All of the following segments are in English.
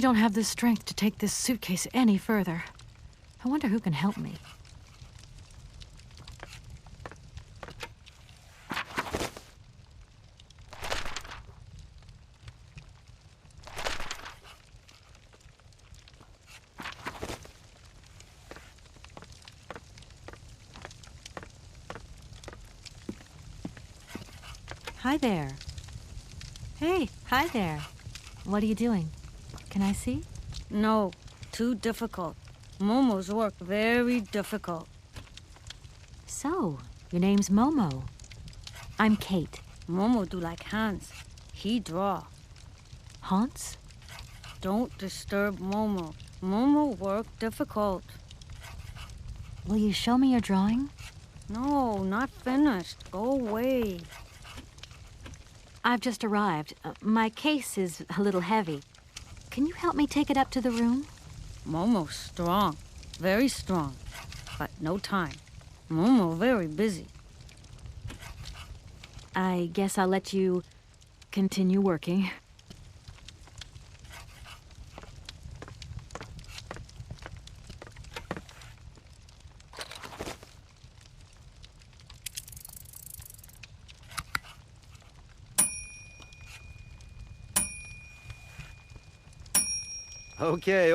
don't have the strength to take this suitcase any further. I wonder who can help me. Hi there. Hey, hi there. What are you doing? Can I see? No, too difficult. Momo's work very difficult. So, your name's Momo. I'm Kate. Momo do like Hans. He draw. Hans? Don't disturb Momo. Momo work difficult. Will you show me your drawing? No, not finished. Go away. I've just arrived. My case is a little heavy. Can you help me take it up to the room? Momo's strong. Very strong. But no time. Momo very busy. I guess I'll let you continue working.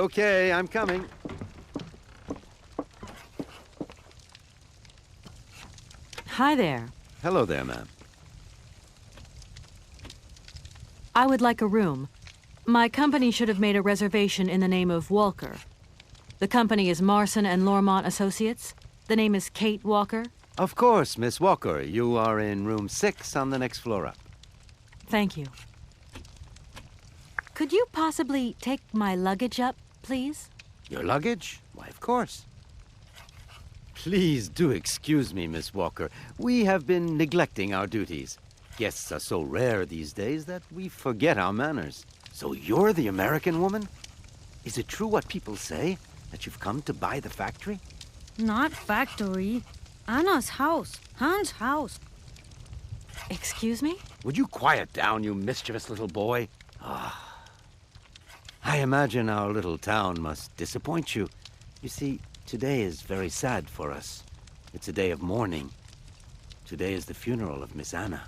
Okay, I'm coming. Hi there. Hello there, ma'am. I would like a room. My company should have made a reservation in the name of Walker. The company is Marson and Lormont Associates. The name is Kate Walker. Of course, Miss Walker. You are in room 6 on the next floor up. Thank you. Could you possibly take my luggage up, please? Your luggage? Why, of course. Please do excuse me, Miss Walker. We have been neglecting our duties. Guests are so rare these days that we forget our manners. So you're the American woman? Is it true what people say, that you've come to buy the factory? Not factory. Anna's house. Hans' house. Excuse me? Would you quiet down, you mischievous little boy? I imagine our little town must disappoint you. You see, today is very sad for us. It's a day of mourning. Today is the funeral of Miss Anna.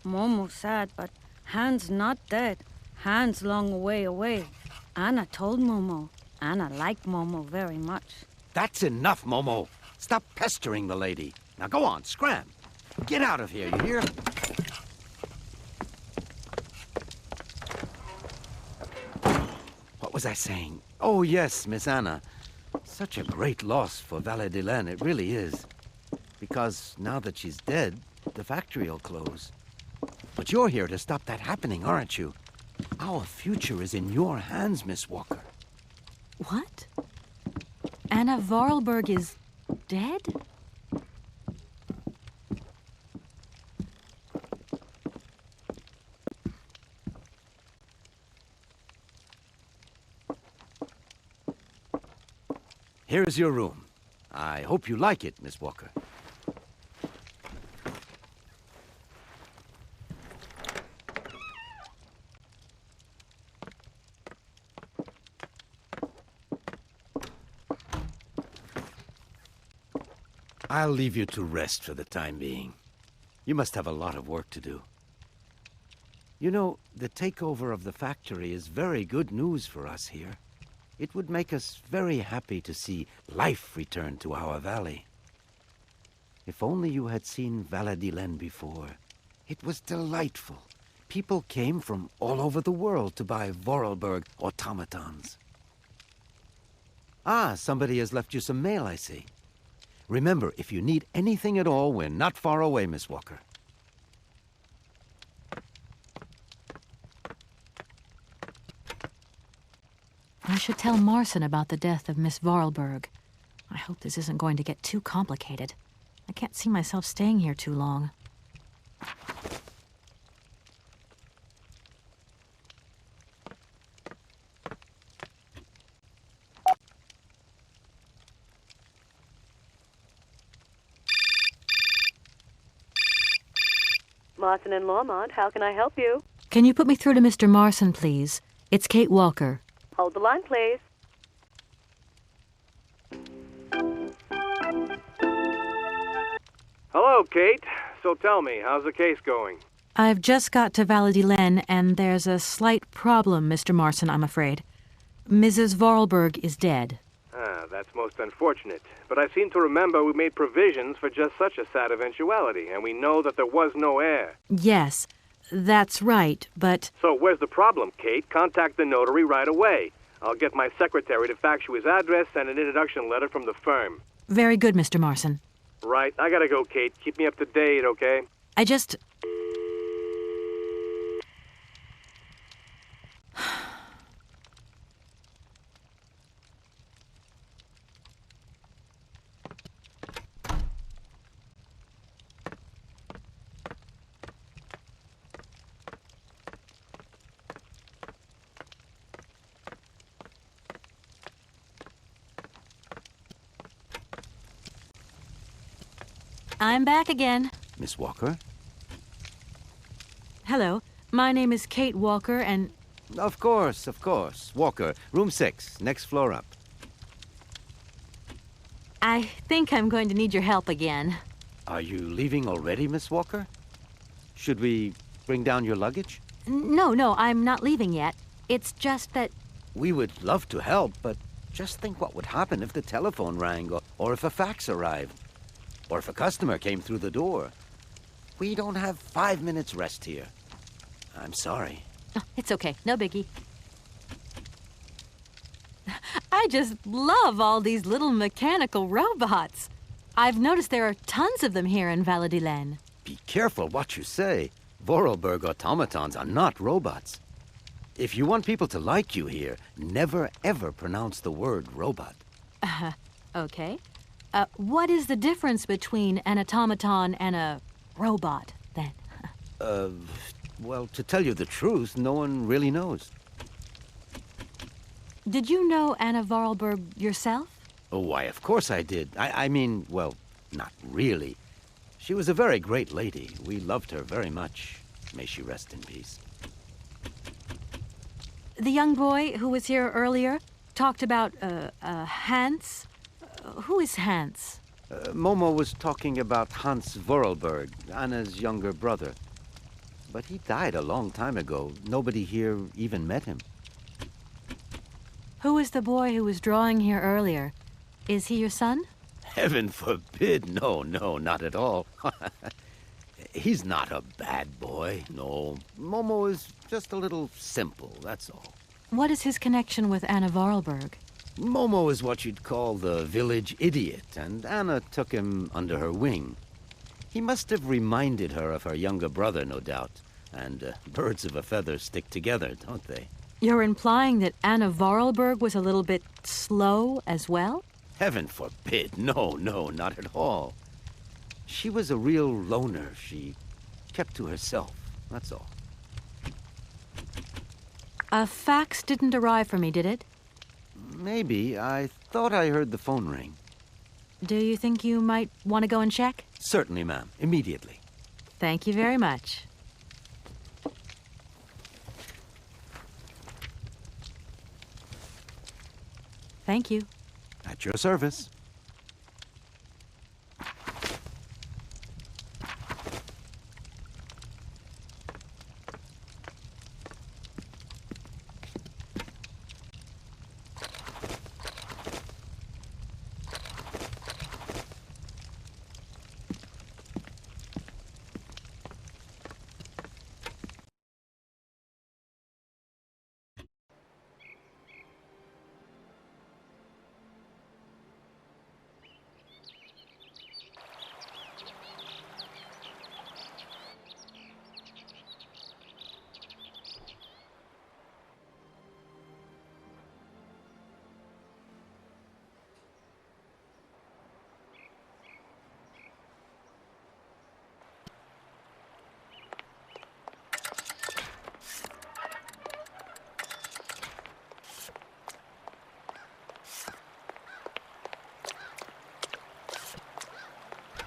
Momo sad, but Hans not dead. Hans long way away. Anna told Momo. Anna liked Momo very much. That's enough, Momo. Stop pestering the lady. Now go on, scram. Get out of here, you hear? What was I saying? Oh, yes, Miss Anna. Such a great loss for Valadilene, it really is. Because now that she's dead, the factory will close. But you're here to stop that happening, aren't you? Our future is in your hands, Miss Walker. What? Anna Voralberg is dead? Here's your room. I hope you like it, Miss Walker. I'll leave you to rest for the time being. You must have a lot of work to do. You know, the takeover of the factory is very good news for us here. It would make us very happy to see life return to our valley. If only you had seen Valadilene before. It was delightful. People came from all over the world to buy Voralberg automatons. Ah, somebody has left you some mail, I see. Remember, if you need anything at all, we're not far away, Miss Walker. I should tell Marson about the death of Miss Voralberg. I hope this isn't going to get too complicated. I can't see myself staying here too long. Marson and Lormont, how can I help you? Can you put me through to Mr. Marson, please? It's Kate Walker. Hold the line, please. Hello, Kate. So tell me, how's the case going? I've just got to Valadilene, and there's a slight problem, Mr. Marson, I'm afraid. Mrs. Voralberg is dead. That's most unfortunate. But I seem to remember we made provisions for just such a sad eventuality, and we know that there was no heir. Yes, that's right, but... So where's the problem, Kate? Contact the notary right away. I'll get my secretary to fax you his address and an introduction letter from the firm. Very good, Mr. Marson. Right, I gotta go, Kate. Keep me up to date, okay? I just... I'm back again. Miss Walker? Hello, my name is Kate Walker, and... Of course. Walker, room 6, next floor up. I think I'm going to need your help again. Are you leaving already, Miss Walker? Should we bring down your luggage? No, I'm not leaving yet. It's just that... We would love to help, but just think what would happen if the telephone rang, or if a fax arrived. Or if a customer came through the door. We don't have 5 minutes rest here. I'm sorry. Oh, it's okay, no biggie. I just love all these little mechanical robots. I've noticed there are tons of them here in Valadilene. Be careful what you say. Voralberg automatons are not robots. If you want people to like you here, never ever pronounce the word robot. Okay. What is the difference between an automaton and a robot, then? Well, to tell you the truth, no one really knows. Did you know Anna Voralberg yourself? Oh, why, of course I did. I mean, well, not really. She was a very great lady. We loved her very much. May she rest in peace. The young boy who was here earlier talked about, Hans. Who is Hans? Momo was talking about Hans Voralberg, Anna's younger brother. But he died a long time ago. Nobody here even met him. Who is the boy who was drawing here earlier? Is he your son? Heaven forbid. No, not at all. He's not a bad boy, no. Momo is just a little simple, that's all. What is his connection with Anna Voralberg? Momo is what you'd call the village idiot, and Anna took him under her wing. He must have reminded her of her younger brother, no doubt. And birds of a feather stick together, don't they? You're implying that Anna Voralberg was a little bit slow as well? Heaven forbid. No, not at all. She was a real loner. She kept to herself, that's all. A fax didn't arrive for me, did it? Maybe. I thought I heard the phone ring. Do you think you might want to go and check? Certainly, ma'am. Immediately. Thank you very much. Thank you. At your service.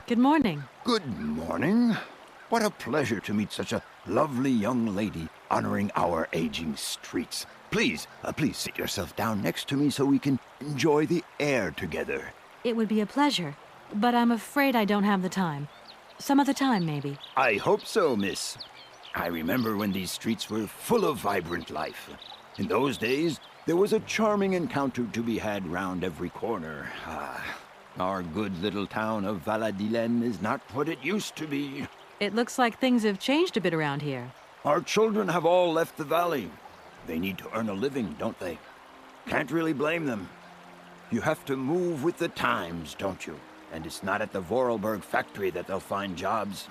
Good morning. Good morning. What a pleasure to meet such a lovely young lady honoring our aging streets. Please sit yourself down next to me so we can enjoy the air together. It would be a pleasure, but I'm afraid I don't have the time. Some other time, maybe. I hope so, miss. I remember when these streets were full of vibrant life. In those days, there was a charming encounter to be had round every corner. Our good little town of Valadilene is not what it used to be. It looks like things have changed a bit around here. Our children have all left the valley. They need to earn a living, don't they? Can't really blame them. You have to move with the times, don't you? And it's not at the Voralberg factory that they'll find jobs.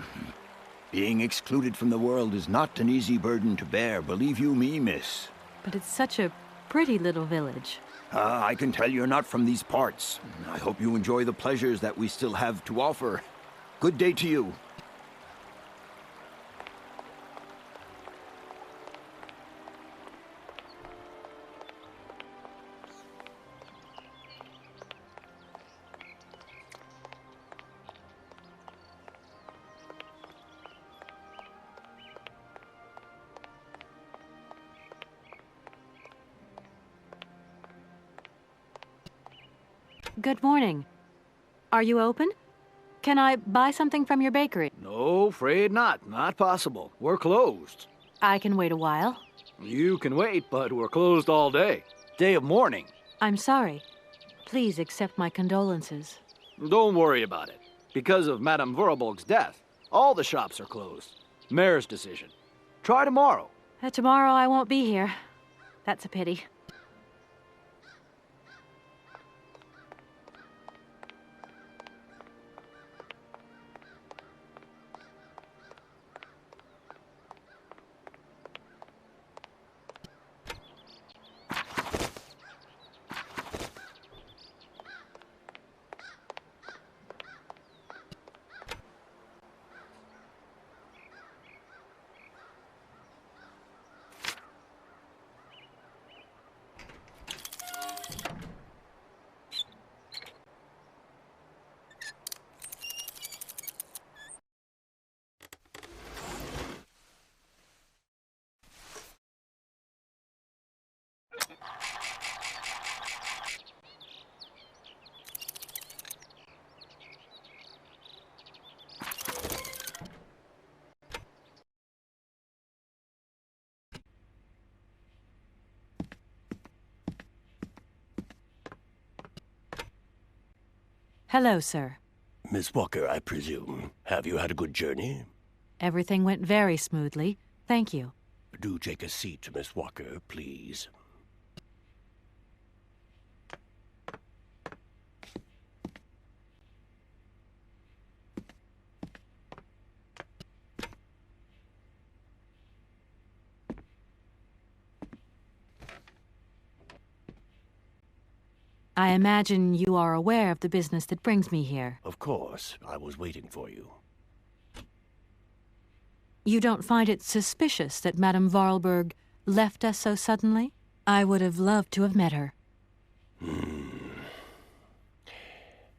Being excluded from the world is not an easy burden to bear, believe you me, miss. But it's such a pretty little village. I can tell you're not from these parts. I hope you enjoy the pleasures that we still have to offer. Good day to you. Good morning. Are you open? Can I buy something from your bakery? No, afraid not. Not possible. We're closed. I can wait a while. You can wait, but we're closed all day. Day of mourning. I'm sorry. Please accept my condolences. Don't worry about it. Because of Madame Voralberg's death, all the shops are closed. Mayor's decision. Try tomorrow. Tomorrow I won't be here. That's a pity. Hello, sir. Miss Walker, I presume. Have you had a good journey? Everything went very smoothly. Thank you. Do take a seat, Miss Walker, please. I imagine you are aware of the business that brings me here. Of course. I was waiting for you. You don't find it suspicious that Madame Voralberg left us so suddenly? I would have loved to have met her.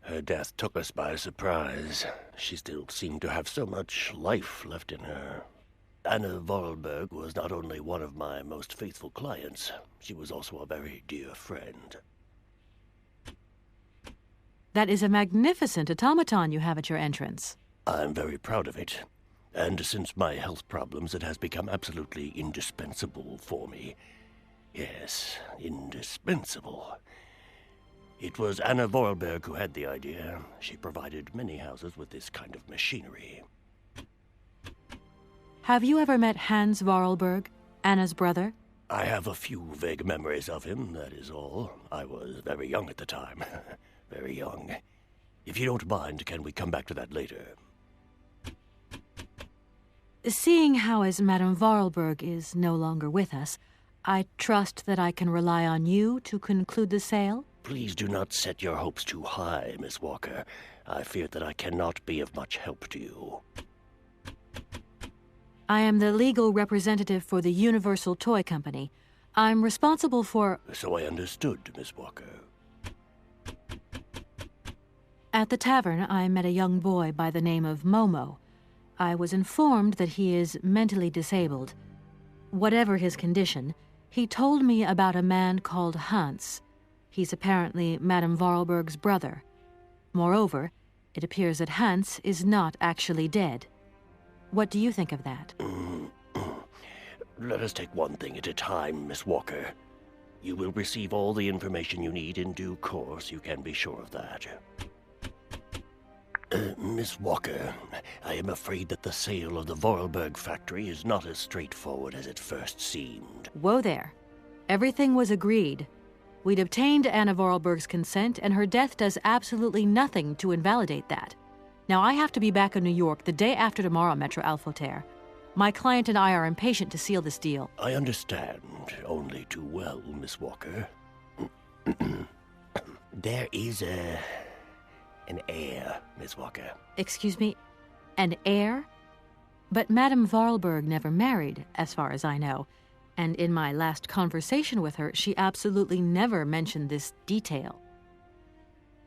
Her death took us by surprise. She still seemed to have so much life left in her. Anna Voralberg was not only one of my most faithful clients, she was also a very dear friend. That is a magnificent automaton you have at your entrance. I'm very proud of it. And since my health problems, it has become absolutely indispensable for me. Yes, indispensable. It was Anna Voralberg who had the idea. She provided many houses with this kind of machinery. Have you ever met Hans Voralberg, Anna's brother? I have a few vague memories of him, that is all. I was very young at the time. Very young. If you don't mind, can we come back to that later? Seeing how as Madame Voralberg is no longer with us, I trust that I can rely on you to conclude the sale? Please do not set your hopes too high, Miss Walker. I fear that I cannot be of much help to you. I am the legal representative for the Universal Toy Company. I'm responsible for... So I understood, Miss Walker. At the tavern, I met a young boy by the name of Momo. I was informed that he is mentally disabled. Whatever his condition, He told me about a man called Hans. He's apparently Madame Voralberg's brother. Moreover, it appears that Hans is not actually dead. What do you think of that? Let us take one thing at a time, Miss Walker. You will receive all the information you need in due course, you can be sure of that. Miss Walker, I am afraid that the sale of the Voralberg factory is not as straightforward as it first seemed. Whoa there. Everything was agreed. We'd obtained Anna Voralberg's consent, and her death does absolutely nothing to invalidate that. Now, I have to be back in New York the day after tomorrow, Maître Alfotaire. My client and I are impatient to seal this deal. I understand only too well, Miss Walker. There is an heir, Miss Walker. Excuse me? An heir? But Madame Voralberg never married, as far as I know. And in my last conversation with her, she absolutely never mentioned this detail.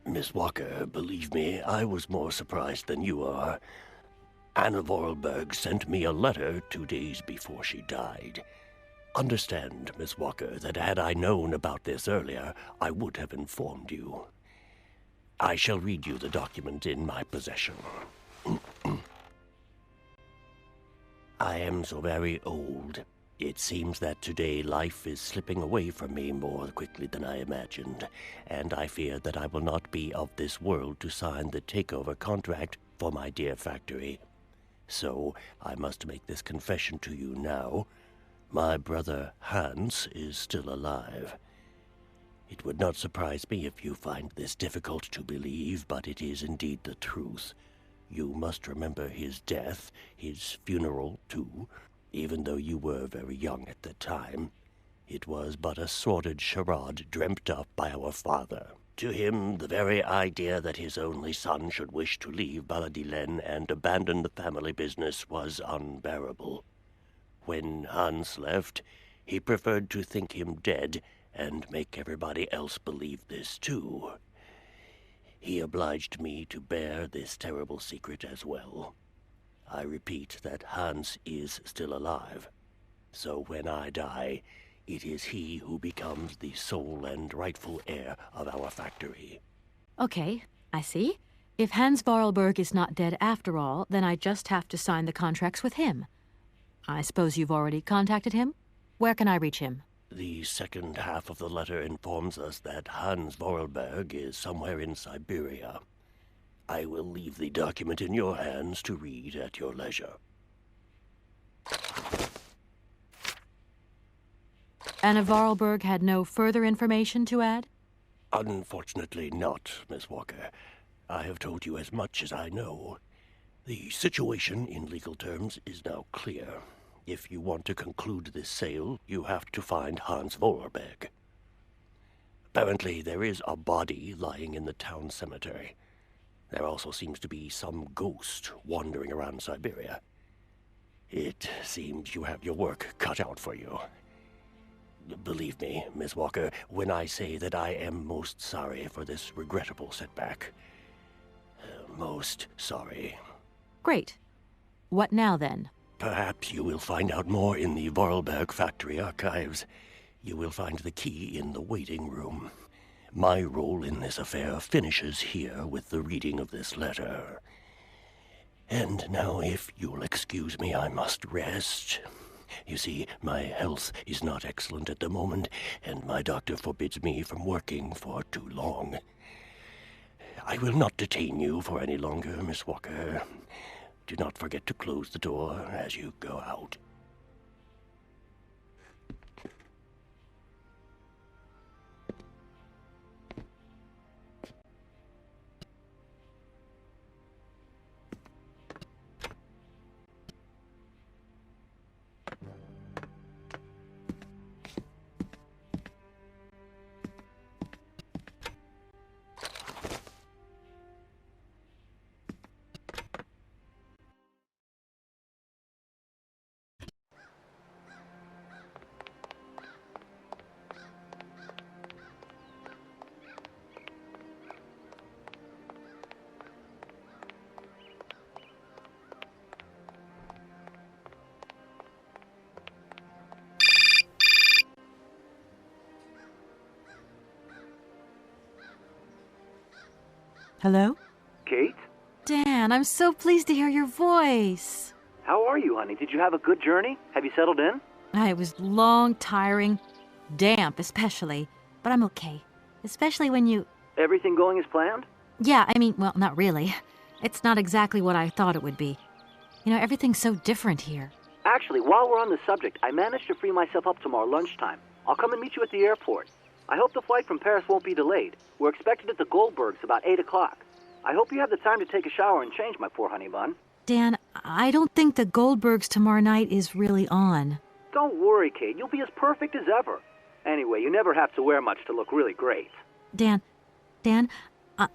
Miss Walker, believe me, I was more surprised than you are. Anna Voralberg sent me a letter 2 days before she died. Understand, Miss Walker, that had I known about this earlier, I would have informed you. I shall read you the document in my possession. I am so very old. It seems that today life is slipping away from me more quickly than I imagined, and I fear that I will not be of this world to sign the takeover contract for my dear factory. So I must make this confession to you now. My brother Hans is still alive. It would not surprise me if you find this difficult to believe, but it is indeed the truth. You must remember his death, his funeral, too. Even though you were very young at the time, it was but a sordid charade dreamt up by our father. To him, the very idea that his only son should wish to leave Valadilene and abandon the family business was unbearable. When Hans left, he preferred to think him dead and make everybody else believe this too. He obliged me to bear this terrible secret as well. I repeat that Hans is still alive. So when I die, it is he who becomes the sole and rightful heir of our factory. Okay, I see. If Hans Voralberg is not dead after all, then I just have to sign the contracts with him. I suppose you've already contacted him? Where can I reach him? The second half of the letter informs us that Hans Voralberg is somewhere in Syberia. I will leave the document in your hands to read at your leisure. Anna Voralberg had no further information to add? Unfortunately not, Miss Walker. I have told you as much as I know. The situation, in legal terms, is now clear. If you want to conclude this sale, you have to find Hans Voralberg. Apparently, there is a body lying in the town cemetery. There also seems to be some ghost wandering around Syberia. It seems you have your work cut out for you. Believe me, Miss Walker, when I say that I am most sorry for this regrettable setback. Most sorry. Great. What now, then? Perhaps you will find out more in the Voralberg factory archives. You will find the key in the waiting room. My role in this affair finishes here with the reading of this letter. And now, if you'll excuse me, I must rest. You see, my health is not excellent at the moment, and my doctor forbids me from working for too long. I will not detain you for any longer, Miss Walker. Do not forget to close the door as you go out. Hello? Kate? Dan, I'm so pleased to hear your voice. How are you, honey? Did you have a good journey? Have you settled in? It was long, tiring, damp especially, but I'm okay. Especially when you... Everything going as planned? Yeah, I mean, well, not really. It's not exactly what I thought it would be. You know, everything's so different here. Actually, while we're on the subject, I managed to free myself up tomorrow lunchtime. I'll come and meet you at the airport. I hope the flight from Paris won't be delayed. We're expected at the Goldbergs about 8 o'clock. I hope you have the time to take a shower and change, my poor honey bun. Dan, I don't think the Goldbergs tomorrow night is really on. Don't worry, Kate. You'll be as perfect as ever. Anyway, you never have to wear much to look really great. Dan,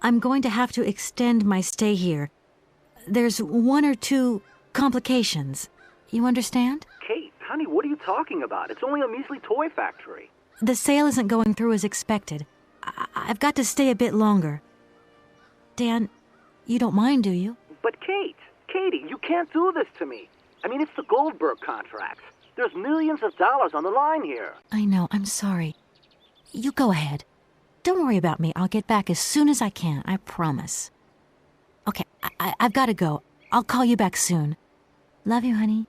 I'm going to have to extend my stay here. There's 1 or 2 complications. You understand? Kate, honey, what are you talking about? It's only a measly toy factory. The sale isn't going through as expected. I've got to stay a bit longer. Dan, you don't mind, do you? But Katie, you can't do this to me. I mean, it's the Goldberg contracts. There's millions of dollars on the line here. I know, I'm sorry. You go ahead. Don't worry about me. I'll get back as soon as I can, I promise. Okay, I've got to go. I'll call you back soon. Love you, honey.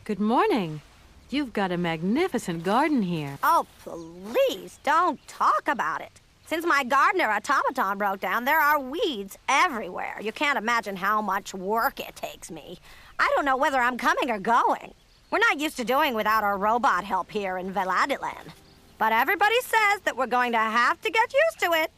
Good morning. You've got a magnificent garden here. Oh, please, don't talk about it. Since my gardener automaton broke down, there are weeds everywhere. You can't imagine how much work it takes me. I don't know whether I'm coming or going. We're not used to doing without our robot help here in Valadilene. But everybody says that we're going to have to get used to it.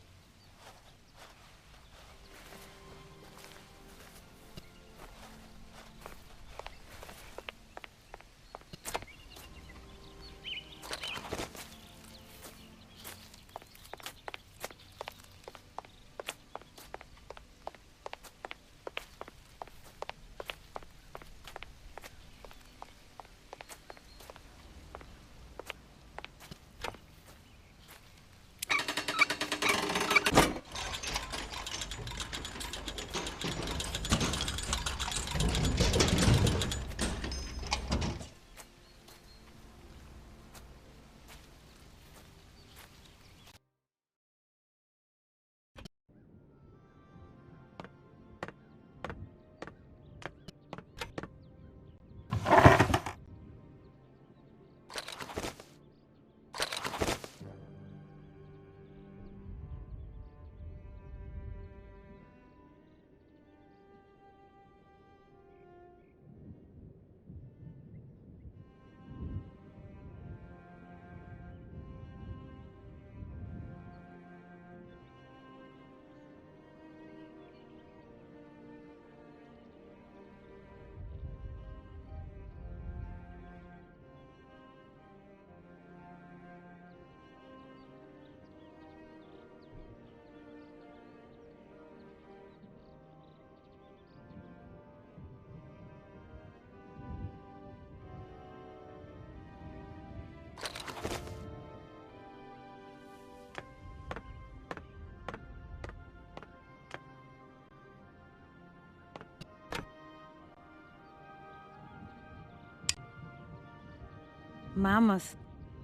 Mammoth.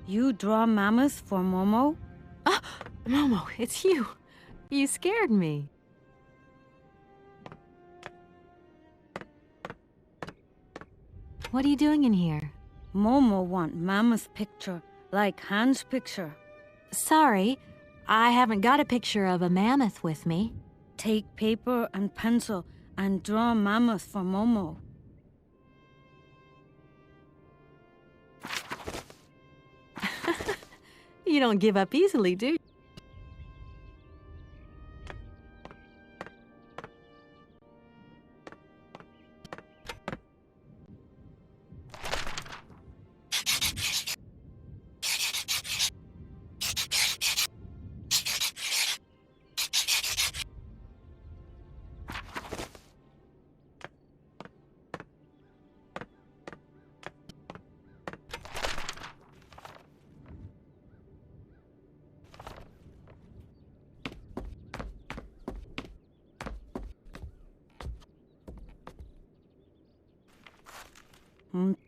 You draw mammoths for Momo? Momo, it's you. You scared me. What are you doing in here? Momo want Mammoth picture, like Hans' picture. Sorry, I haven't got a picture of a mammoth with me. Take paper and pencil and draw Mammoth for Momo. You don't give up easily, do you?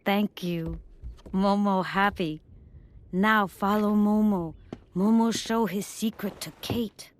Thank you. Momo happy. Now follow Momo. Momo show his secret to Kate.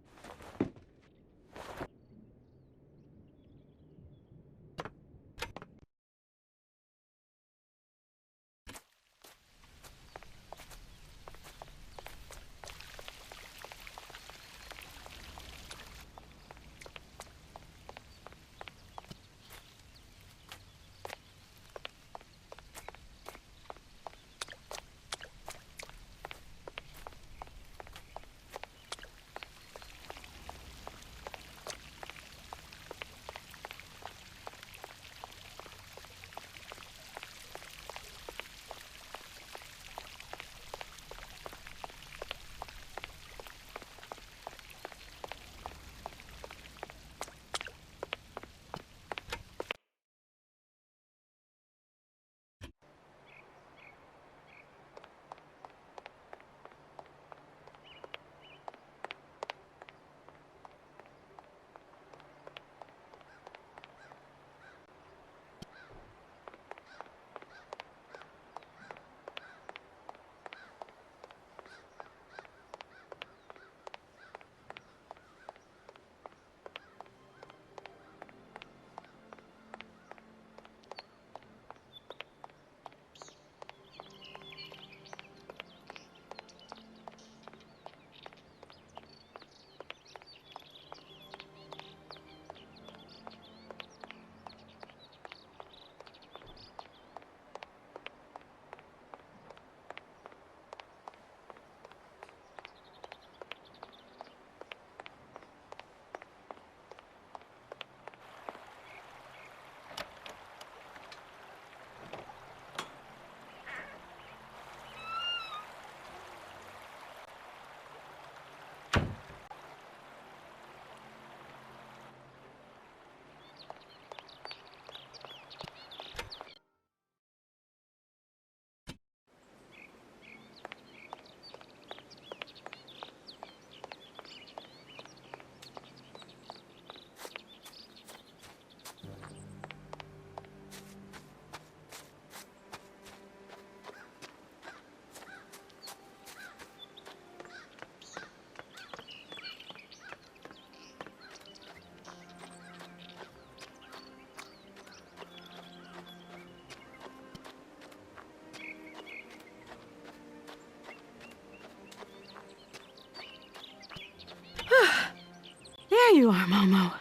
There you are, Momo.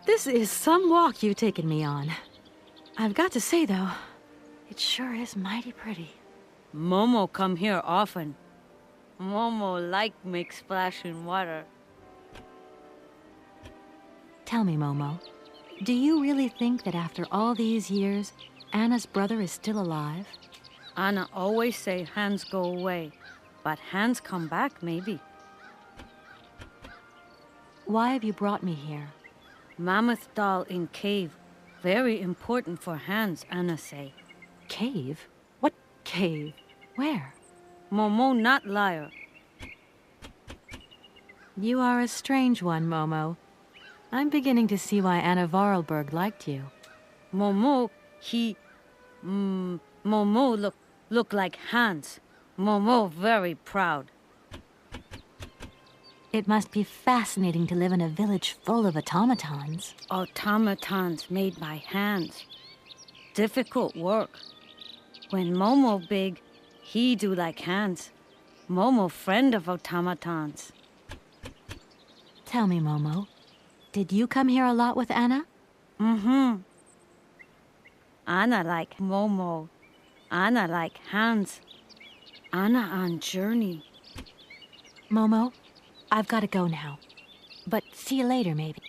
This is some walk you've taken me on. I've got to say, though, it sure is mighty pretty. Momo come here often. Momo like make splash in water. Tell me, Momo, do you really think that after all these years, Anna's brother is still alive? Anna always say Hans go away, but Hans come back maybe. Why have you brought me here? Mammoth doll in cave. Very important for Hans, Anna say. Cave? What cave? Where? Momo not liar. You are a strange one, Momo. I'm beginning to see why Anna Voralberg liked you. Momo, Momo look like Hans. Momo very proud. It must be fascinating to live in a village full of automatons. Automatons made by hands. Difficult work. When Momo big, he do like hands. Momo friend of automatons. Tell me, Momo, did you come here a lot with Anna? Mm-hmm. Anna like Momo. Anna like hands. Anna on journey. Momo, I've got to go now. But see you later, maybe.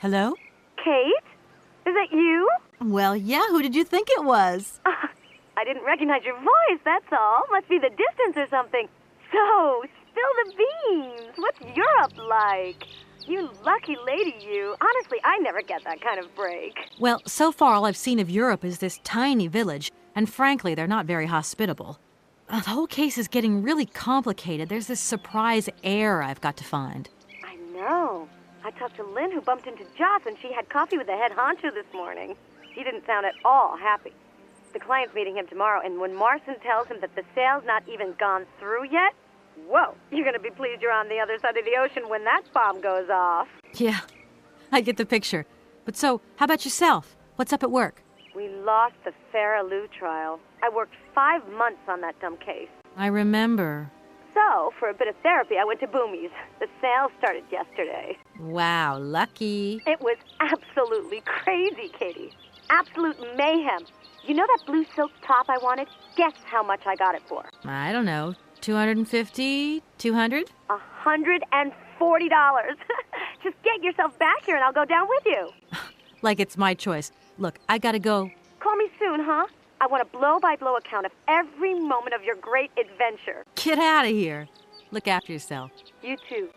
Hello? Kate? Is that you? Well, yeah, who did you think it was? I didn't recognize your voice, that's all. Must be the distance or something. So, spill the beans. What's Europe like? You lucky lady, you. Honestly, I never get that kind of break. Well, so far all I've seen of Europe is this tiny village, and frankly, they're not very hospitable. The whole case is getting really complicated. There's this surprise heir I've got to find. I know. I talked to Lynn, who bumped into Joss, and she had coffee with the head honcho this morning. He didn't sound at all happy. The client's meeting him tomorrow, and when Marson tells him that the sale's not even gone through yet, whoa, you're going to be pleased you're on the other side of the ocean when that bomb goes off. Yeah, I get the picture. But so, how about yourself? What's up at work? We lost the Farah Lou trial. I worked 5 months on that dumb case. I remember. So, for a bit of therapy, I went to Boomy's. The sale started yesterday. Wow, lucky. It was absolutely crazy, Katie. Absolute mayhem. You know that blue silk top I wanted? Guess how much I got it for? I don't know. $250? $200? $140. Just get yourself back here and I'll go down with you. Like it's my choice. Look, I gotta go. Call me soon, huh? I want a blow-by-blow account of every moment of your great adventure. Get out of here. Look after yourself. You too.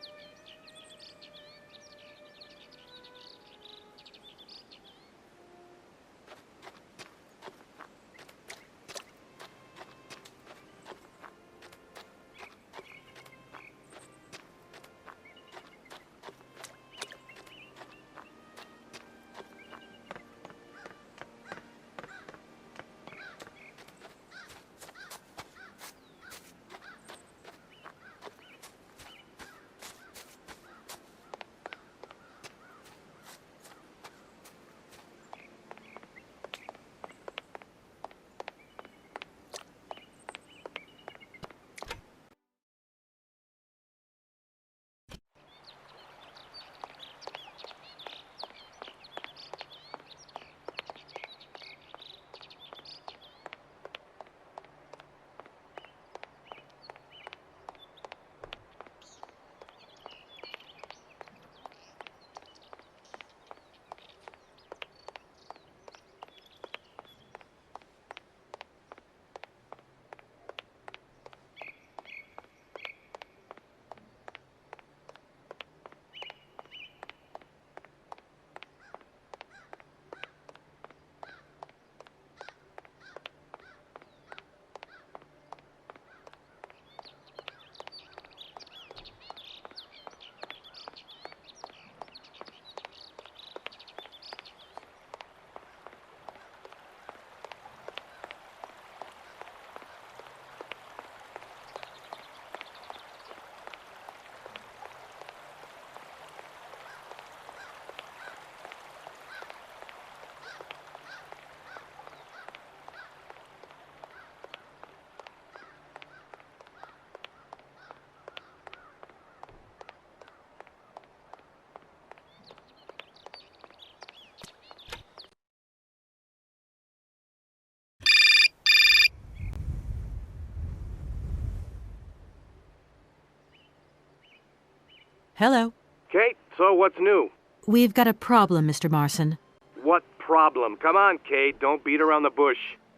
Hello. Kate, so what's new? We've got a problem, Mr. Marson. What problem? Come on, Kate, don't beat around the bush.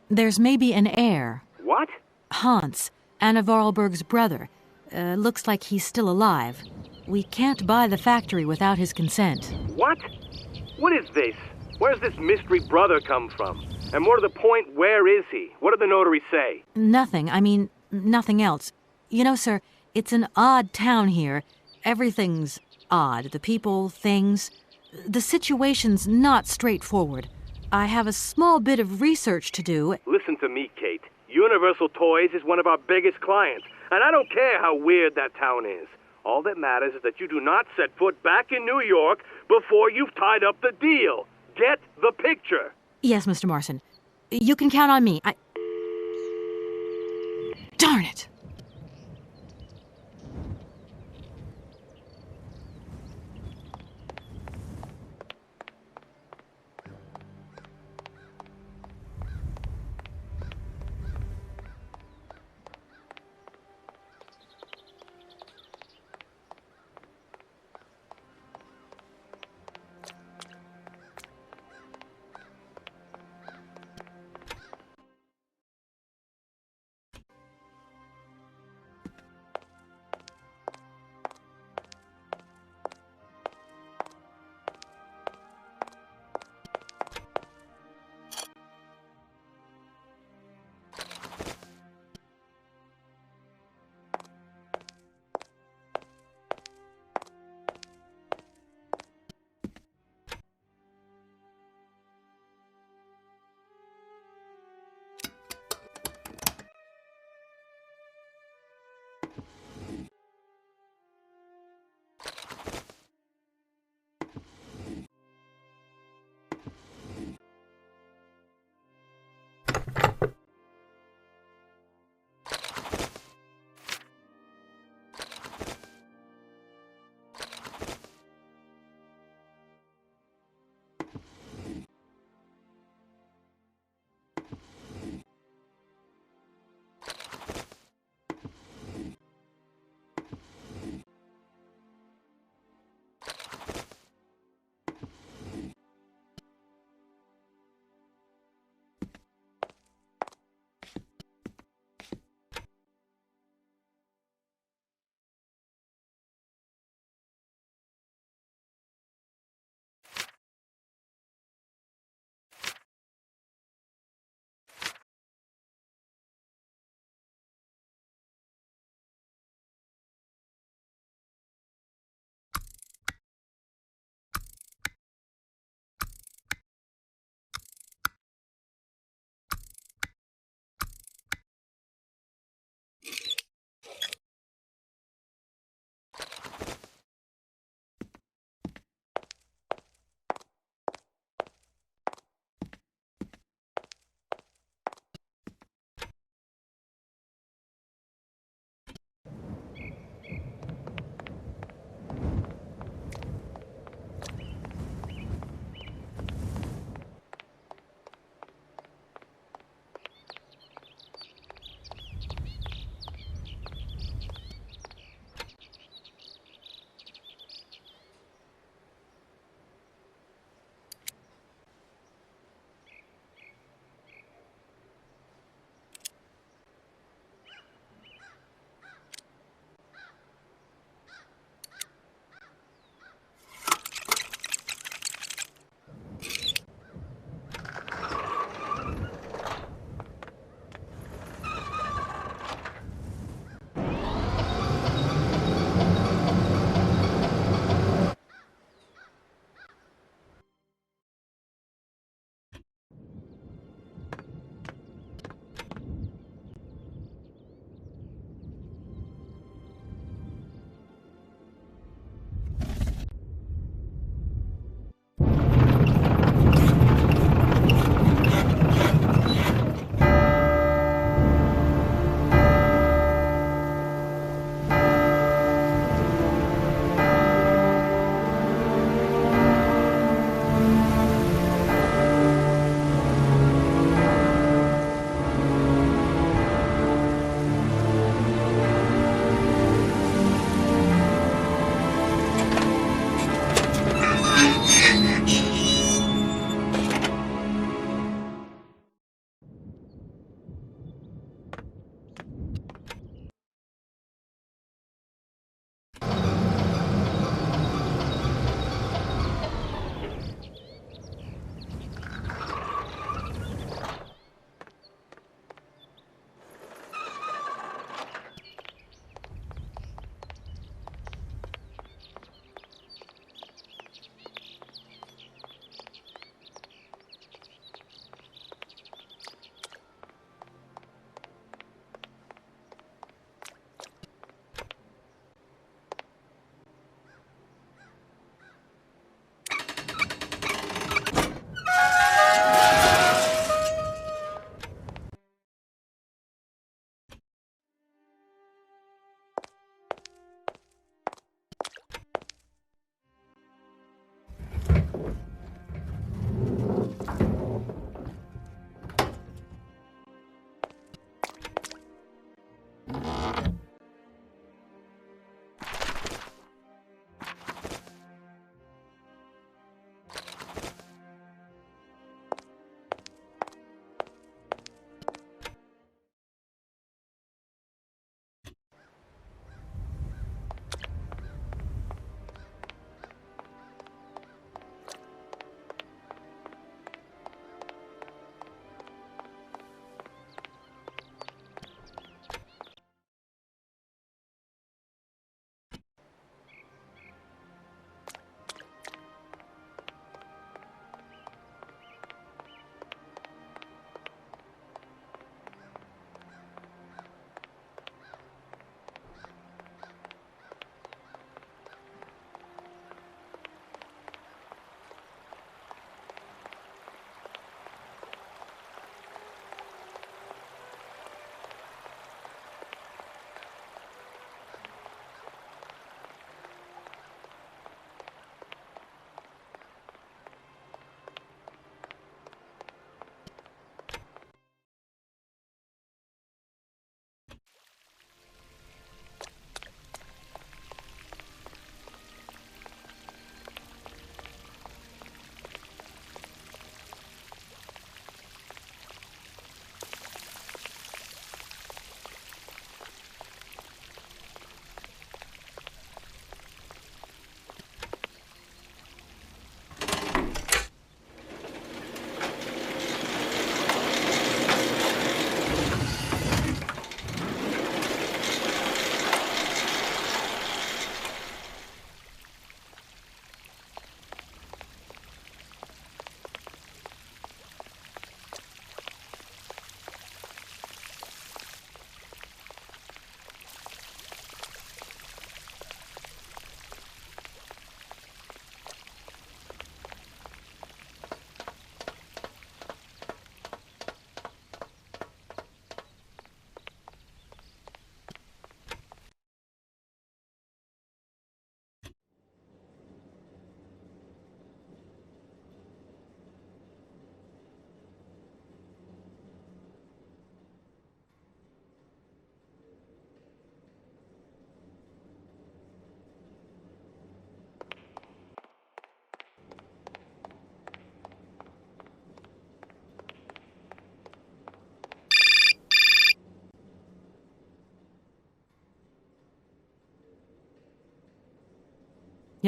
There's maybe an heir. What? Hans, Anna Voralberg's brother. Looks like he's still alive. We can't buy the factory without his consent. What? What is this? Where's this mystery brother come from? And more to the point, where is he? What did the notary say? Nothing. I mean, nothing else. You know, sir, it's an odd town here. Everything's odd. The people, things. The situation's not straightforward. I have a small bit of research to do. Listen to me, Kate. Universal Toys is one of our biggest clients, and I don't care how weird that town is. All that matters is that you do not set foot back in New York before you've tied up the deal. Get the picture. Yes, Mr. Marson. You can count on me. Darn it!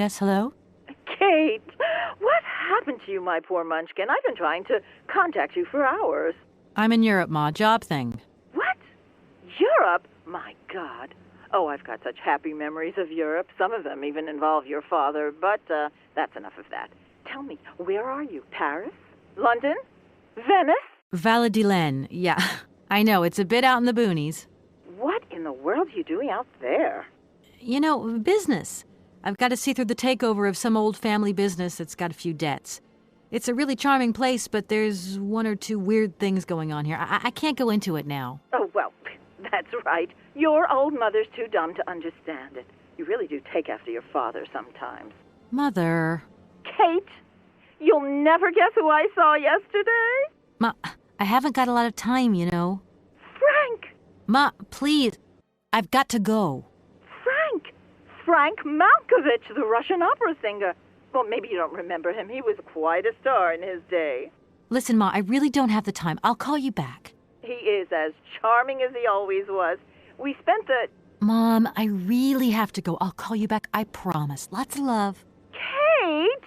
Yes, hello? Kate, what happened to you, my poor munchkin? I've been trying to contact you for hours. I'm in Europe, Ma. Job thing. What? Europe? My God. Oh, I've got such happy memories of Europe. Some of them even involve your father, but that's enough of that. Tell me, where are you? Paris? London? Venice? Valadilene, yeah. I know, it's a bit out in the boonies. What in the world are you doing out there? You know, business. I've got to see through the takeover of some old family business that's got a few debts. It's a really charming place, but there's one or two weird things going on here. I can't go into it now. Oh, well, that's right. Your old mother's too dumb to understand it. You really do take after your father sometimes. Mother. Kate, you'll never guess who I saw yesterday? Ma, I haven't got a lot of time, you know. Frank! Ma, please. I've got to go. Frank Malkovich, the Russian opera singer. Well, maybe you don't remember him. He was quite a star in his day. Listen, Ma, I really don't have the time. I'll call you back. He is as charming as he always was. We spent the... Mom, I really have to go. I'll call you back, I promise. Lots of love. Kate!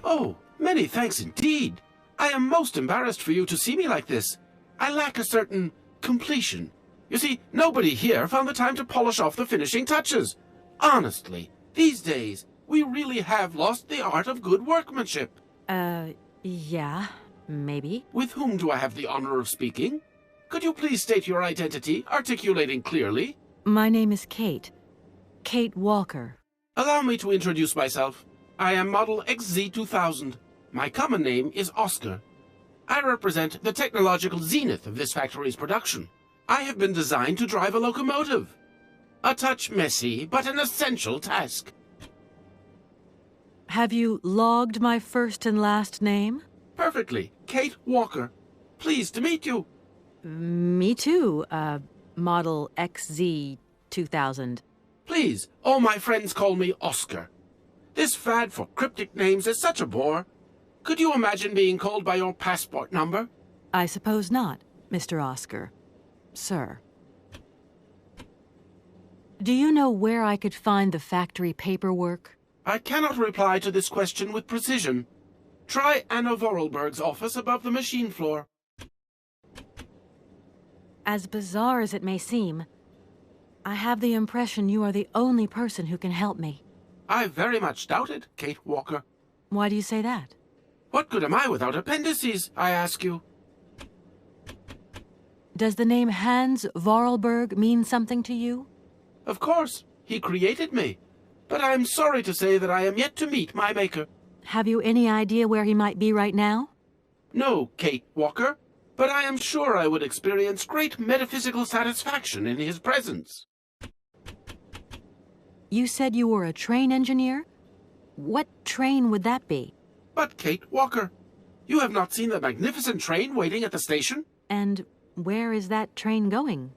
Oh, many thanks indeed. I am most embarrassed for you to see me like this. I lack a certain completion. You see, nobody here found the time to polish off the finishing touches. Honestly, these days, we really have lost the art of good workmanship. Yeah, maybe. With whom do I have the honor of speaking? Could you please state your identity, articulating clearly? My name is Kate. Kate Walker. Allow me to introduce myself. I am Model XZ2000. My common name is Oscar. I represent the technological zenith of this factory's production. I have been designed to drive a locomotive. A touch messy, but an essential task. Have you logged my first and last name? Perfectly. Kate Walker. Pleased to meet you. Me too, Model XZ2000. Please, all my friends call me Oscar. This fad for cryptic names is such a bore. Could you imagine being called by your passport number? I suppose not, Mr. Oscar. Sir. Do you know where I could find the factory paperwork? I cannot reply to this question with precision. Try Anna Voralberg's office above the machine floor. As bizarre as it may seem, I have the impression you are the only person who can help me. I very much doubt it, Kate Walker. Why do you say that? What good am I without appendices, I ask you? Does the name Hans Voralberg mean something to you? Of course. He created me. But I'm sorry to say that I am yet to meet my maker. Have you any idea where he might be right now? No, Kate Walker. But I am sure I would experience great metaphysical satisfaction in his presence. You said you were a train engineer? What train would that be? But, Kate Walker, you have not seen the magnificent train waiting at the station? And where is that train going,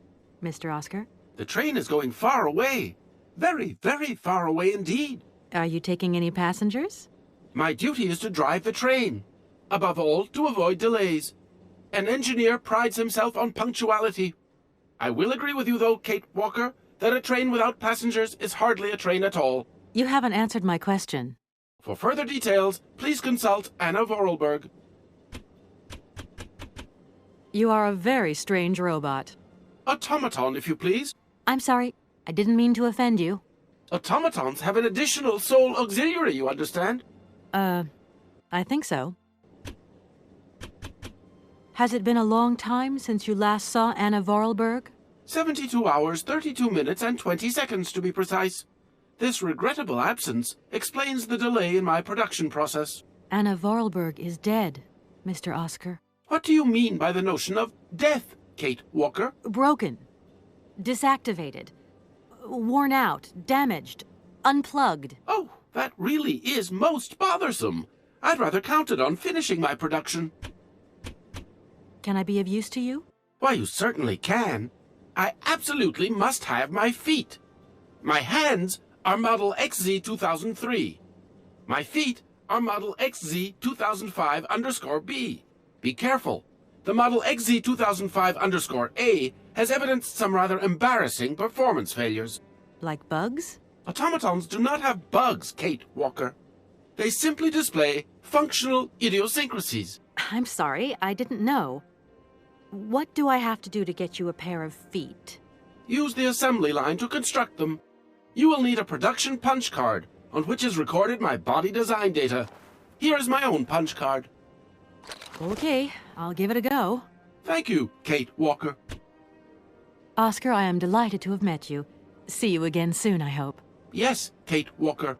Mr. Oscar? The train is going far away. Very, very far away indeed. Are you taking any passengers? My duty is to drive the train. Above all, to avoid delays. An engineer prides himself on punctuality. I will agree with you, though, Kate Walker, that a train without passengers is hardly a train at all. You haven't answered my question. For further details, please consult Anna Voralberg. You are a very strange robot. Automaton, if you please. I'm sorry. I didn't mean to offend you. Automatons have an additional soul auxiliary, you understand? I think so. Has it been a long time since you last saw Anna Voralberg? 72 hours, 32 minutes, and 20 seconds to be precise. This regrettable absence explains the delay in my production process. Anna Voralberg is dead, Mr. Oscar. What do you mean by the notion of death, Kate Walker? Broken. Disactivated. Worn out. Damaged. Unplugged. Oh, that really is most bothersome. I'd rather counted on finishing my production. Can I be of use to you? Why, you certainly can. I absolutely must have my feet. My hands are Model XZ 2003. My feet are Model XZ 2005_B. Be careful. The Model XZ 2005_A has evidenced some rather embarrassing performance failures. Like bugs? Automatons do not have bugs, Kate Walker. They simply display functional idiosyncrasies. I'm sorry, I didn't know. What do I have to do to get you a pair of feet? Use the assembly line to construct them. You will need a production punch card, on which is recorded my body design data. Here is my own punch card. Okay, I'll give it a go. Thank you, Kate Walker. Oscar, I am delighted to have met you. See you again soon, I hope. Yes, Kate Walker.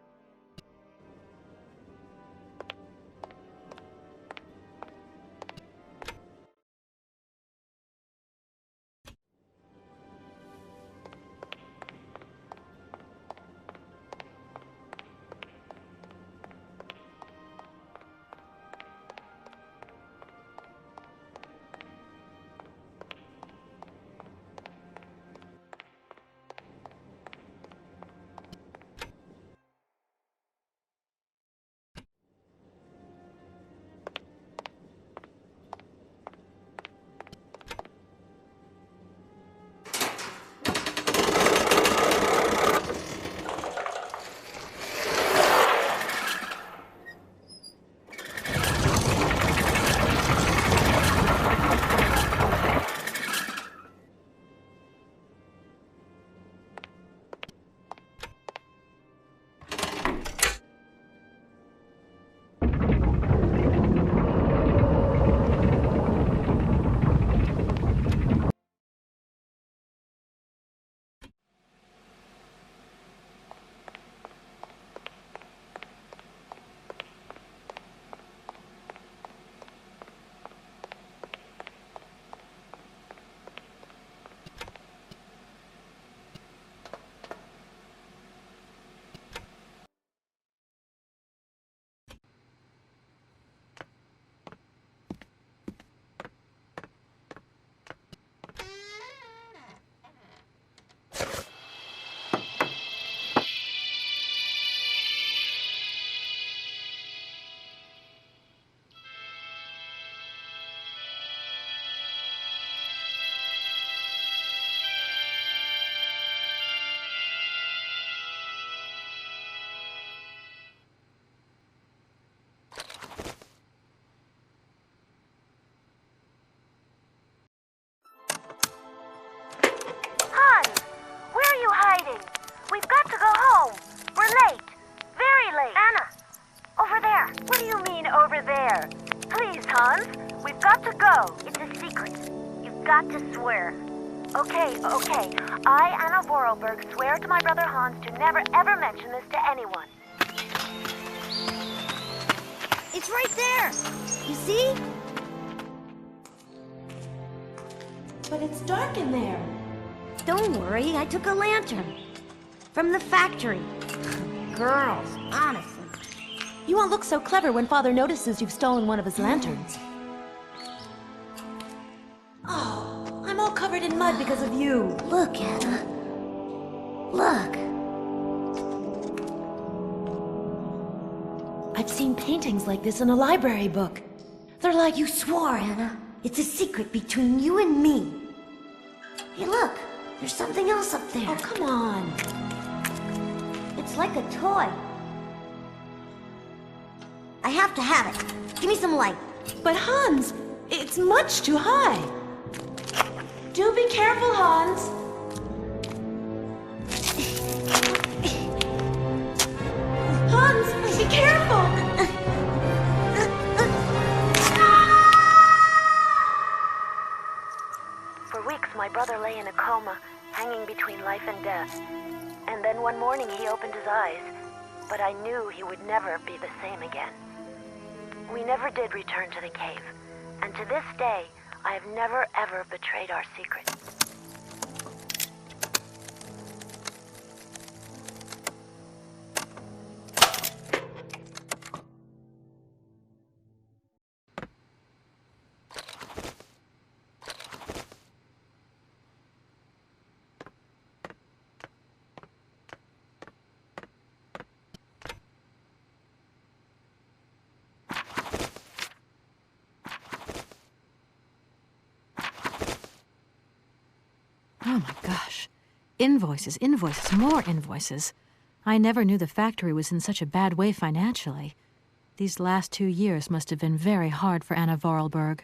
Okay. I, Anna Voralberg, swear to my brother Hans to never ever mention this to anyone. It's right there! You see? But it's dark in there. Don't worry, I took a lantern. From the factory. Girls, honestly. You won't look so clever when Father notices you've stolen one of his lanterns. Oh, I'm all covered in mud because of you. Look, Anna. Look. I've seen paintings like this in a library book. They're like... You swore, Anna. It's a secret between you and me. Hey, look. There's something else up there. Oh, come on. It's like a toy. I have to have it. Give me some light. But Hans, it's much too high. Do be careful, Hans. Hans, be careful! For weeks, my brother lay in a coma, hanging between life and death. And then one morning he opened his eyes, but I knew he would never be the same again. We never did return to the cave, and to this day, I have never ever betrayed our secret. Oh my gosh. Invoices, invoices, more invoices. I never knew the factory was in such a bad way financially. These last 2 years must have been very hard for Anna Voralberg.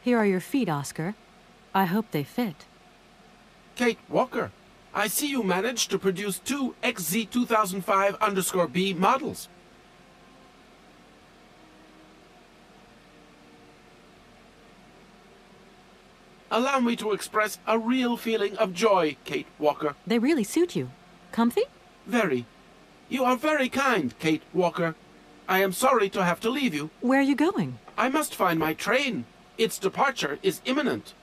Here are your feet, Oscar. I hope they fit. Kate Walker, I see you managed to produce 2 XZ2005_B models. Allow me to express a real feeling of joy, Kate Walker. They really suit you. Comfy? Very. You are very kind, Kate Walker. I am sorry to have to leave you. Where are you going? I must find my train. Its departure is imminent.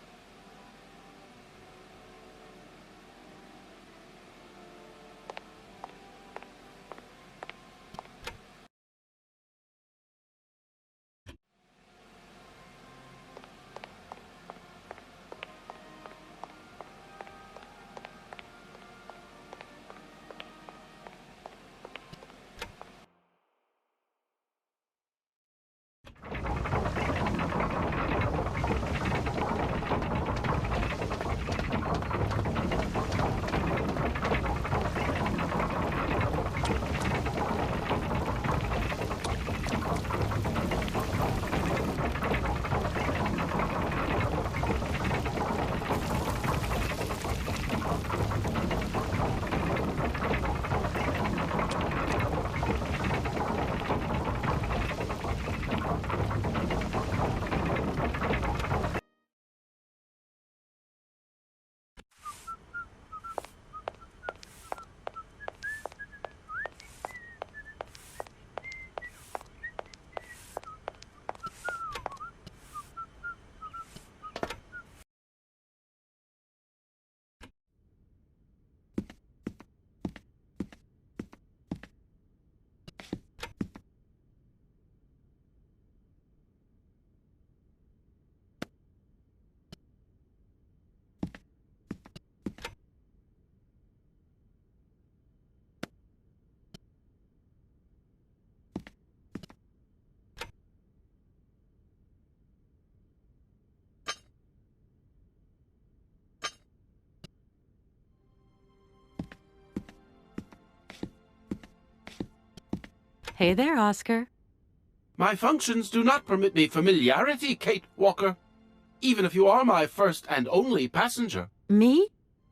Hey there, Oscar. My functions do not permit me familiarity, Kate Walker. Even if you are my first and only passenger. Me?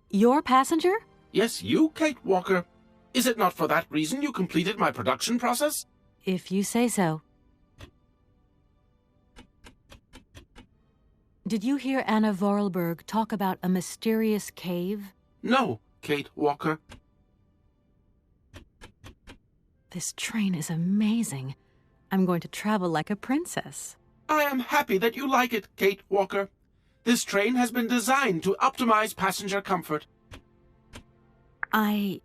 Your passenger? Yes, you, Kate Walker. Is it not for that reason you completed my production process? If you say so. Did you hear Anna Voralberg talk about a mysterious cave? No, Kate Walker. This train is amazing. I'm going to travel like a princess. I am happy that you like it, Kate Walker. This train has been designed to optimize passenger comfort. I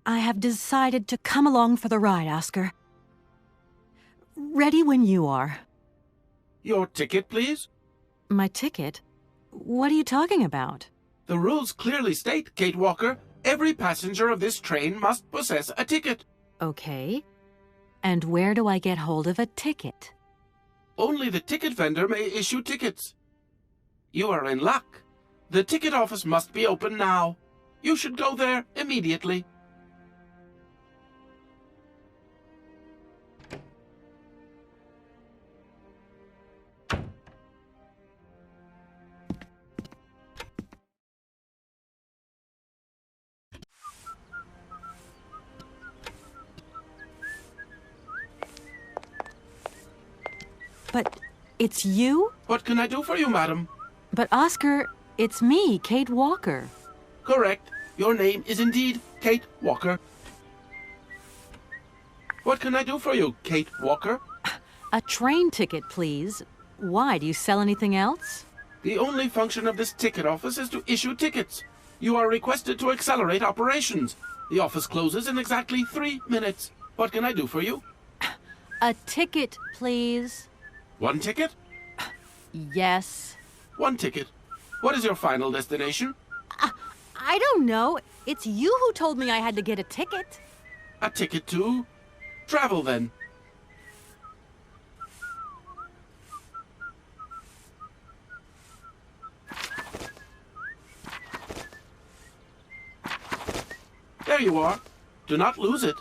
have decided to come along for the ride, Oscar. Ready when you are. Your ticket, please? My ticket? What are you talking about? The rules clearly state, Kate Walker, every passenger of this train must possess a ticket. Okay. And where do I get hold of a ticket? Only the ticket vendor may issue tickets. You are in luck. The ticket office must be open now. You should go there immediately. But it's you? What can I do for you, madam? But Oscar, it's me, Kate Walker. Correct. Your name is indeed Kate Walker. What can I do for you, Kate Walker? A train ticket, please. Why, do you sell anything else? The only function of this ticket office is to issue tickets. You are requested to accelerate operations. The office closes in exactly 3 minutes. What can I do for you? A ticket, please. One ticket? Yes. One ticket. What is your final destination? I don't know. It's you who told me I had to get a ticket. A ticket to travel, then. There you are. Do not lose it.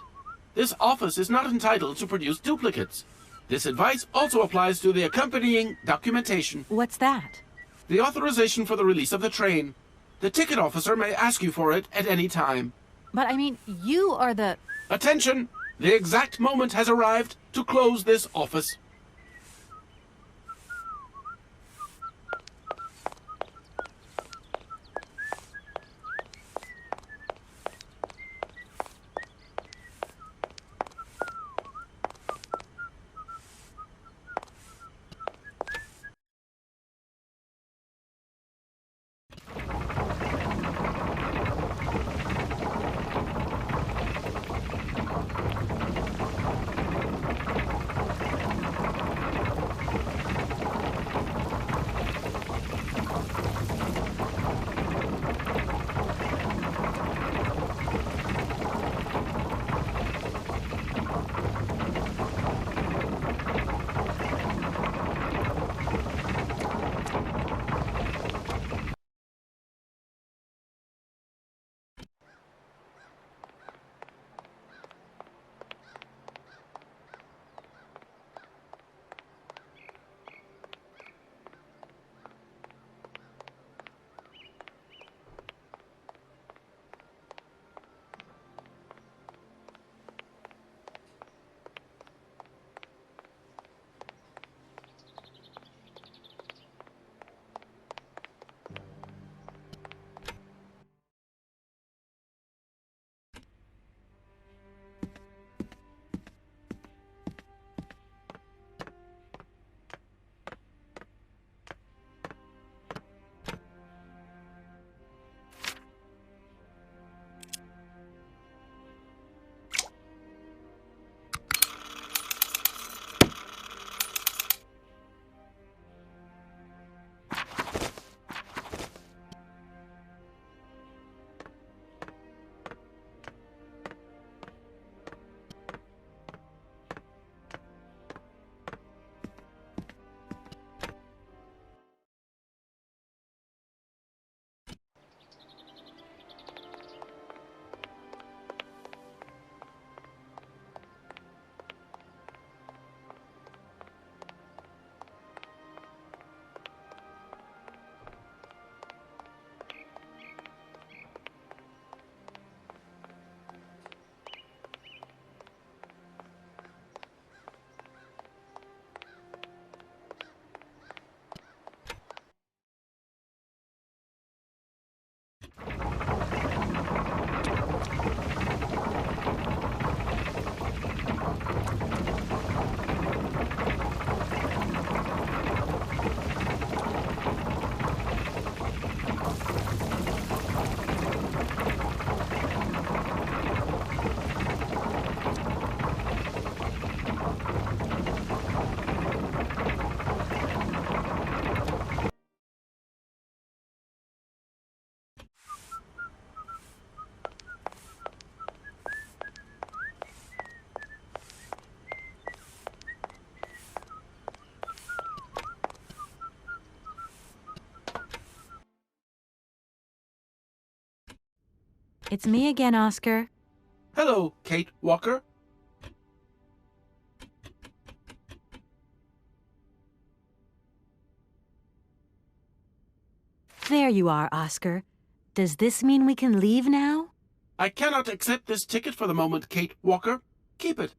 This office is not entitled to produce duplicates. This advice also applies to the accompanying documentation. What's that? The authorization for the release of the train. The ticket officer may ask you for it at any time. But I mean, you are the... Attention! The exact moment has arrived to close this office. It's me again, Oscar. Hello, Kate Walker. There you are, Oscar. Does this mean we can leave now? I cannot accept this ticket for the moment, Kate Walker. Keep it.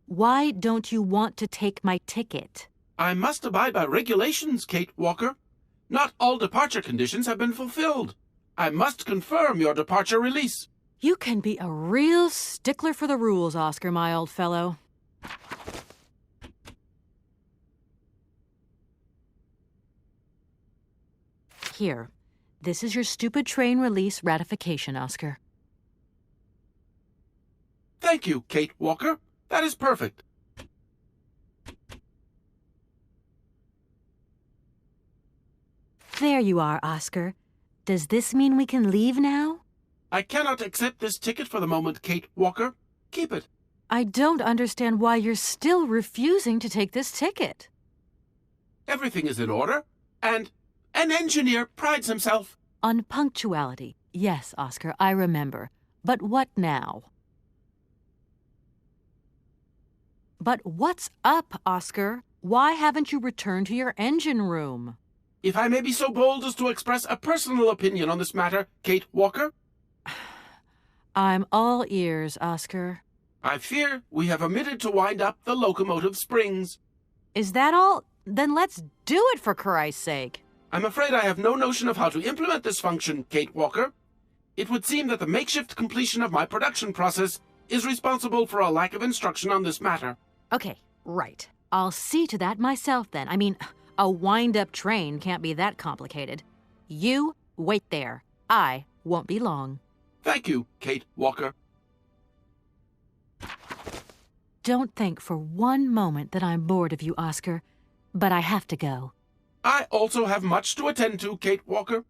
Why don't you want to take my ticket? I must abide by regulations, Kate Walker. Not all departure conditions have been fulfilled. I must confirm your departure release. You can be a real stickler for the rules, Oscar, my old fellow. Here, this is your stupid train release ratification, Oscar. Thank you, Kate Walker. That is perfect. There you are, Oscar. Does this mean we can leave now? I cannot accept this ticket for the moment, Kate Walker. Keep it. I don't understand why you're still refusing to take this ticket. Everything is in order, and an engineer prides himself on punctuality. Yes, Oscar, I remember. But what now? But what's up, Oscar? Why haven't you returned to your engine room? If I may be so bold as to express a personal opinion on this matter, Kate Walker. I'm all ears, Oscar. I fear we have omitted to wind up the locomotive springs. Is that all? Then let's do it, for Christ's sake. I'm afraid I have no notion of how to implement this function, Kate Walker. It would seem that the makeshift completion of my production process is responsible for a lack of instruction on this matter. Okay, right. I'll see to that myself then. I mean, a wind-up train can't be that complicated. You wait there. I won't be long. Thank you, Kate Walker. Don't think for one moment that I'm bored of you, Oscar, but I have to go. I also have much to attend to, Kate Walker.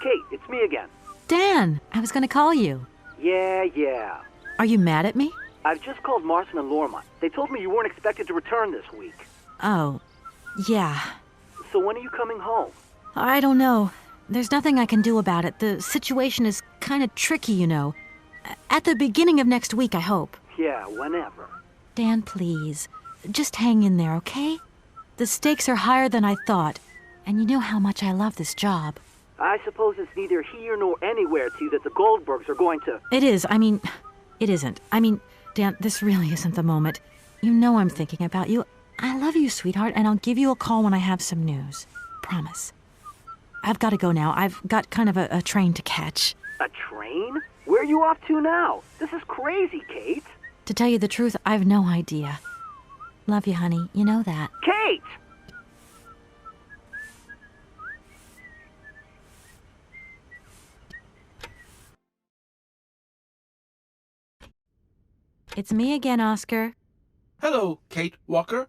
Kate, it's me again. Dan, I was going to call you. Yeah. Are you mad at me? I've just called Marson and Lormont. They told me you weren't expected to return this week. Oh, yeah. So when are you coming home? I don't know. There's nothing I can do about it. The situation is kind of tricky, you know. At the beginning of next week, I hope. Yeah, whenever. Dan, please. Just hang in there, okay? The stakes are higher than I thought, and you know how much I love this job. I suppose it's neither here nor anywhere to you that the Goldbergs are going to... It is. I mean, it isn't. I mean, Dan, this really isn't the moment. You know I'm thinking about you. I love you, sweetheart, and I'll give you a call when I have some news. Promise. I've got to go now. I've got kind of a train to catch. A train? Where are you off to now? This is crazy, Kate. To tell you the truth, I've no idea. Love you, honey. You know that. Kate! It's me again, Oscar. Hello, Kate Walker.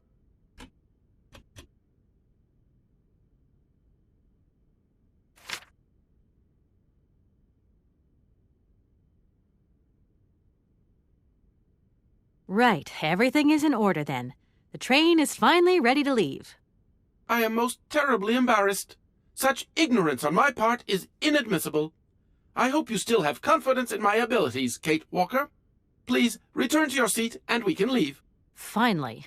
Right, everything is in order then. The train is finally ready to leave. I am most terribly embarrassed. Such ignorance on my part is inadmissible. I hope you still have confidence in my abilities, Kate Walker. Please return to your seat and we can leave. Finally.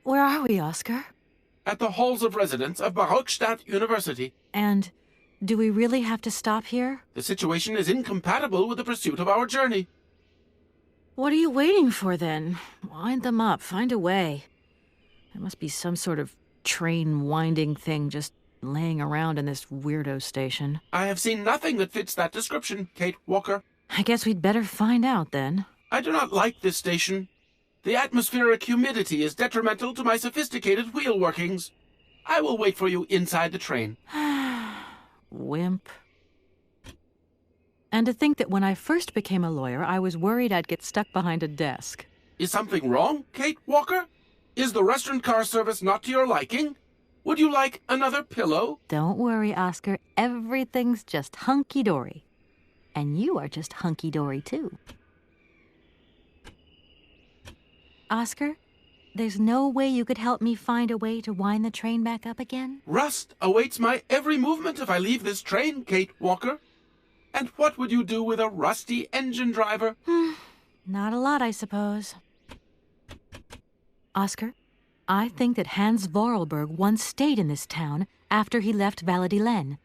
Where are we, Oscar? At the halls of residence of Barrockstadt University. And do we really have to stop here? The situation is incompatible with the pursuit of our journey. What are you waiting for, then? Wind them up. Find a way. There must be some sort of train winding thing just laying around in this weirdo station. I have seen nothing that fits that description, Kate Walker. I guess we'd better find out, then. I do not like this station. The atmospheric humidity is detrimental to my sophisticated wheel workings. I will wait for you inside the train. Wimp. And to think that when I first became a lawyer, I was worried I'd get stuck behind a desk. Is something wrong, Kate Walker? Is the restaurant car service not to your liking? Would you like another pillow? Don't worry, Oscar. Everything's just hunky-dory. And you are just hunky-dory, too. Oscar, there's no way you could help me find a way to wind the train back up again? Rust awaits my every movement if I leave this train, Kate Walker. And what would you do with a rusty engine driver? Not a lot, I suppose. Oscar, I think that Hans Voralberg once stayed in this town after he left Valadilene.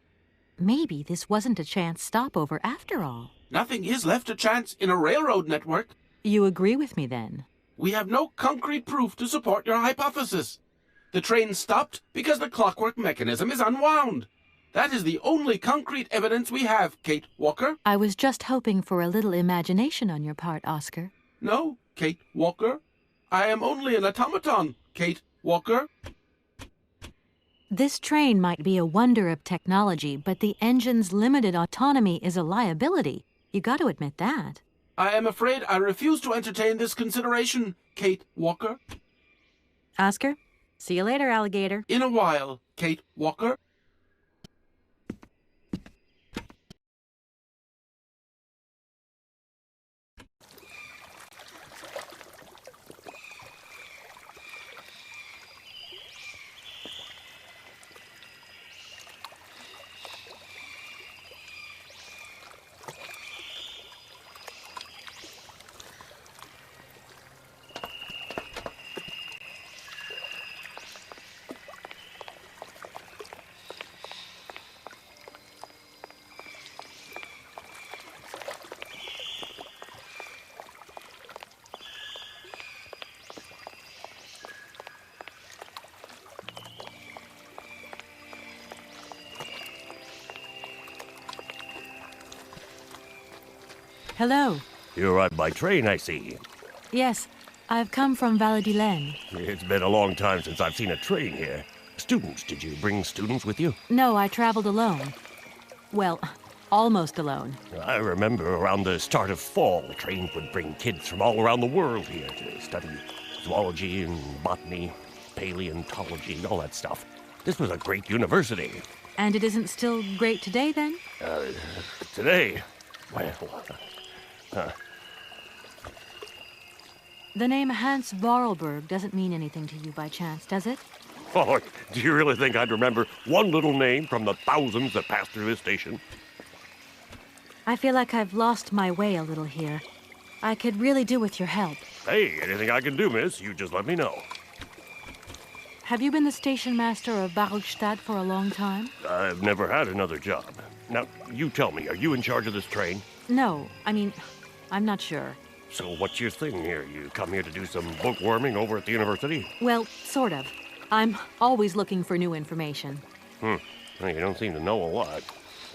Maybe this wasn't a chance stopover after all. Nothing is left to chance in a railroad network. You agree with me, then? We have no concrete proof to support your hypothesis. The train stopped because the clockwork mechanism is unwound. That is the only concrete evidence we have, Kate Walker. I was just hoping for a little imagination on your part, Oscar. No, Kate Walker. I am only an automaton, Kate Walker. This train might be a wonder of technology, but the engine's limited autonomy is a liability. You got to admit that. I am afraid I refuse to entertain this consideration, Kate Walker. Oscar, see you later, alligator. In a while, Kate Walker. Hello. You arrived by train, I see. Yes, I've come from Valadilene. It's been a long time since I've seen a train here. Students, did you bring students with you? No, I traveled alone. Well, almost alone. I remember around the start of fall, the train would bring kids from all around the world here to study zoology and botany, paleontology, and all that stuff. This was a great university. And it isn't still great today, then? Today? Well, The name Hans Voralberg doesn't mean anything to you by chance, does it? Oh, do you really think I'd remember one little name from the thousands that pass through this station? I feel like I've lost my way a little here. I could really do with your help. Hey, anything I can do, miss, you just let me know. Have you been the station master of Barrockstadt for a long time? I've never had another job. Now, you tell me, are you in charge of this train? No, I'm not sure. So what's your thing here? You come here to do some bookworming over at the university? Well, sort of. I'm always looking for new information. Well, you don't seem to know a lot.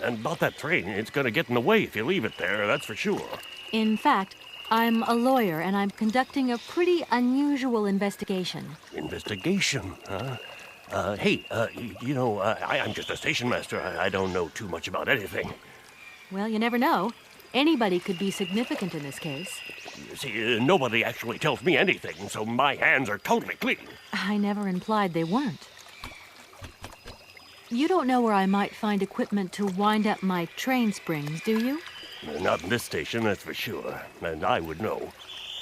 And about that train, it's going to get in the way if you leave it there, that's for sure. In fact, I'm a lawyer, and I'm conducting a pretty unusual investigation. Investigation, huh? I'm just a station master. I don't know too much about anything. Well, you never know. Anybody could be significant in this case. You see, nobody actually tells me anything, so my hands are totally clean. I never implied they weren't. You don't know where I might find equipment to wind up my train springs, do you? Not in this station, that's for sure. And I would know.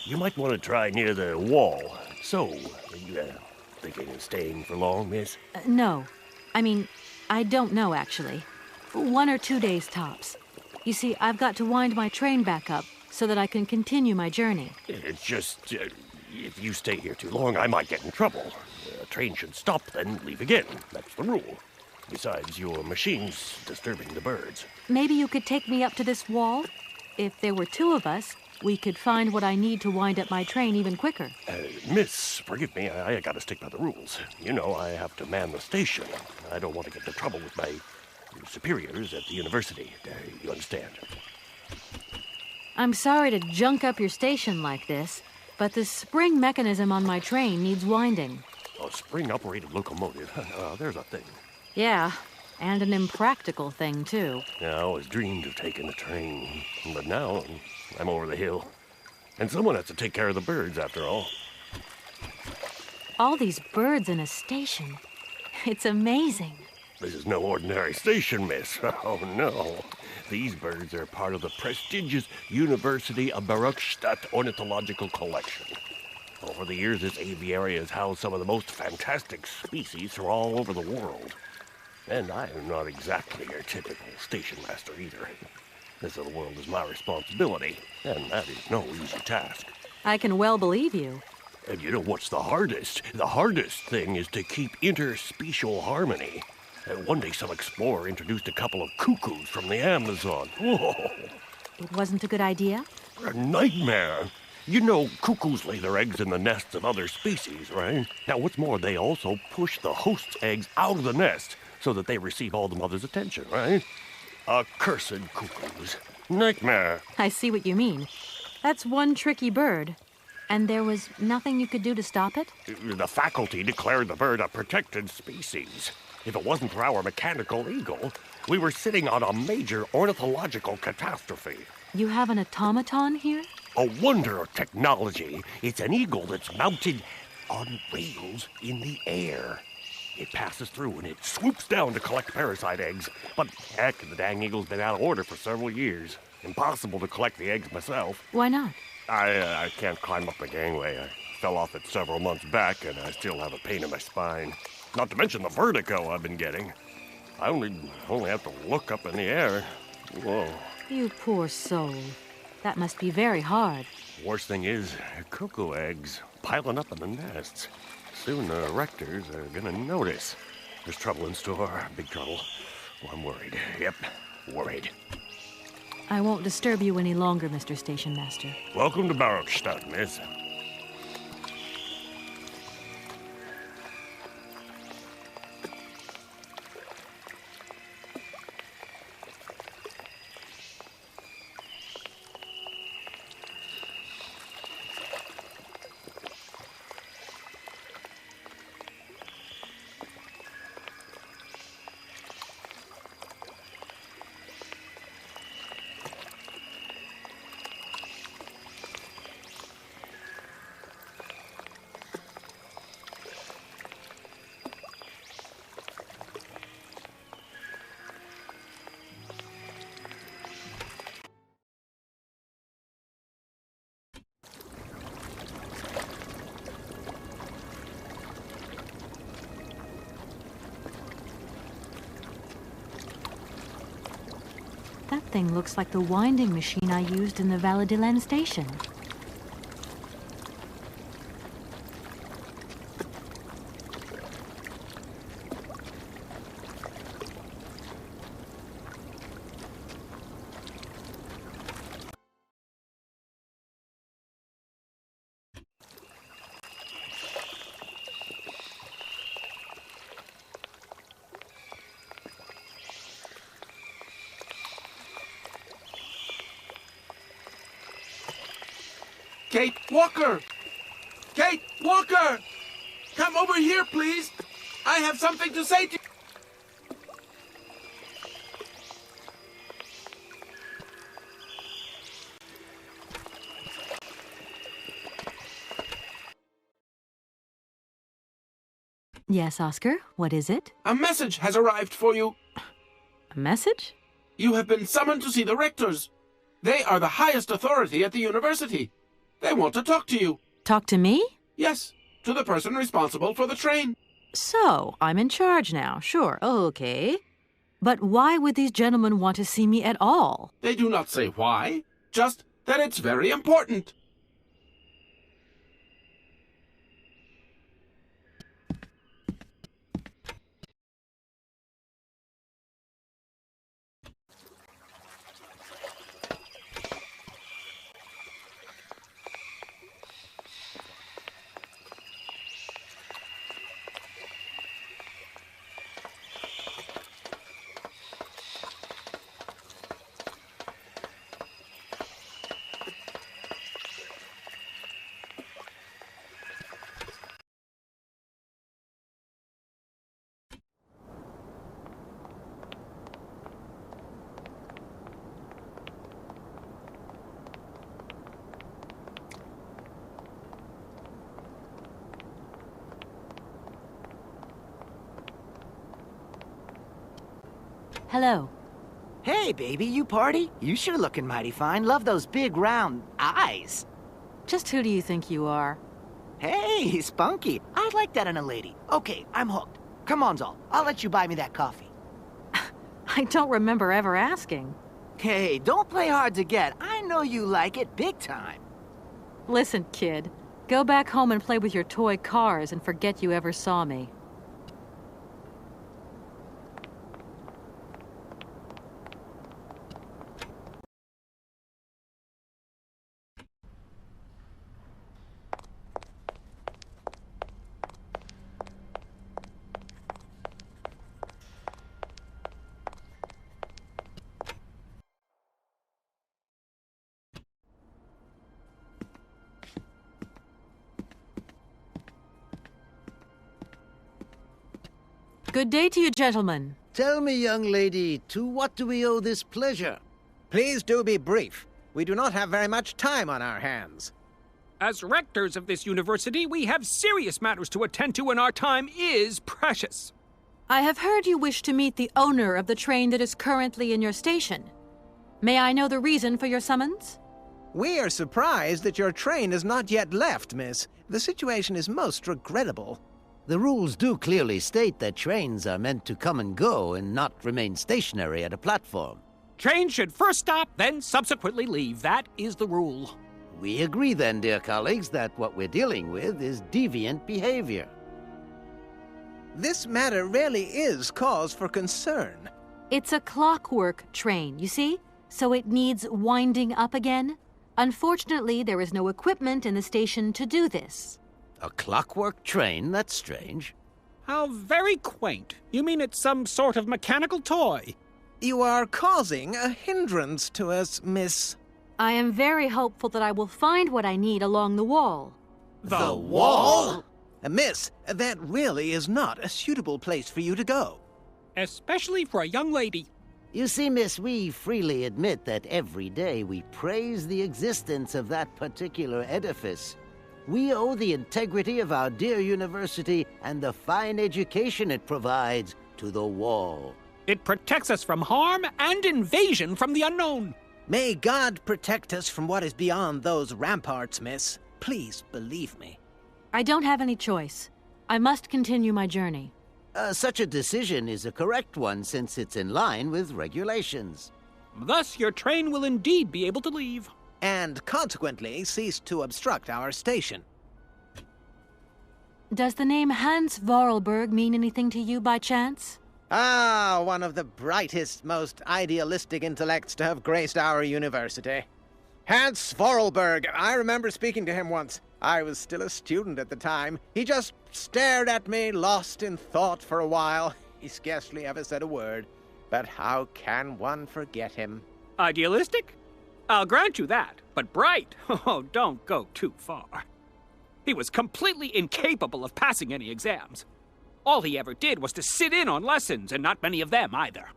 You might want to try near the wall. So, you thinking of staying for long, miss? No. I don't know, actually. 1 or 2 days tops. You see, I've got to wind my train back up so that I can continue my journey. It's just... If you stay here too long, I might get in trouble. A train should stop, then leave again. That's the rule. Besides, your machine's disturbing the birds. Maybe you could take me up to this wall? If there were two of us, we could find what I need to wind up my train even quicker. Miss, forgive me, I gotta stick by the rules. You know, I have to man the station. I don't want to get into trouble with my superiors at the university. You understand? I'm sorry to junk up your station like this, but the spring mechanism on my train needs winding. A spring-operated locomotive? There's a thing. Yeah, and an impractical thing, too. Yeah, I always dreamed of taking a train, but now I'm over the hill. And someone has to take care of the birds, after all. All these birds in a station. It's amazing. This is no ordinary station, miss. Oh, no. These birds are part of the prestigious University of Barrockstadt ornithological collection. Over the years, this aviary has housed some of the most fantastic species from all over the world. And I am not exactly your typical station master either. This little world is my responsibility, and that is no easy task. I can well believe you. And you know what's the hardest? The hardest thing is to keep interspecial harmony. One day some explorer introduced a couple of cuckoos from the Amazon. Whoa! It wasn't a good idea? A nightmare. You know, cuckoos lay their eggs in the nests of other species, right? Now, what's more, they also push the host's eggs out of the nest so that they receive all the mother's attention, right? Accursed cuckoos. Nightmare. I see what you mean. That's one tricky bird. And there was nothing you could do to stop it? The faculty declared the bird a protected species. If it wasn't for our mechanical eagle, we were sitting on a major ornithological catastrophe. You have an automaton here? A wonder of technology. It's an eagle that's mounted on rails in the air. It passes through and it swoops down to collect parasite eggs. But heck, the dang eagle's been out of order for several years. Impossible to collect the eggs myself. Why not? I can't climb up the gangway. I fell off it several months back and I still have a pain in my spine. Not to mention the vertigo I've been getting. I only have to look up in the air. Whoa. You poor soul. That must be very hard. Worst thing is, cuckoo eggs piling up in the nests. Soon the rectors are gonna notice. There's trouble in store, big trouble. Well, I'm worried. Yep, worried. I won't disturb you any longer, Mr. Station Master. Welcome to Barrockstadt, miss. That thing looks like the winding machine I used in the Valadilene station. Kate Walker! Kate Walker! Come over here, please! I have something to say to you! Yes, Oscar, what is it? A message has arrived for you. A message? You have been summoned to see the rectors. They are the highest authority at the university. They want to talk to you. Talk to me? Yes, to the person responsible for the train. So, I'm in charge now, sure, okay. But why would these gentlemen want to see me at all? They do not say why, just that it's very important. Hello. Hey, baby, you party? You sure looking mighty fine. Love those big, round eyes. Just who do you think you are? Hey, spunky. I like that in a lady. Okay, I'm hooked. Come on, Zol. I'll let you buy me that coffee. I don't remember ever asking. Hey, don't play hard to get. I know you like it big time. Listen, kid. Go back home and play with your toy cars and forget you ever saw me. Good day to you, gentlemen. Tell me, young lady, to what do we owe this pleasure? Please do be brief. We do not have very much time on our hands. As rectors of this university, we have serious matters to attend to, and our time is precious. I have heard you wish to meet the owner of the train that is currently in your station. May I know the reason for your summons? We are surprised that your train has not yet left, miss. The situation is most regrettable. The rules do clearly state that trains are meant to come and go and not remain stationary at a platform. Trains should first stop, then subsequently leave. That is the rule. We agree then, dear colleagues, that what we're dealing with is deviant behavior. This matter really is cause for concern. It's a clockwork train, you see? So it needs winding up again. Unfortunately, there is no equipment in the station to do this. A clockwork train? That's strange. How very quaint. You mean it's some sort of mechanical toy? You are causing a hindrance to us, miss. I am very hopeful that I will find what I need along the wall. The wall? Miss, that really is not a suitable place for you to go. Especially for a young lady. You see, miss, we freely admit that every day we praise the existence of that particular edifice. We owe the integrity of our dear university and the fine education it provides to the wall. It protects us from harm and invasion from the unknown. May God protect us from what is beyond those ramparts, miss. Please believe me. I don't have any choice. I must continue my journey. Such a decision is a correct one since it's in line with regulations. Thus, your train will indeed be able to leave. And consequently cease to obstruct our station. Does the name Hans Voralberg mean anything to you by chance? Ah, one of the brightest, most idealistic intellects to have graced our university. Hans Voralberg. I remember speaking to him once. I was still a student at the time. He just stared at me, lost in thought for a while. He scarcely ever said a word. But how can one forget him? Idealistic? I'll grant you that. But bright? Oh, don't go too far. He was completely incapable of passing any exams. All he ever did was to sit in on lessons, and not many of them either.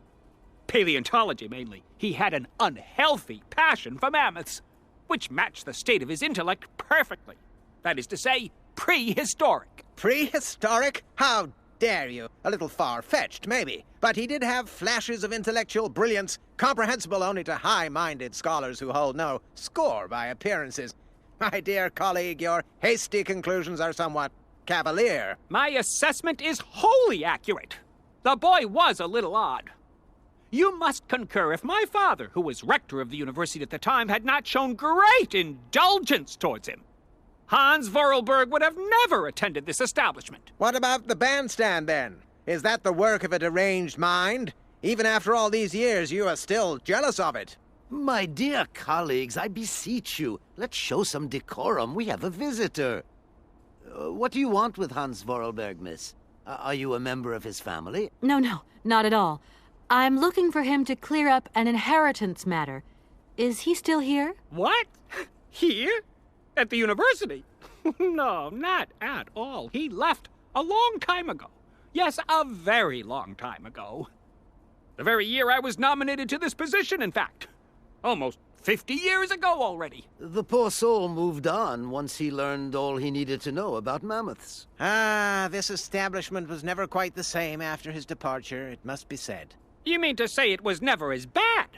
Paleontology, mainly. He had an unhealthy passion for mammoths, which matched the state of his intellect perfectly. That is to say, prehistoric. Prehistoric? How dare you? A little far-fetched, maybe. But he did have flashes of intellectual brilliance, comprehensible only to high-minded scholars who hold no score by appearances. My dear colleague, your hasty conclusions are somewhat cavalier. My assessment is wholly accurate. The boy was a little odd. You must concur if my father, who was rector of the university at the time, had not shown great indulgence towards him. Hans Voralberg would have never attended this establishment. What about the bandstand, then? Is that the work of a deranged mind? Even after all these years, you are still jealous of it. My dear colleagues, I beseech you, let's show some decorum. We have a visitor. What do you want with Hans Voralberg, miss? Are you a member of his family? No, not at all. I'm looking for him to clear up an inheritance matter. Is he still here? What? Here? At the university? No, not at all. He left a long time ago. Yes, a very long time ago. The very year I was nominated to this position, in fact. Almost 50 years ago already. The poor soul moved on once he learned all he needed to know about mammoths. Ah, this establishment was never quite the same after his departure, it must be said. You mean to say it was never as bad?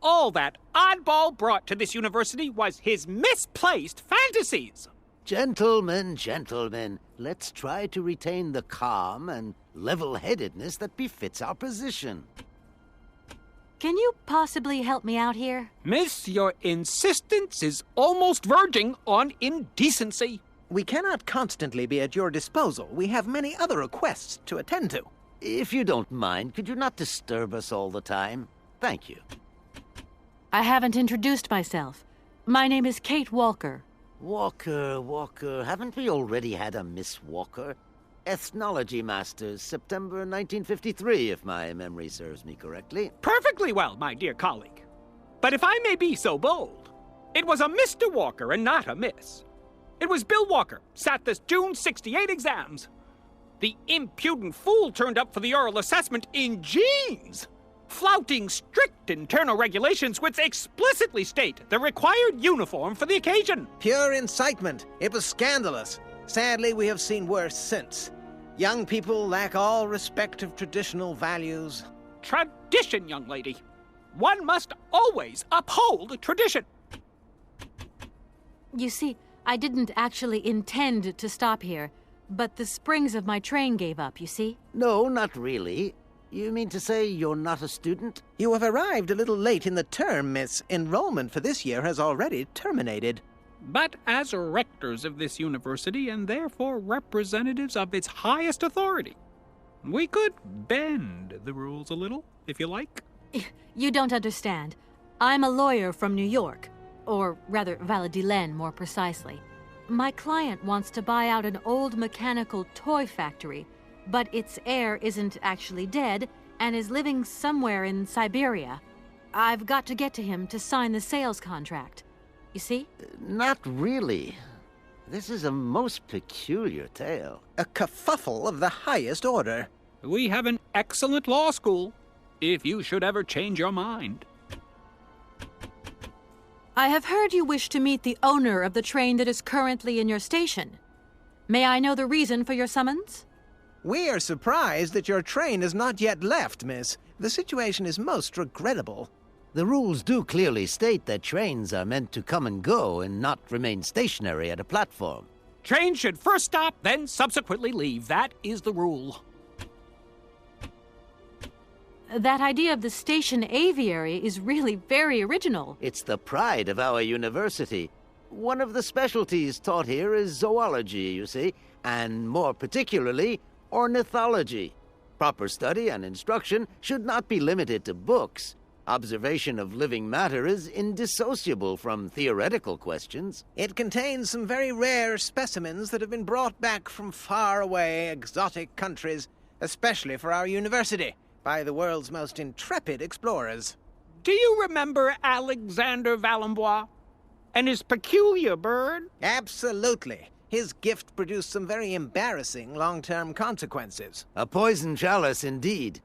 All that oddball brought to this university was his misplaced fantasies. Gentlemen, gentlemen, let's try to retain the calm and level-headedness that befits our position. Can you possibly help me out here? Miss, your insistence is almost verging on indecency. We cannot constantly be at your disposal. We have many other requests to attend to. If you don't mind, could you not disturb us all the time? Thank you. I haven't introduced myself. My name is Kate Walker. Walker, haven't we already had a Miss Walker? Ethnology Masters, September 1953, if my memory serves me correctly. Perfectly well, my dear colleague. But if I may be so bold, it was a Mr. Walker and not a Miss. It was Bill Walker, sat the June 68 exams. The impudent fool turned up for the oral assessment in jeans, flouting strict internal regulations which explicitly state the required uniform for the occasion. Pure incitement. It was scandalous. Sadly, we have seen worse since. Young people lack all respect of traditional values. Tradition, young lady. One must always uphold tradition. You see, I didn't actually intend to stop here, but the springs of my train gave up, you see? No, not really. You mean to say you're not a student? You have arrived a little late in the term, miss. Enrollment for this year has already terminated. But as rectors of this university, and therefore representatives of its highest authority, we could bend the rules a little, if you like. You don't understand. I'm a lawyer from New York, or rather Valadilene, more precisely. My client wants to buy out an old mechanical toy factory, but its heir isn't actually dead and is living somewhere in Syberia. I've got to get to him to sign the sales contract. You see? Not really. This is a most peculiar tale. A kerfuffle of the highest order. We have an excellent law school, if you should ever change your mind. I have heard you wish to meet the owner of the train that is currently in your station. May I know the reason for your summons? We are surprised that your train has not yet left, miss. The situation is most regrettable. The rules do clearly state that trains are meant to come and go and not remain stationary at a platform. Trains should first stop, then subsequently leave. That is the rule. That idea of the station aviary is really very original. It's the pride of our university. One of the specialties taught here is zoology, you see, and more particularly, ornithology. Proper study and instruction should not be limited to books. Observation of living matter is indissociable from theoretical questions. It contains some very rare specimens that have been brought back from far-away, exotic countries, especially for our university, by the world's most intrepid explorers. Do you remember Alexander Valembois and his peculiar bird? Absolutely. His gift produced some very embarrassing long-term consequences. A poison chalice, indeed.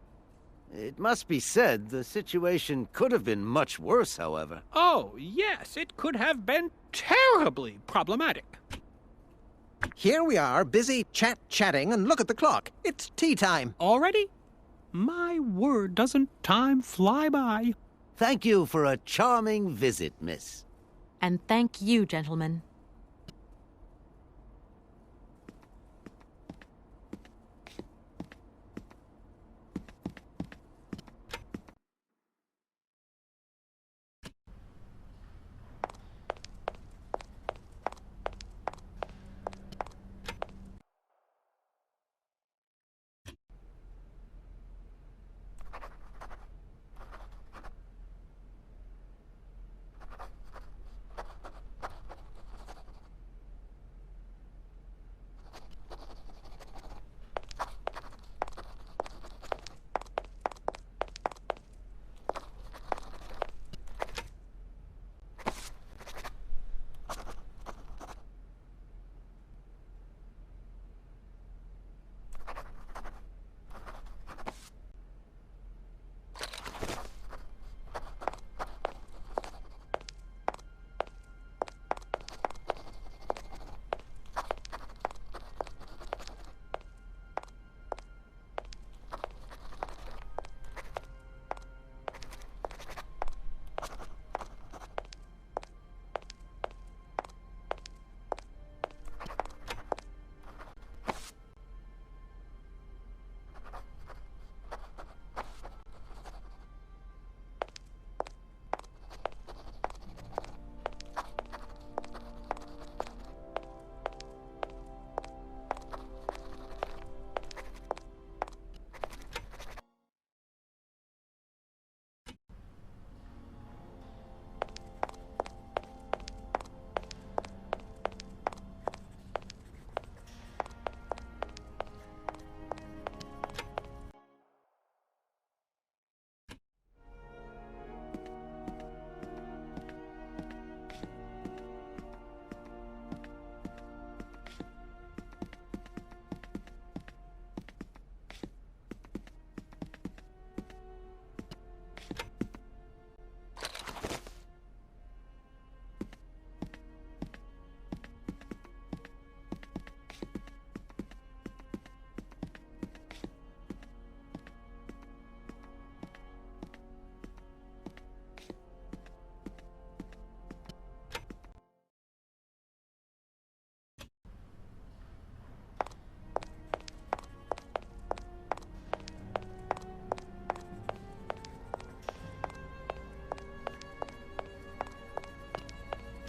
It must be said, the situation could have been much worse, however. Oh, yes, it could have been terribly problematic. Here we are, busy chatting, and look at the clock. It's tea time. Already? My word, doesn't time fly by? Thank you for a charming visit, miss. And thank you, gentlemen.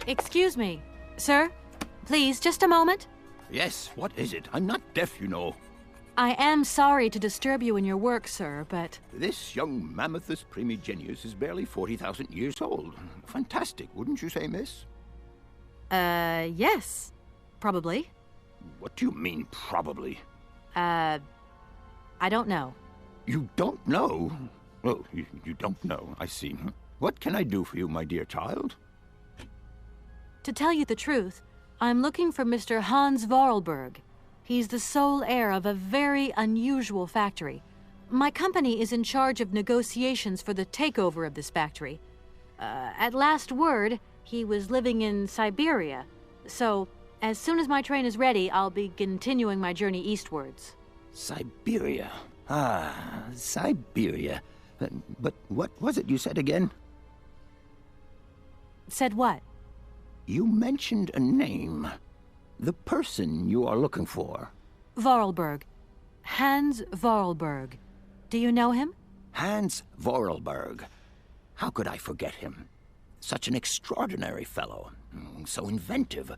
Excuse me. Sir? Please, just a moment. Yes, what is it? I'm not deaf, you know. I am sorry to disturb you in your work, sir, but... This young Mammothus primigenius is barely 40,000 years old. Fantastic, wouldn't you say, miss? Yes. Probably. What do you mean, probably? I don't know. You don't know? Oh, you don't know, I see. What can I do for you, my dear child? To tell you the truth, I'm looking for Mr. Hans Voralberg. He's the sole heir of a very unusual factory. My company is in charge of negotiations for the takeover of this factory. At last word, he was living in Syberia. So, as soon as my train is ready, I'll be continuing my journey eastwards. Syberia. Ah, Syberia. But what was it you said again? Said what? You mentioned a name. The person you are looking for. Voralberg. Hans Voralberg. Do you know him? Hans Voralberg. How could I forget him? Such an extraordinary fellow. So inventive.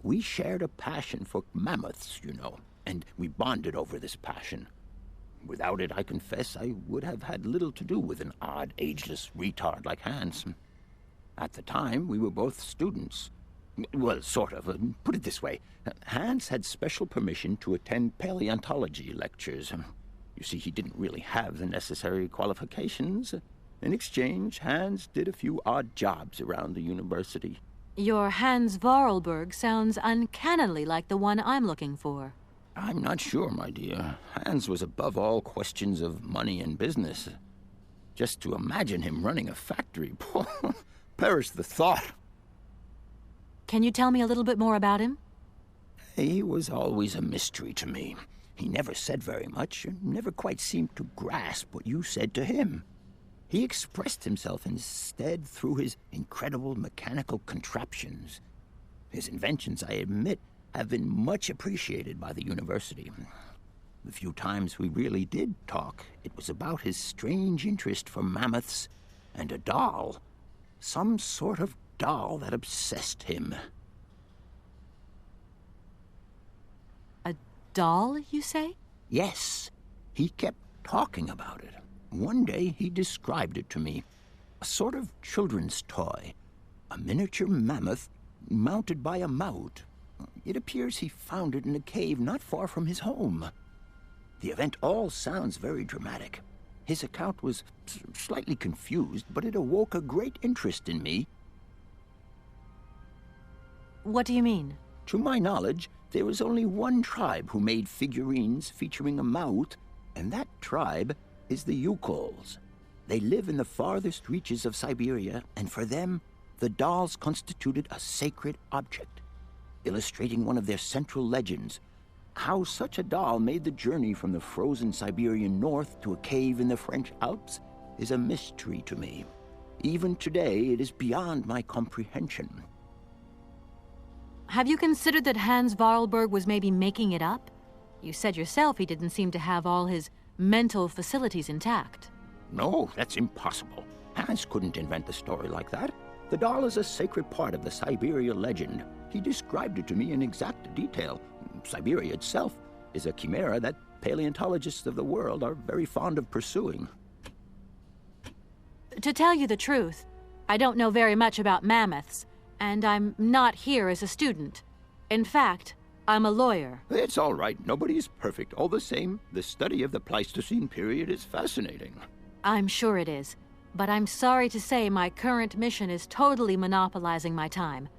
We shared a passion for mammoths, you know, and we bonded over this passion. Without it, I confess, I would have had little to do with an odd, ageless retard like Hans. At the time, we were both students. Well, sort of. Put it this way. Hans had special permission to attend paleontology lectures. You see, he didn't really have the necessary qualifications. In exchange, Hans did a few odd jobs around the university. Your Hans Voralberg sounds uncannily like the one I'm looking for. I'm not sure, my dear. Hans was above all questions of money and business. Just to imagine him running a factory, perish the thought. Can you tell me a little bit more about him? He was always a mystery to me. He never said very much, and never quite seemed to grasp what you said to him. He expressed himself instead through his incredible mechanical contraptions. His inventions, I admit, have been much appreciated by the university. The few times we really did talk, it was about his strange interest for mammoths and a doll. Some sort of doll that obsessed him. A doll, you say? Yes. He kept talking about it. One day he described it to me. A sort of children's toy. A miniature mammoth mounted by a mount. It appears he found it in a cave not far from his home. The event all sounds very dramatic. His account was slightly confused, but it awoke a great interest in me. What do you mean? To my knowledge, there was only one tribe who made figurines featuring a mouth, and that tribe is the Yukols. They live in the farthest reaches of Syberia, and for them, the dolls constituted a sacred object, illustrating one of their central legends. How such a doll made the journey from the frozen Siberian north to a cave in the French Alps is a mystery to me. Even today, it is beyond my comprehension. Have you considered that Hans Voralberg was maybe making it up? You said yourself he didn't seem to have all his mental facilities intact. No, that's impossible. Hans couldn't invent a story like that. The doll is a sacred part of the Syberia legend. He described it to me in exact detail. Syberia itself is a chimera that paleontologists of the world are very fond of pursuing. To tell you the truth, I don't know very much about mammoths, and I'm not here as a student. In fact, I'm a lawyer. It's all right. Nobody's perfect. All the same, the study of the Pleistocene period is fascinating. I'm sure it is, but I'm sorry to say my current mission is totally monopolizing my time.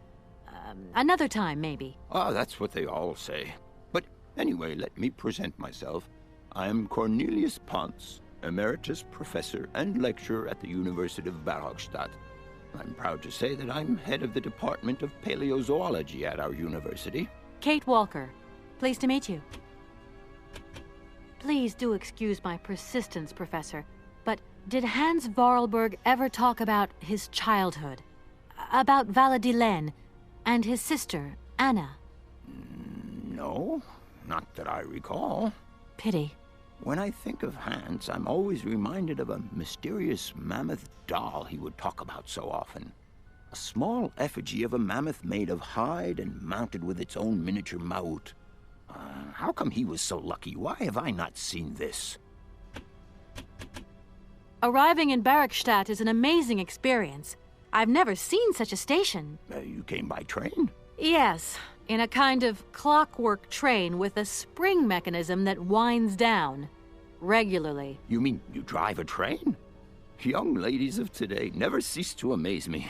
Another time, maybe. Ah, that's what they all say. But anyway, let me present myself. I'm Cornelius Ponce, Emeritus Professor and Lecturer at the University of Barrockstadt. I'm proud to say that I'm head of the Department of Paleozoology at our university. Kate Walker. Pleased to meet you. Please do excuse my persistence, Professor, but did Hans Voralberg ever talk about his childhood? About Valadilene and his sister, Anna? No, not that I recall. Pity. When I think of Hans, I'm always reminded of a mysterious mammoth doll he would talk about so often. A small effigy of a mammoth made of hide and mounted with its own miniature mouth. How come he was so lucky? Why have I not seen this? Arriving in Barrockstadt is an amazing experience. I've never seen such a station. You came by train? Yes, in a kind of clockwork train with a spring mechanism that winds down regularly. You mean you drive a train? Young ladies of today never cease to amaze me.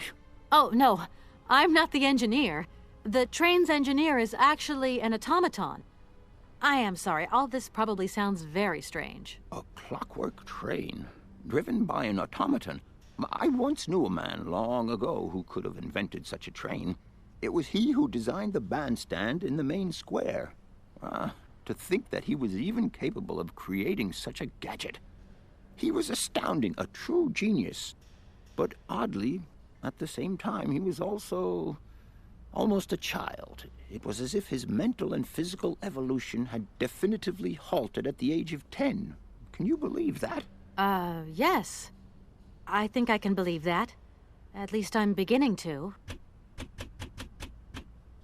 Oh, no, I'm not the engineer. The train's engineer is actually an automaton. I am sorry, all this probably sounds very strange. A clockwork train, driven by an automaton? I once knew a man long ago who could have invented such a train. It was he who designed the bandstand in the main square. To think that he was even capable of creating such a gadget. He was astounding, a true genius. But oddly, at the same time, he was also almost a child. It was as if his mental and physical evolution had definitively halted at the age of 10. Can you believe that? Yes. I think I can believe that. At least I'm beginning to.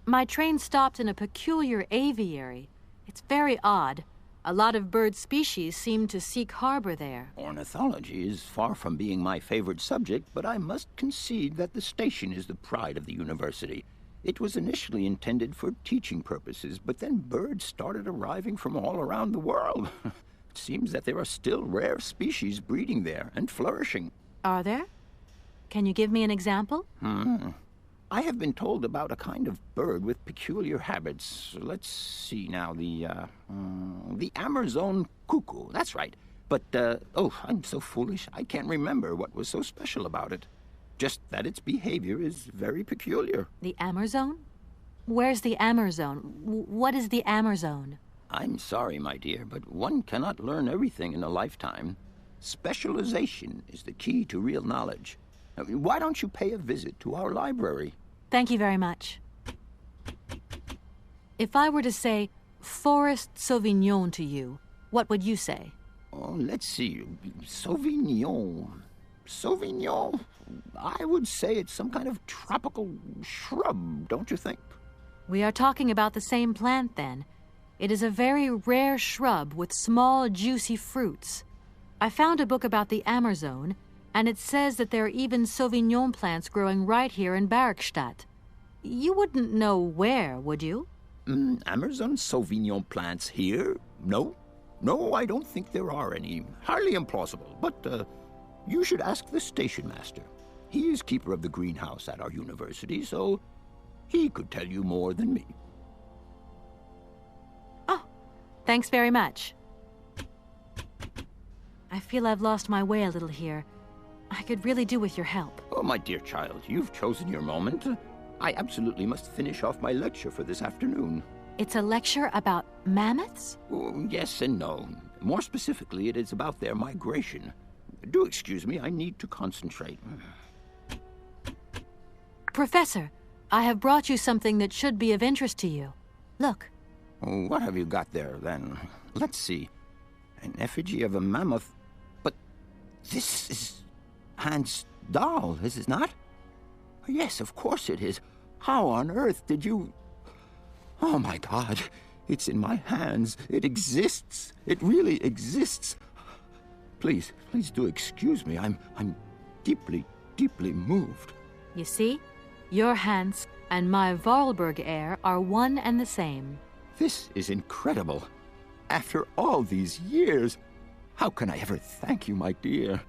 My train stopped in a peculiar aviary. It's very odd. A lot of bird species seem to seek harbor there. Ornithology is far from being my favorite subject, but I must concede that the station is the pride of the university. It was initially intended for teaching purposes, but then birds started arriving from all around the world. It seems that there are still rare species breeding there and flourishing. Are there? Can you give me an example? I have been told about a kind of bird with peculiar habits. Let's see now, the Amazon cuckoo, that's right. But, oh, I'm so foolish, I can't remember what was so special about it. Just that its behavior is very peculiar. The Amazon? Where's the Amazon? What is the Amazon? I'm sorry, my dear, but one cannot learn everything in a lifetime. Specialization is the key to real knowledge. Why don't you pay a visit to our library? Thank you very much. If I were to say Forest Sauvignon to you, what would you say? Oh, let's see. Sauvignon. Sauvignon? I would say it's some kind of tropical shrub, don't you think? We are talking about the same plant, then. It is a very rare shrub with small, juicy fruits. I found a book about the Amazon, and it says that there are even Sauvignon plants growing right here in Barrockstadt. You wouldn't know where, would you? Amazon Sauvignon plants here? No. No, I don't think there are any. Hardly implausible, but you should ask the station master. He is keeper of the greenhouse at our university, so he could tell you more than me. Oh, thanks very much. I feel I've lost my way a little here. I could really do with your help. Oh, my dear child, you've chosen your moment. I absolutely must finish off my lecture for this afternoon. It's a lecture about mammoths? Oh, yes and no. More specifically, it is about their migration. Do excuse me, I need to concentrate. Professor, I have brought you something that should be of interest to you. Look. What have you got there, then? Let's see. An effigy of a mammoth. But this is Hans' doll, is it not? Yes, of course it is. How on earth did you... Oh, my God. It's in my hands. It exists. It really exists. Please do excuse me. I'm deeply, deeply moved. You see? Your Hans and my Voralberg heir are one and the same. This is incredible. After all these years, how can I ever thank you, my dear?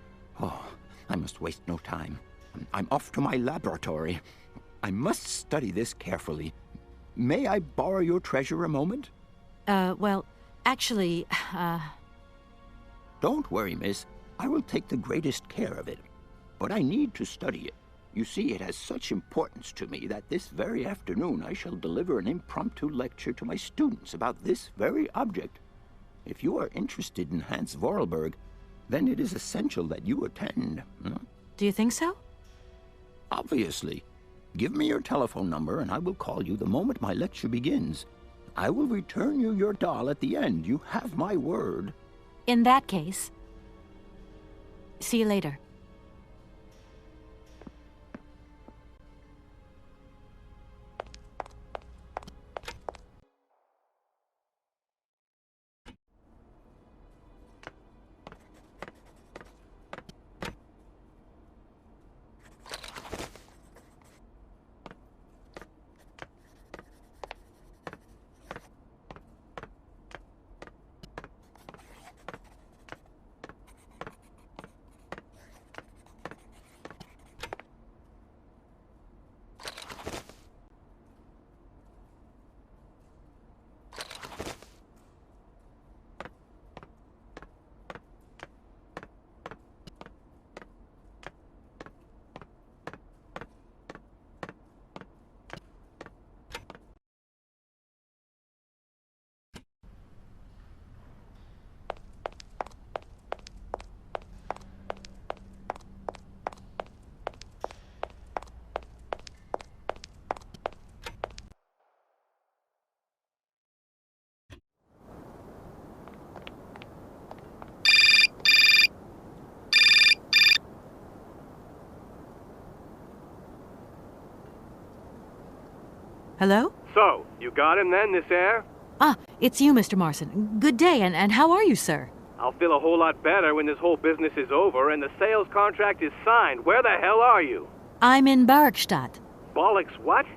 Oh, I must waste no time. I'm off to my laboratory. I must study this carefully. May I borrow your treasure a moment? Well, actually, Don't worry, miss. I will take the greatest care of it. But I need to study it. You see, it has such importance to me that this very afternoon I shall deliver an impromptu lecture to my students about this very object. If you are interested in Hans Voralberg, then it is essential that you attend. Do you think so? Obviously. Give me your telephone number and I will call you the moment my lecture begins. I will return you your doll at the end. You have my word. In that case, see you later. Hello? So, you got him then, this air? Ah, it's you, Mr. Marson. Good day, and how are you, sir? I'll feel a whole lot better when this whole business is over and the sales contract is signed. Where the hell are you? I'm in Barrockstadt. Bollocks what?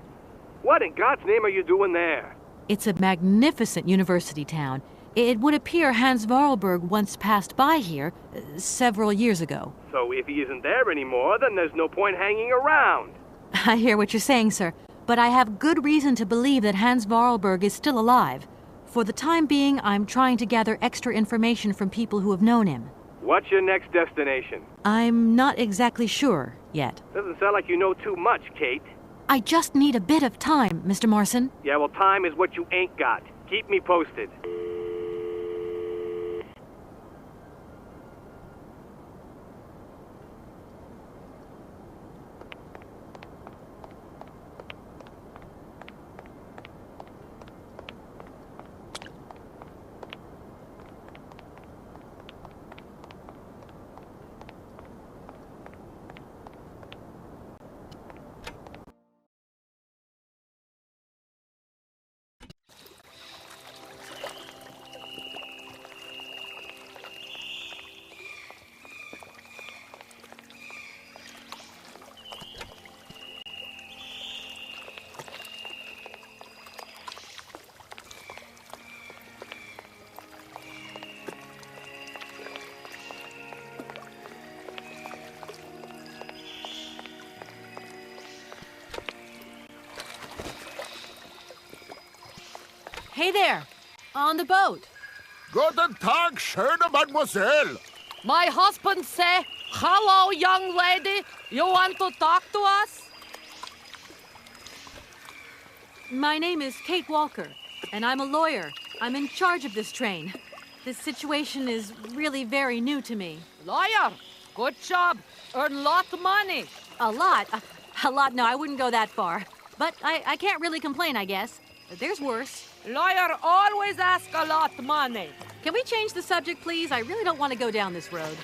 What in God's name are you doing there? It's a magnificent university town. It would appear Hans Voralberg once passed by here several years ago. So if he isn't there anymore, then there's no point hanging around. I hear what you're saying, sir, but I have good reason to believe that Hans Voralberg is still alive. For the time being, I'm trying to gather extra information from people who have known him. What's your next destination? I'm not exactly sure yet. Doesn't sound like you know too much, Kate. I just need a bit of time, Mr. Marson. Yeah, well, time is what you ain't got. Keep me posted. Hey there! On the boat! Guten Tag, schöne Mademoiselle! My husband say, hello, young lady. You want to talk to us? My name is Kate Walker, and I'm a lawyer. I'm in charge of this train. This situation is really very new to me. Lawyer, good job. Earn lot of money. A lot? A lot? No, I wouldn't go that far. But I can't really complain, I guess. There's worse. Lawyer always ask a lot of money. Can we change the subject, please? I really don't want to go down this road.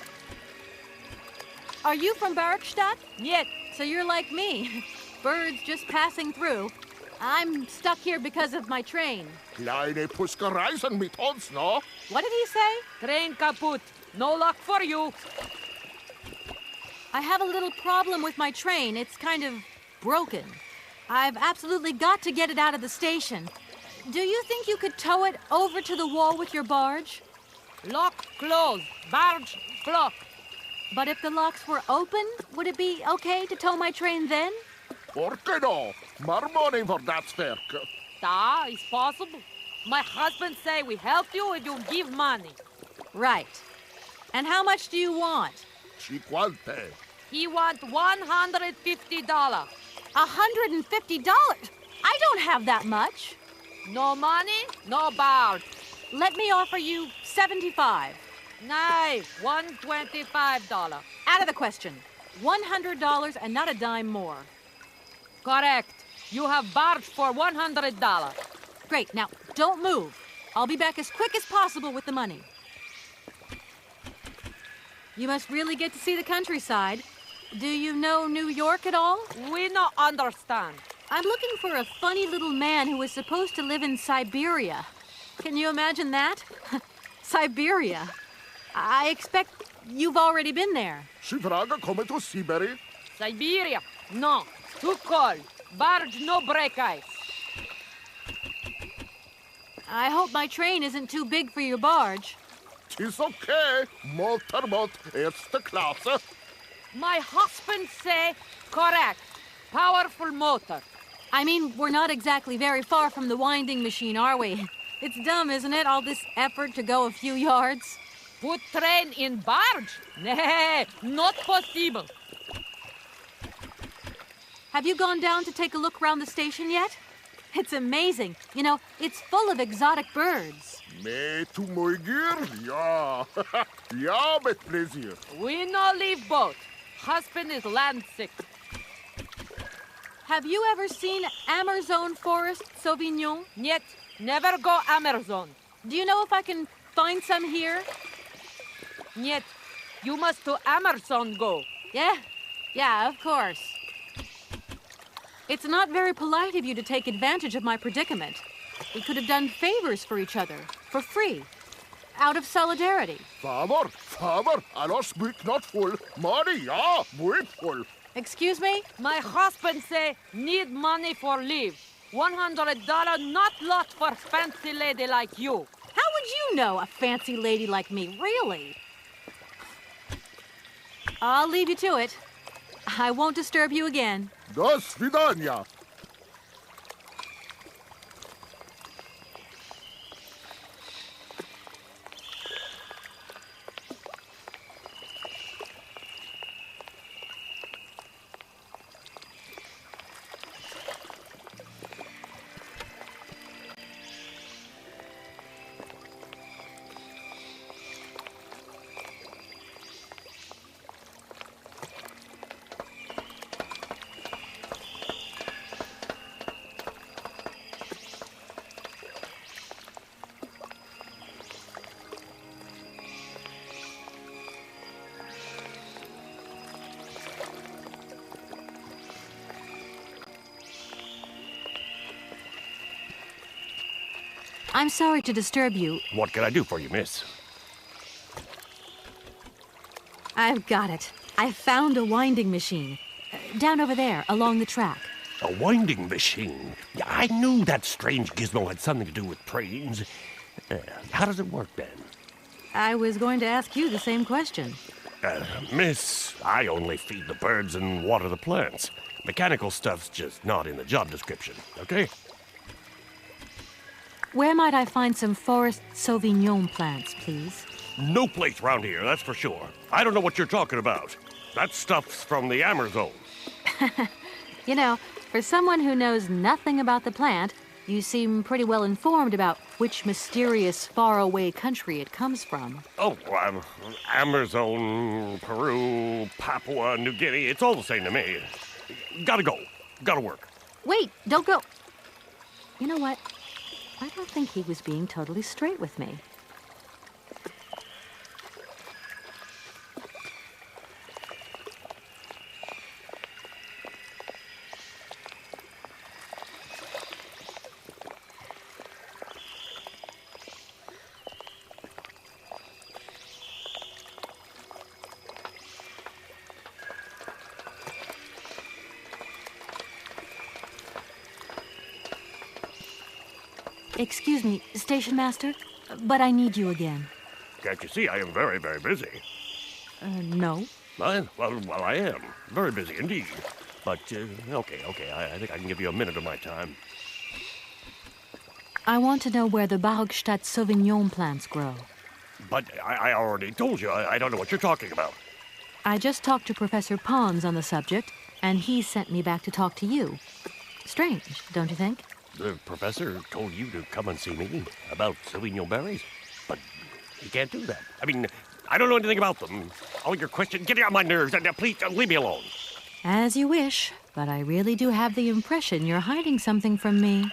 Are you from Barrockstadt? Yes. So you're like me. Birds just passing through. I'm stuck here because of my train. Kleine Puskereisen mit uns, no? What did he say? Train kaput. No luck for you. I have a little problem with my train. It's kind of broken. I've absolutely got to get it out of the station. Do you think you could tow it over to the wall with your barge? Lock closed. Barge block. But if the locks were open, would it be okay to tow my train then? Por que no? More money for that work. Da, it's possible. My husband say we help you if you give money. Right. And how much do you want? Ci quante? He want $150. $150? I don't have that much. No money, no barge. Let me offer you $75. Nay, $125. Out of the question. $100 and not a dime more. Correct. You have barge for $100. Great. Now, don't move. I'll be back as quick as possible with the money. You must really get to see the countryside. Do you know New York at all? We not understand. I'm looking for a funny little man who is supposed to live in Syberia. Can you imagine that? Siberia. I expect you've already been there. Si vraga come to Syberia? Siberia? No. Too cold. Barge no break ice. I hope my train isn't too big for your barge. It's okay. Motorboat, erste Klasse. My husband say correct. Powerful motor. I mean, we're not exactly very far from the winding machine, are we? It's dumb, isn't it, all this effort to go a few yards? Put train in barge? Nah, not possible. Have you gone down to take a look around the station yet? It's amazing. You know, it's full of exotic birds. Me to moigir? Ja. Ja, mit pleasure. We no leave boat. Husband is land sick. Have you ever seen Amazon Forest Sauvignon? Yet, never go Amazon. Do you know if I can find some here? Yet, you must to Amazon go. Yeah, of course. It's not very polite of you to take advantage of my predicament. We could have done favors for each other, for free, out of solidarity. Father, I speak not full. Money, yeah, muy full. Excuse me? My husband say need money for leave. $100 not lot for fancy lady like you. How would you know a fancy lady like me, really? I'll leave you to it. I won't disturb you again. До свидания. I'm sorry to disturb you. What can I do for you, miss? I've got it. I found a winding machine. Down over there, along the track. A winding machine? Yeah, I knew that strange gizmo had something to do with trains. How does it work, then? I was going to ask you the same question. Miss, I only feed the birds and water the plants. Mechanical stuff's just not in the job description, okay? Where might I find some forest Sauvignon plants, please? No place round here, that's for sure. I don't know what you're talking about. That stuff's from the Amazon. You know, for someone who knows nothing about the plant, you seem pretty well informed about which mysterious faraway country it comes from. Oh, Amazon, Peru, Papua New Guinea, it's all the same to me. Gotta go. Gotta work. Wait, don't go. You know what? I don't think he was being totally straight with me. Excuse me, Station Master, but I need you again. Can't you see I am very, very busy? No. Well, I am. Very busy indeed. But, okay, I think I can give you a minute of my time. I want to know where the Barrockstadt Sauvignon plants grow. But I already told you, I don't know what you're talking about. I just talked to Professor Pons on the subject, and he sent me back to talk to you. Strange, don't you think? The professor told you to come and see me about Sauvignon berries, but he can't do that. I mean, I don't know anything about them. All your questions, get on my nerves, and please leave me alone. As you wish, but I really do have the impression you're hiding something from me.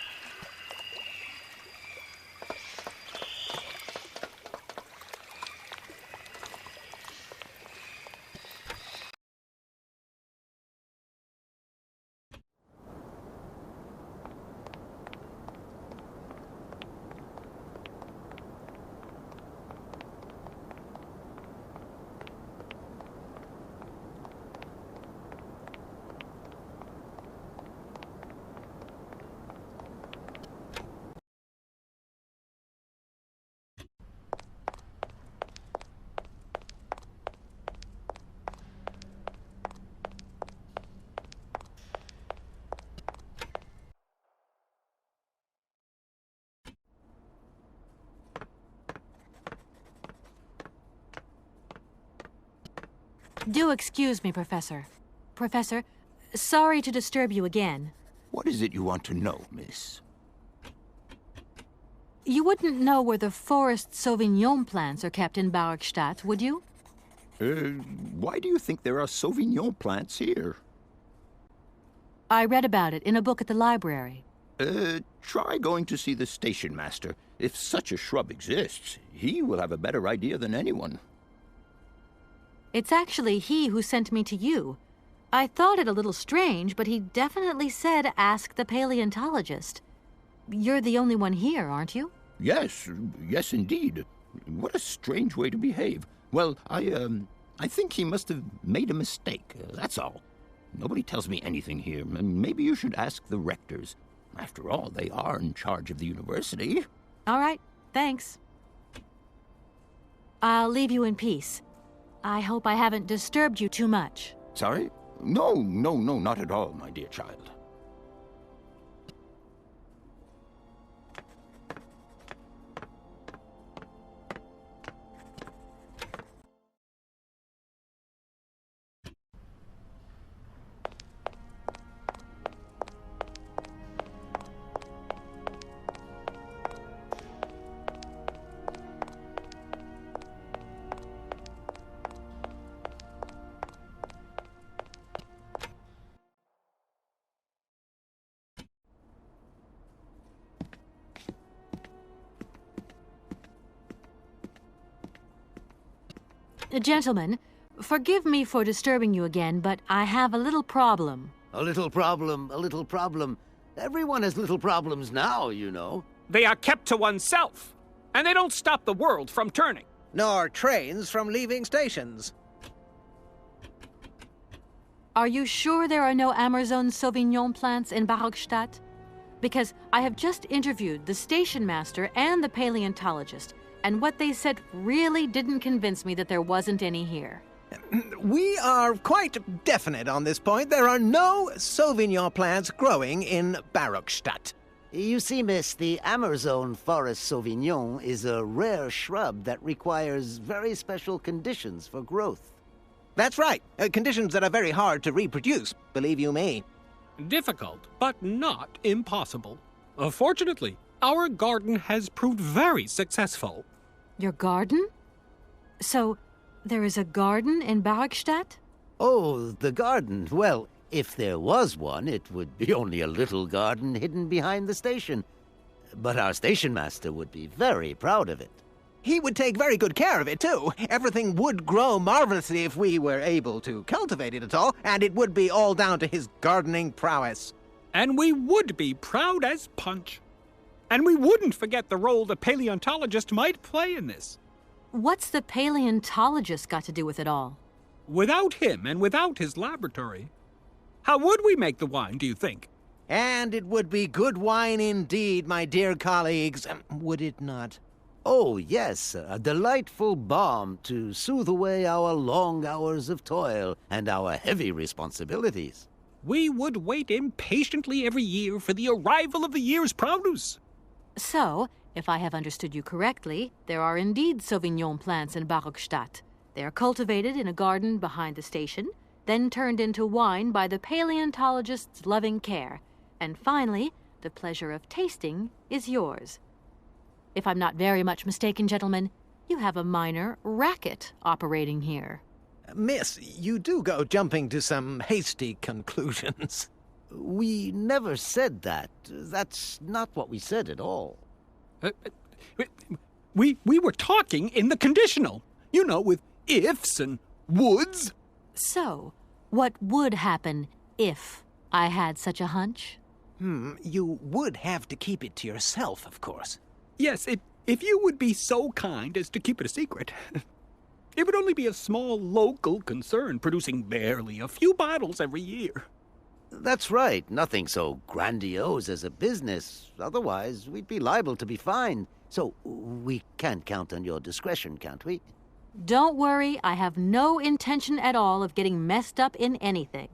Do excuse me, Professor. Professor, sorry to disturb you again. What is it you want to know, miss? You wouldn't know where the forest Sauvignon plants are kept in Barrockstadt, would you? Why do you think there are Sauvignon plants here? I read about it in a book at the library. Try going to see the station master. If such a shrub exists, he will have a better idea than anyone. It's actually he who sent me to you. I thought it a little strange, but he definitely said ask the paleontologist. You're the only one here, aren't you? Yes, yes indeed. What a strange way to behave. Well, I think he must have made a mistake, that's all. Nobody tells me anything here, and maybe you should ask the rectors. After all, they are in charge of the university. All right, thanks. I'll leave you in peace. I hope I haven't disturbed you too much. Sorry? No, not at all, my dear child. Gentlemen, forgive me for disturbing you again, but I have a little problem. A little problem, a little problem. Everyone has little problems now, you know. They are kept to oneself, and they don't stop the world from turning. Nor trains from leaving stations. Are you sure there are no Amazon Sauvignon plants in Barrockstadt? Because I have just interviewed the station master and the paleontologist, and what they said really didn't convince me that there wasn't any here. We are quite definite on this point. There are no Sauvignon plants growing in Barrockstadt. You see, miss, the Amazon Forest Sauvignon is a rare shrub that requires very special conditions for growth. That's right. Conditions that are very hard to reproduce, believe you me. Difficult, but not impossible. Fortunately, our garden has proved very successful. Your garden? So, there is a garden in Barrockstadt? Oh, the garden. Well, if there was one, it would be only a little garden hidden behind the station. But our station master would be very proud of it. He would take very good care of it, too. Everything would grow marvelously if we were able to cultivate it at all, and it would be all down to his gardening prowess. And we would be proud as punch. And we wouldn't forget the role the paleontologist might play in this. What's the paleontologist got to do with it all? Without him and without his laboratory, how would we make the wine, do you think? And it would be good wine indeed, my dear colleagues, would it not? Oh, yes, a delightful balm to soothe away our long hours of toil and our heavy responsibilities. We would wait impatiently every year for the arrival of the year's produce. So, if I have understood you correctly, there are indeed Sauvignon plants in Barrockstadt. They are cultivated in a garden behind the station, then turned into wine by the paleontologist's loving care, and finally, the pleasure of tasting is yours. If I'm not very much mistaken, gentlemen, you have a minor racket operating here. Miss, you do go jumping to some hasty conclusions. We never said that. That's not what we said at all. We were talking in the conditional. You know, with ifs and woulds. So, what would happen if I had such a hunch? You would have to keep it to yourself, of course. Yes, if you would be so kind as to keep it a secret. It would only be a small local concern, producing barely a few bottles every year. That's right. Nothing so grandiose as a business. Otherwise, we'd be liable to be fined. So, we can't count on your discretion, can't we? Don't worry, I have no intention at all of getting messed up in anything.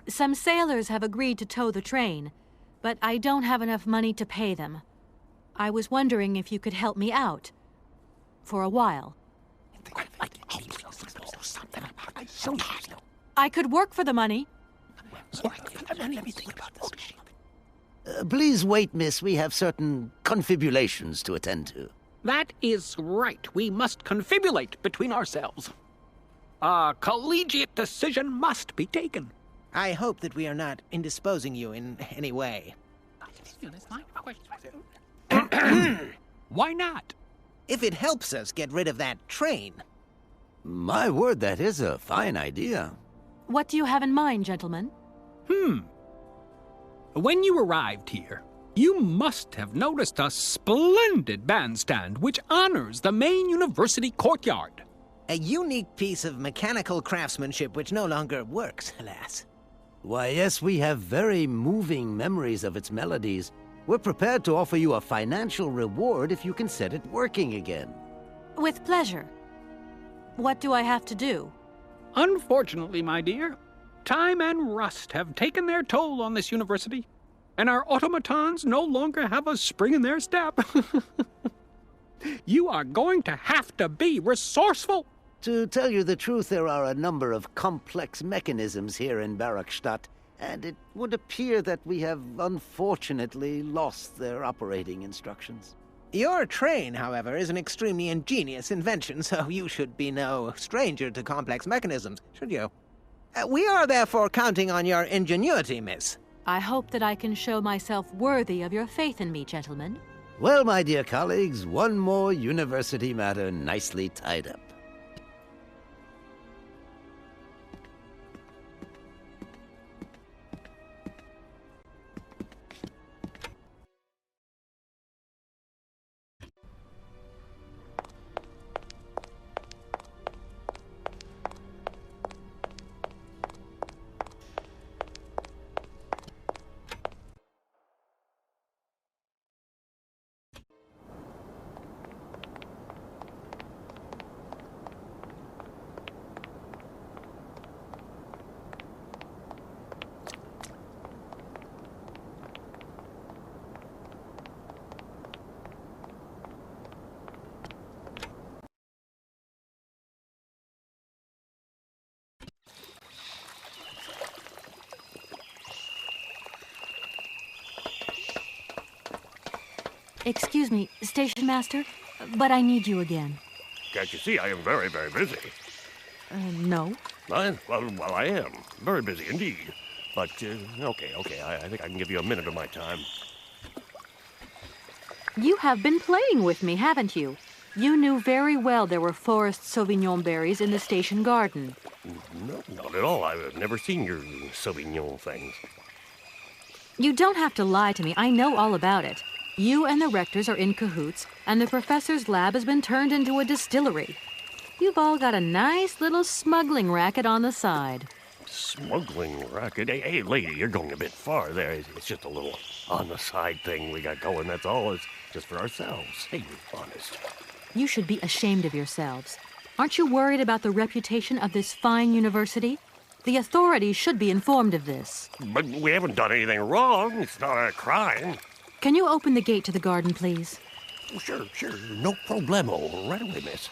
Some sailors have agreed to tow the train, but I don't have enough money to pay them. I was wondering if you could help me out. For a while. I could work for the money. Please wait, miss. We have certain confibulations to attend to. That is right. We must confibulate between ourselves. A collegiate decision must be taken. I hope that we are not indisposing you in any way. Why not? If it helps us get rid of that train. My word, that is a fine idea. What do you have in mind, gentlemen? When you arrived here, you must have noticed a splendid bandstand which honors the main university courtyard. A unique piece of mechanical craftsmanship which no longer works, alas. Why, yes, we have very moving memories of its melodies. We're prepared to offer you a financial reward if you can set it working again. With pleasure. What do I have to do? Unfortunately, my dear, time and rust have taken their toll on this university, and our automatons no longer have a spring in their step. You are going to have to be resourceful. To tell you the truth, there are a number of complex mechanisms here in Barrockstadt, and it would appear that we have unfortunately lost their operating instructions. Your train, however, is an extremely ingenious invention, so you should be no stranger to complex mechanisms, should you? We are therefore counting on your ingenuity, miss. I hope that I can show myself worthy of your faith in me, gentlemen. Well, my dear colleagues, one more university matter nicely tied up. Excuse me, Station Master, but I need you again. Can't you see I am very, very busy? No. Well, I am. Very busy indeed. But, okay, I think I can give you a minute of my time. You have been playing with me, haven't you? You knew very well there were forest Sauvignon berries in the station garden. No, not at all. I've never seen your Sauvignon things. You don't have to lie to me. I know all about it. You and the rectors are in cahoots, and the professor's lab has been turned into a distillery. You've all got a nice little smuggling racket on the side. Smuggling racket? Hey, lady, you're going a bit far there. It's just a little on-the-side thing we got going, that's all. It's just for ourselves. Hey, honest. You should be ashamed of yourselves. Aren't you worried about the reputation of this fine university? The authorities should be informed of this. But we haven't done anything wrong. It's not a crime. Can you open the gate to the garden, please? Sure. No problemo. Right away, miss.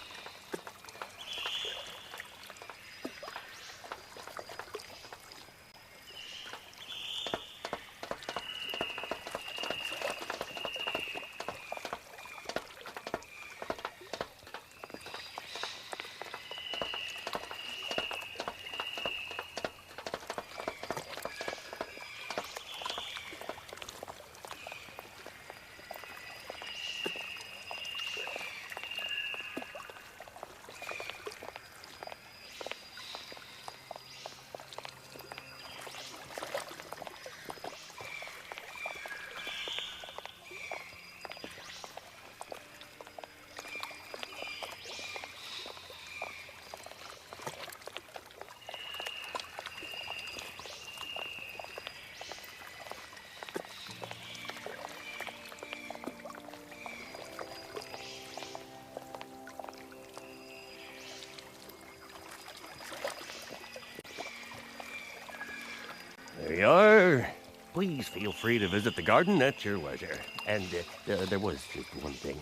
There you are. Please feel free to visit the garden at your leisure. And there was just one thing.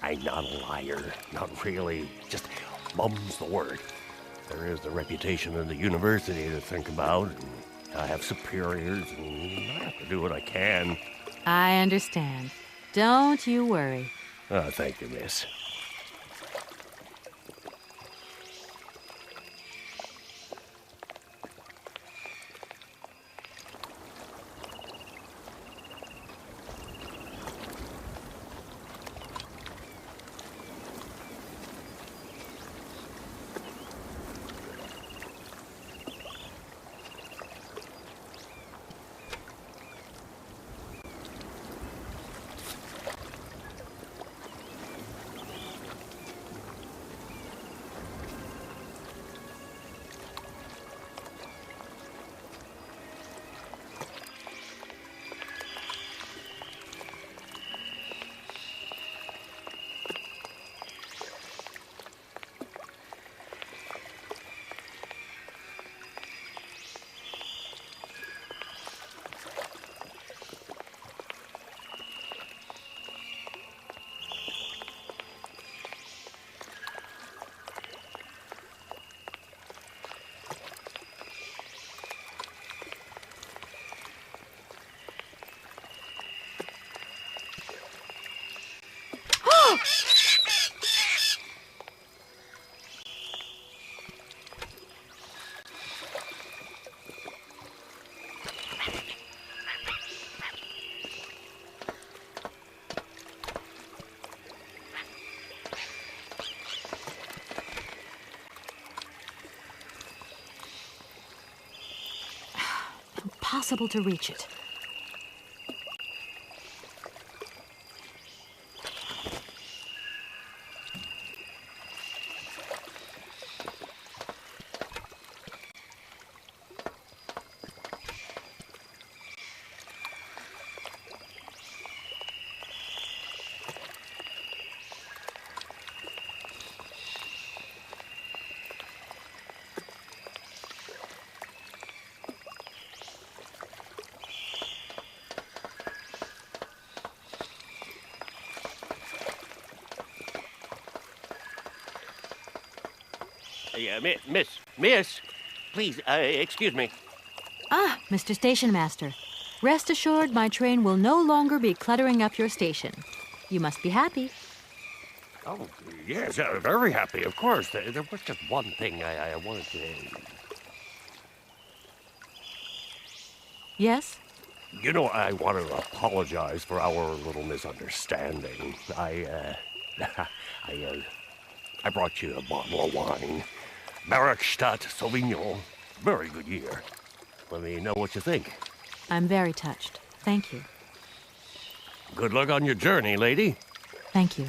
I'm not a liar. Not really. Just mum's the word. There is the reputation of the university to think about. And I have superiors, and I have to do what I can. I understand. Don't you worry. Oh, thank you, miss. impossible to reach it. Miss, please, excuse me. Ah, Mr. Station Master. Rest assured my train will no longer be cluttering up your station. You must be happy. Oh, yes, very happy, of course. There was just one thing I wanted to... Yes? You know, I want to apologize for our little misunderstanding. I brought you a bottle of wine. Barrockstadt Sauvignon. Very good year. Let me know what you think. I'm very touched. Thank you. Good luck on your journey, lady. Thank you.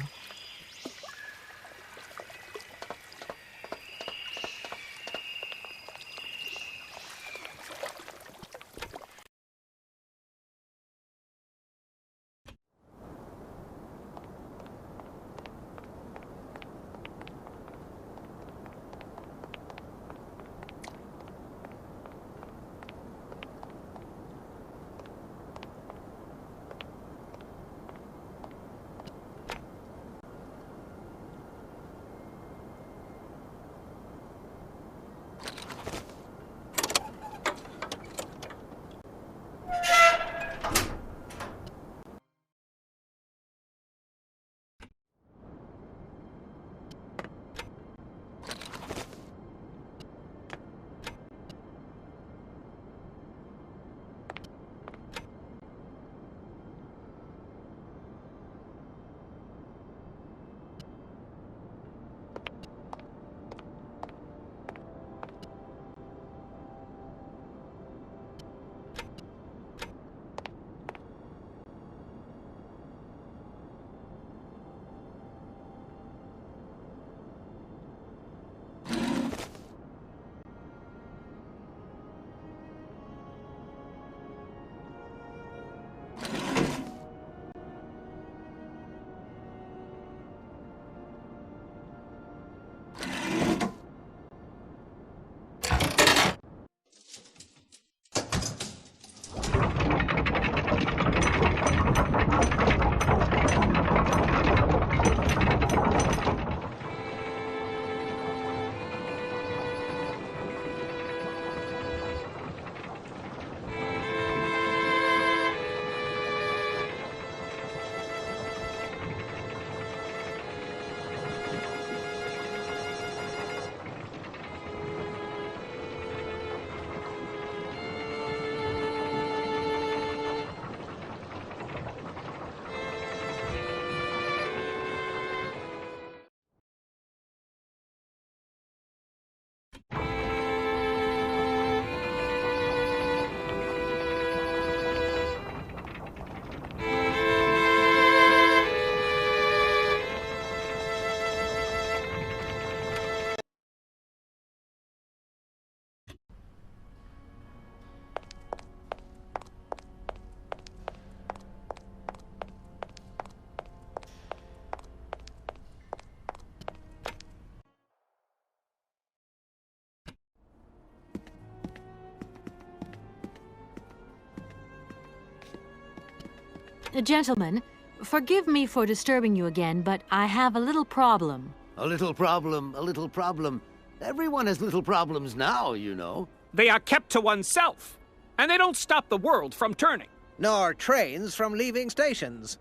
Gentlemen, forgive me for disturbing you again, but I have a little problem. A little problem, a little problem. Everyone has little problems now, you know. They are kept to oneself, and they don't stop the world from turning. Nor trains from leaving stations.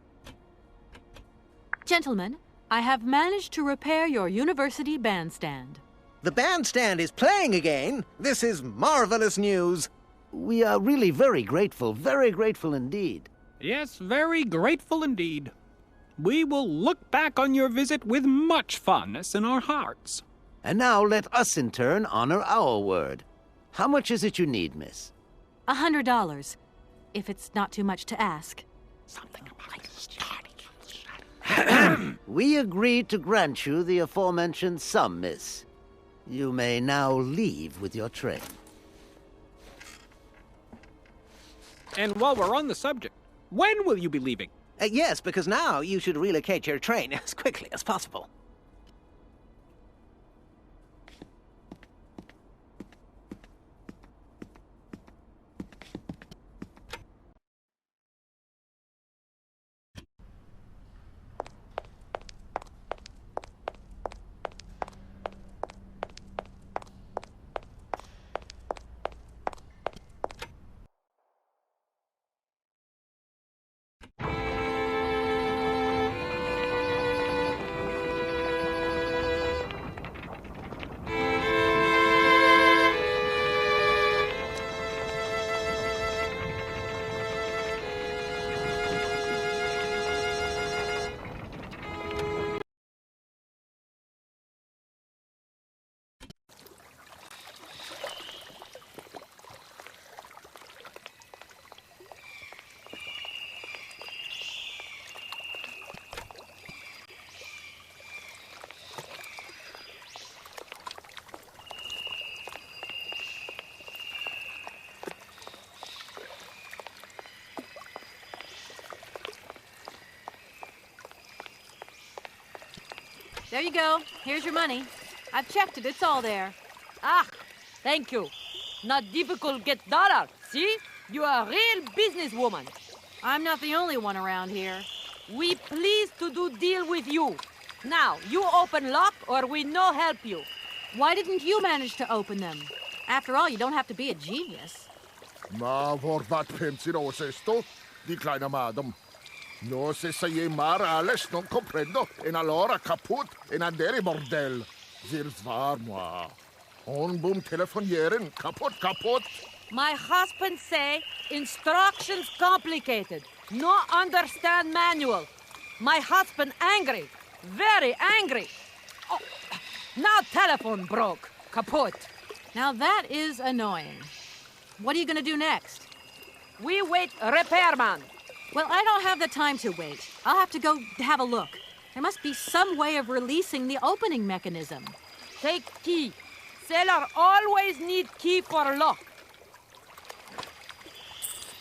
Gentlemen, I have managed to repair your university bandstand. The bandstand is playing again? This is marvelous news. We are really very grateful indeed. Yes, very grateful indeed. We will look back on your visit with much fondness in our hearts. And now let us in turn honor our word. How much is it you need, miss? $100, if it's not too much to ask. We agreed to grant you the aforementioned sum, miss. You may now leave with your train. And while we're on the subject, when will you be leaving? Yes, because now you should relocate your train as quickly as possible. There you go. Here's your money. I've checked it. It's all there. Ah, thank you. Not difficult get dollar. See? You are a real businesswoman. I'm not the only one around here. We pleased to do deal with you. Now, you open lock or we no help you. Why didn't you manage to open them? After all, you don't have to be a genius. Ma vad pensar esto? Di kleine madam. No se sai Alex non comprendo. En allora kaput en andere bordel. Zirs var moi. On boom telefonieren. Kaput. My husband say instructions complicated. No understand manual. My husband angry. Very angry. Oh, now telephone broke. Kaput. Now that is annoying. What are you going to do next? We wait repairman. Well, I don't have the time to wait. I'll have to go have a look. There must be some way of releasing the opening mechanism. Take key. Sailor always need key for lock.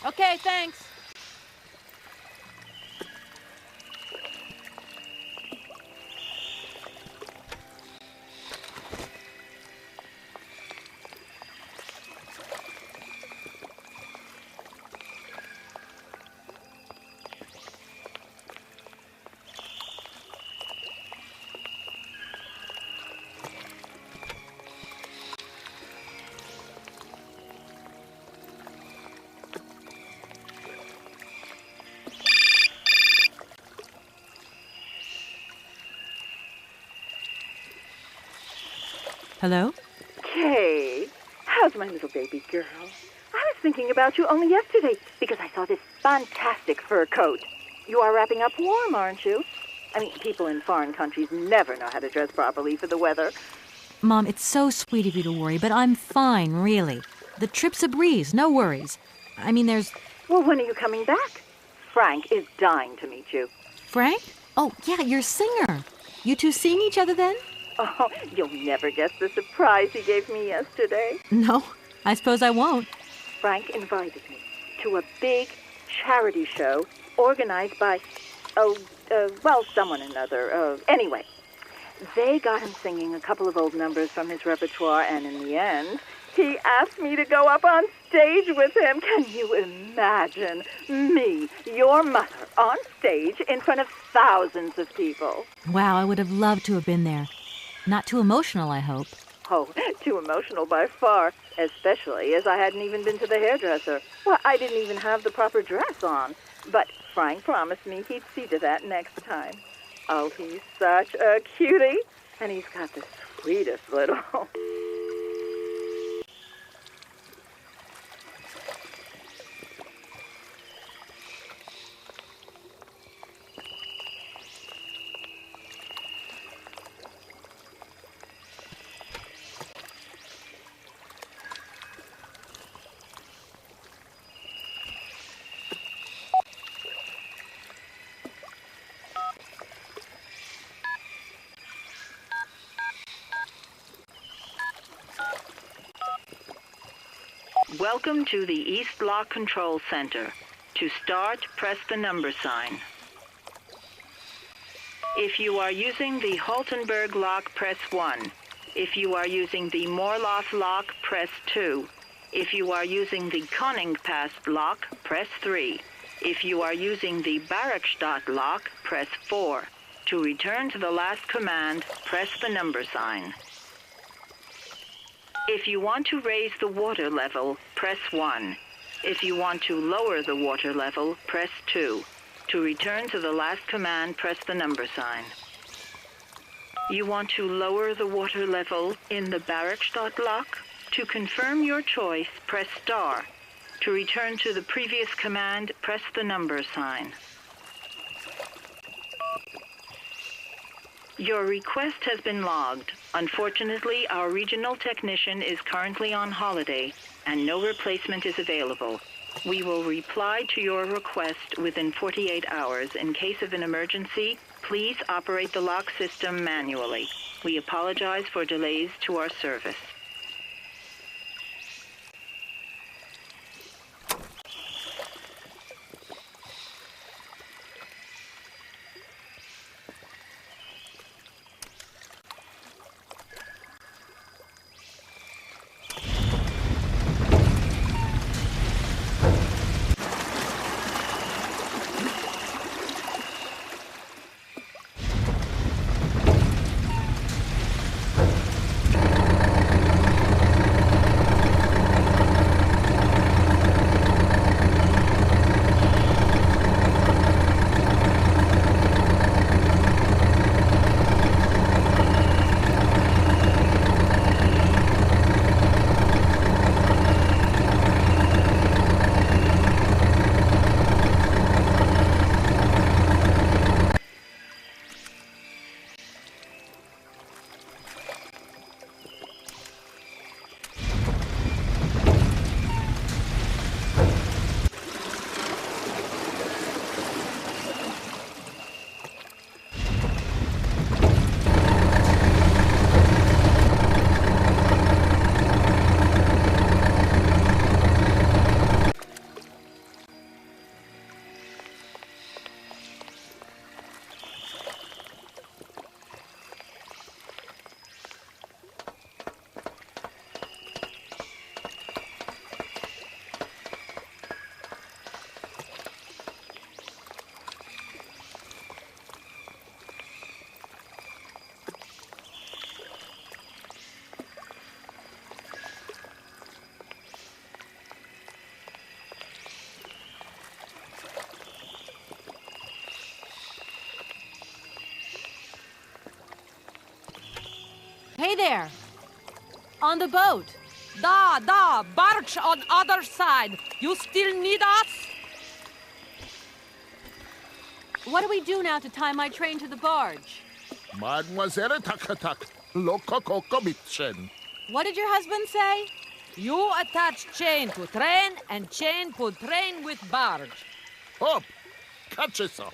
Okay, thanks. Hello? Kay, how's my little baby girl? I was thinking about you only yesterday because I saw this fantastic fur coat. You are wrapping up warm, aren't you? I mean, people in foreign countries never know how to dress properly for the weather. Mom, it's so sweet of you to worry, but I'm fine, really. The trip's a breeze, no worries. I mean, there's... Well, when are you coming back? Frank is dying to meet you. Frank? Oh, yeah, your singer. You two seeing each other then? Oh, you'll never guess the surprise he gave me yesterday. No, I suppose I won't. Frank invited me to a big charity show organized by, someone or another. Anyway, they got him singing a couple of old numbers from his repertoire, and in the end, he asked me to go up on stage with him. Can you imagine me, your mother, on stage in front of thousands of people? Wow, I would have loved to have been there. Not too emotional, I hope. Oh, too emotional by far, especially as I hadn't even been to the hairdresser. Well, I didn't even have the proper dress on. But Frank promised me he'd see to that next time. Oh, he's such a cutie. And he's got the sweetest little... Welcome to the East Lock Control Center. To start, press the number sign. If you are using the Haltenberg lock, press 1. If you are using the Morloff lock, press 2. If you are using the Koningpass lock, press 3. If you are using the Barrockstadt lock, press 4. To return to the last command, press the number sign. If you want to raise the water level, press 1. If you want to lower the water level, press 2. To return to the last command, press the number sign. You want to lower the water level in the Barrockstadt lock? To confirm your choice, press star. To return to the previous command, press the number sign. Your request has been logged. Unfortunately, our regional technician is currently on holiday, and no replacement is available. We will reply to your request within 48 hours. In case of an emergency, please operate the lock system manually. We apologize for delays to our service. Hey there! On the boat! Da, barge on other side. You still need us? What do we do now to tie my train to the barge? Mademoiselle Takatak, Loka Koko Mitchen. What did your husband say? You attach chain to train and chain put train with barge. Hop! Catch it up.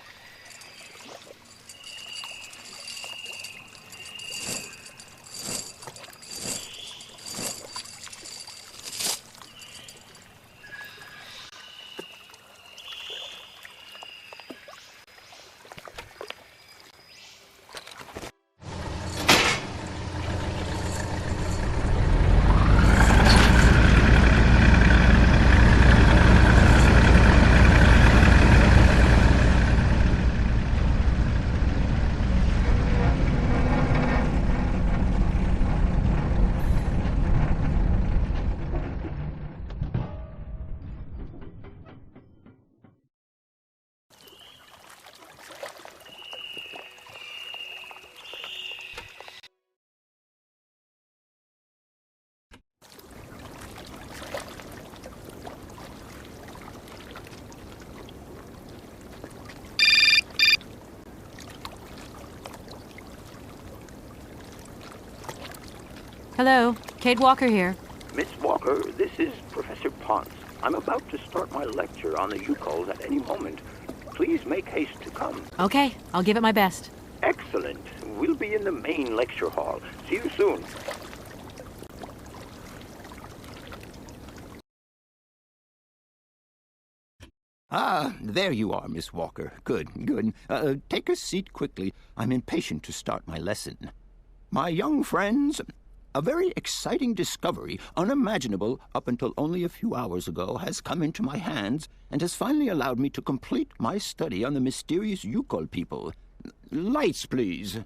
Hello, Kate Walker here. Miss Walker, this is Professor Ponce. I'm about to start my lecture on the Yukols at any moment. Please make haste to come. Okay, I'll give it my best. Excellent. We'll be in the main lecture hall. See you soon. Ah, there you are, Miss Walker. Good, good. Take a seat quickly. I'm impatient to start my lesson. My young friends, a very exciting discovery, unimaginable up until only a few hours ago, has come into my hands and has finally allowed me to complete my study on the mysterious Yukol people. Lights, please.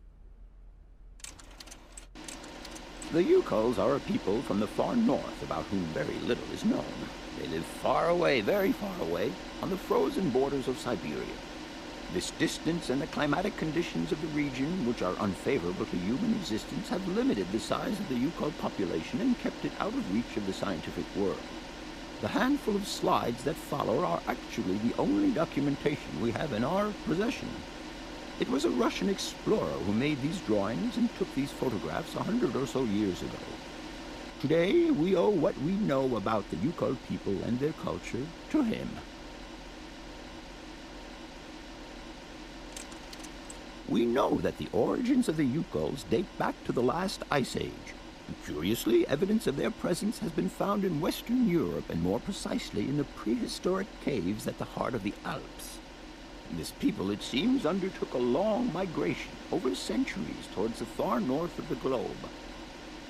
The Yukols are a people from the far north about whom very little is known. They live far away, very far away, on the frozen borders of Syberia. This distance and the climatic conditions of the region, which are unfavorable to human existence, have limited the size of the Yukol population and kept it out of reach of the scientific world. The handful of slides that follow are actually the only documentation we have in our possession. It was a Russian explorer who made these drawings and took these photographs 100 or so years ago. Today, we owe what we know about the Yukol people and their culture to him. We know that the origins of the Yukols date back to the last ice age. And curiously, evidence of their presence has been found in Western Europe, and more precisely in the prehistoric caves at the heart of the Alps. This people, it seems, undertook a long migration over centuries towards the far north of the globe.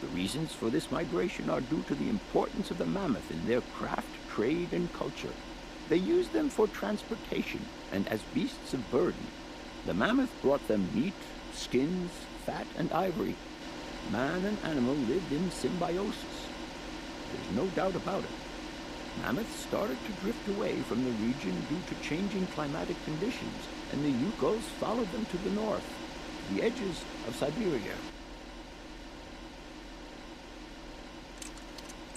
The reasons for this migration are due to the importance of the mammoth in their craft, trade, and culture. They used them for transportation and as beasts of burden. The mammoth brought them meat, skins, fat, and ivory. Man and animal lived in symbiosis. There's no doubt about it. Mammoths started to drift away from the region due to changing climatic conditions, and the Yukols followed them to the north, to the edges of Syberia.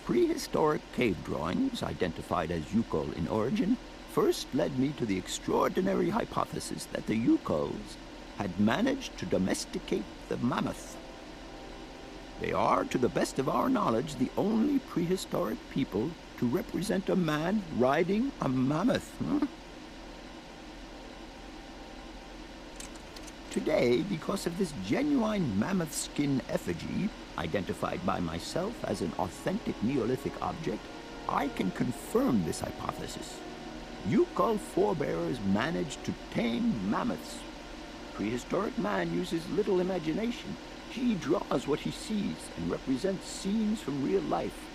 Prehistoric cave drawings, identified as Yukol in origin, first led me to the extraordinary hypothesis that the Yukols had managed to domesticate the mammoth. They are, to the best of our knowledge, the only prehistoric people to represent a man riding a mammoth. Today, because of this genuine mammoth skin effigy, identified by myself as an authentic Neolithic object, I can confirm this hypothesis. Yukol forebears managed to tame mammoths. Prehistoric man uses little imagination. He draws what he sees and represents scenes from real life.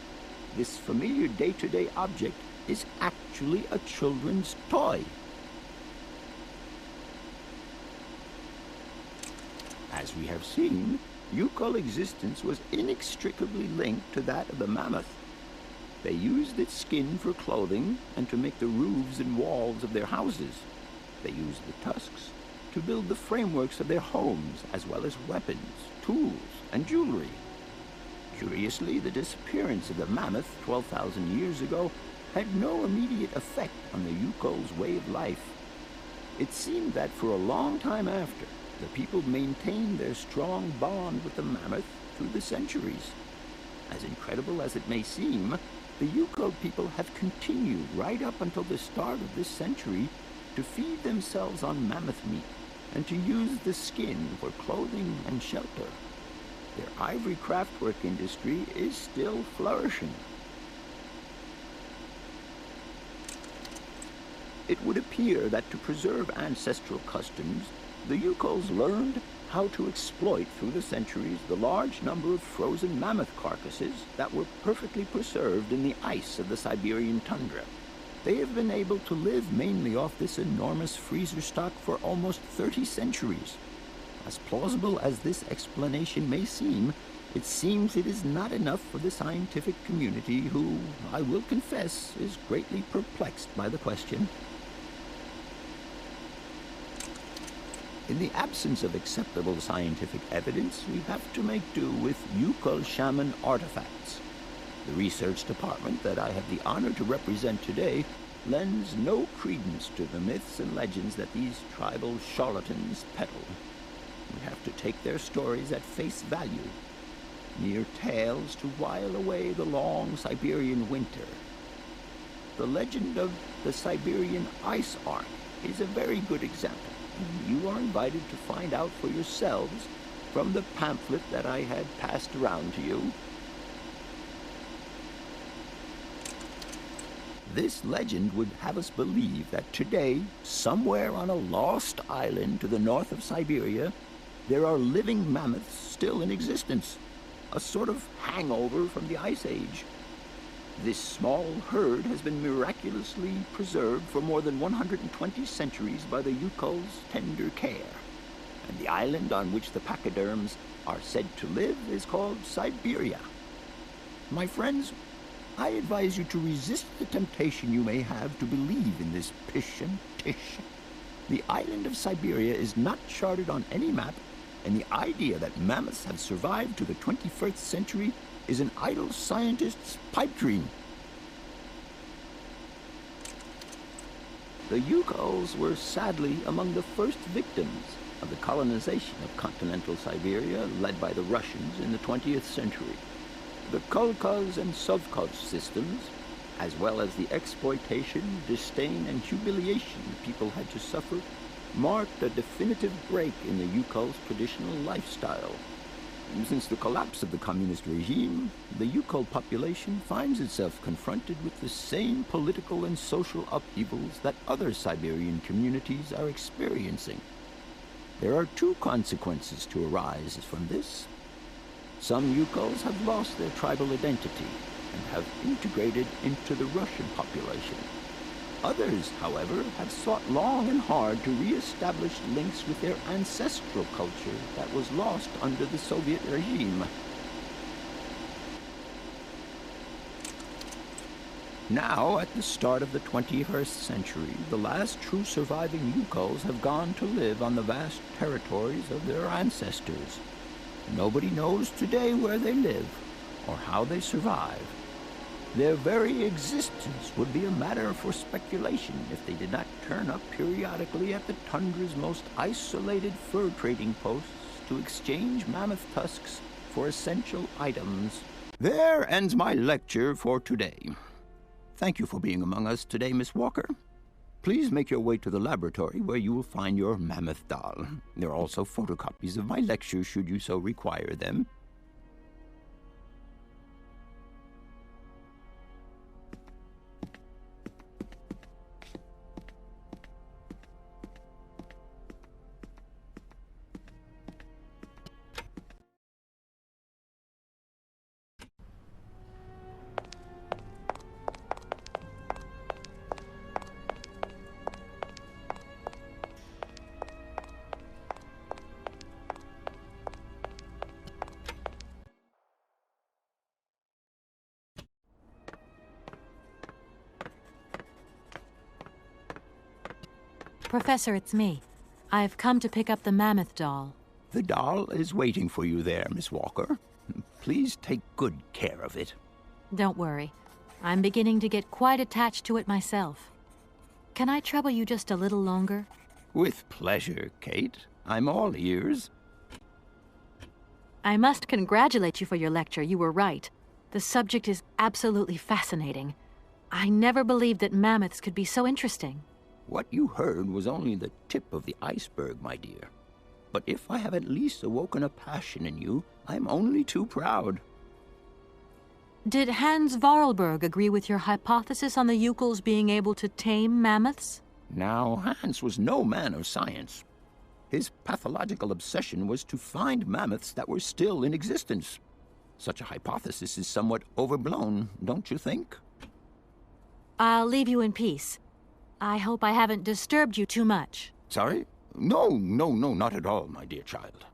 This familiar day-to-day object is actually a children's toy. As we have seen, Yukol existence was inextricably linked to that of the mammoth. They used its skin for clothing and to make the roofs and walls of their houses. They used the tusks to build the frameworks of their homes, as well as weapons, tools, and jewelry. Curiously, the disappearance of the mammoth 12,000 years ago had no immediate effect on the Yukol's way of life. It seemed that for a long time after, the people maintained their strong bond with the mammoth through the centuries. As incredible as it may seem, the Yukol people have continued right up until the start of this century to feed themselves on mammoth meat and to use the skin for clothing and shelter. Their ivory craftwork industry is still flourishing. It would appear that to preserve ancestral customs, the Yukols learned how to exploit through the centuries the large number of frozen mammoth carcasses that were perfectly preserved in the ice of the Siberian tundra. They have been able to live mainly off this enormous freezer stock for almost 30 centuries. As plausible as this explanation may seem, it seems it is not enough for the scientific community who, I will confess, is greatly perplexed by the question. In the absence of acceptable scientific evidence, we have to make do with Yukol shaman artifacts. The research department that I have the honor to represent today lends no credence to the myths and legends that these tribal charlatans peddle. We have to take their stories at face value, mere tales to while away the long Siberian winter. The legend of the Siberian Ice Ark is a very good example, and you are invited to find out for yourselves from the pamphlet that I had passed around to you. This legend would have us believe that today, somewhere on a lost island to the north of Syberia, there are living mammoths still in existence, a sort of hangover from the Ice Age. This small herd has been miraculously preserved for more than 120 centuries by the Yukol's tender care, and the island on which the pachyderms are said to live is called Syberia. My friends, I advise you to resist the temptation you may have to believe in this pish and tish. The island of Syberia is not charted on any map, and the idea that mammoths have survived to the 21st century is an idle scientist's pipe dream. The Yukols were sadly among the first victims of the colonization of continental Syberia led by the Russians in the 20th century. The kolkhoz and sovkhoz systems, as well as the exploitation, disdain, and humiliation the people had to suffer, marked a definitive break in the Yukol's traditional lifestyle. Since the collapse of the communist regime, the Yukol population finds itself confronted with the same political and social upheavals that other Siberian communities are experiencing. There are two consequences to arise from this. Some Yukols have lost their tribal identity and have integrated into the Russian population. Others, however, have sought long and hard to re-establish links with their ancestral culture that was lost under the Soviet regime. Now, at the start of the 21st century, the last true surviving Yukols have gone to live on the vast territories of their ancestors. Nobody knows today where they live or how they survive. Their very existence would be a matter for speculation if they did not turn up periodically at the tundra's most isolated fur trading posts to exchange mammoth tusks for essential items. There ends my lecture for today. Thank you for being among us today, Miss Walker. Please make your way to the laboratory where you will find your mammoth doll. There are also photocopies of my lectures should you so require them. Professor, it's me. I've come to pick up the mammoth doll. The doll is waiting for you there, Miss Walker. Please take good care of it. Don't worry. I'm beginning to get quite attached to it myself. Can I trouble you just a little longer? With pleasure, Kate. I'm all ears. I must congratulate you for your lecture. You were right. The subject is absolutely fascinating. I never believed that mammoths could be so interesting. What you heard was only the tip of the iceberg, my dear. But if I have at least awoken a passion in you, I'm only too proud. Did Hans Voralberg agree with your hypothesis on the Yukols being able to tame mammoths? Now, Hans was no man of science. His pathological obsession was to find mammoths that were still in existence. Such a hypothesis is somewhat overblown, don't you think? I'll leave you in peace. I hope I haven't disturbed you too much. Sorry? No, not at all, my dear child.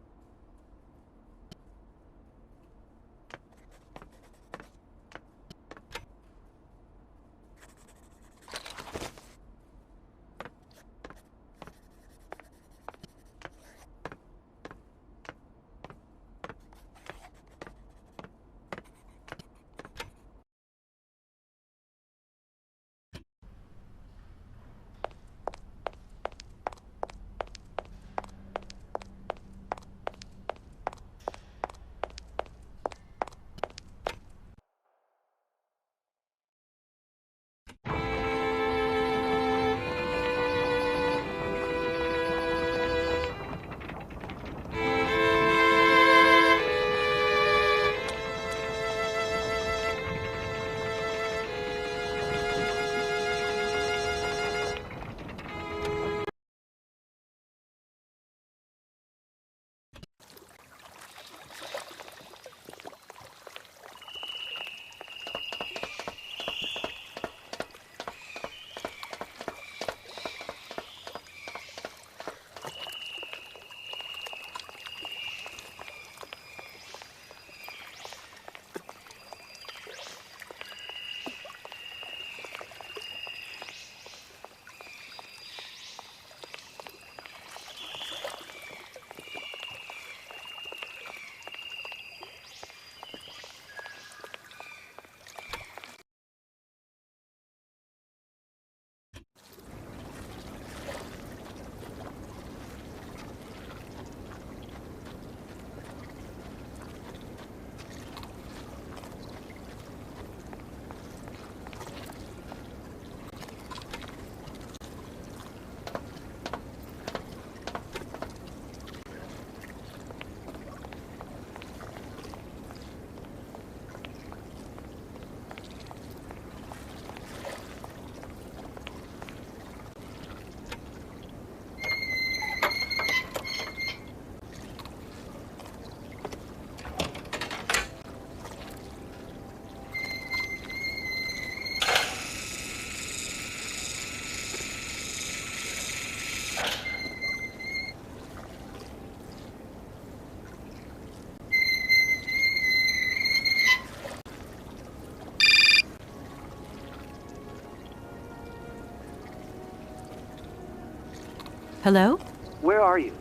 Hello? Where are you?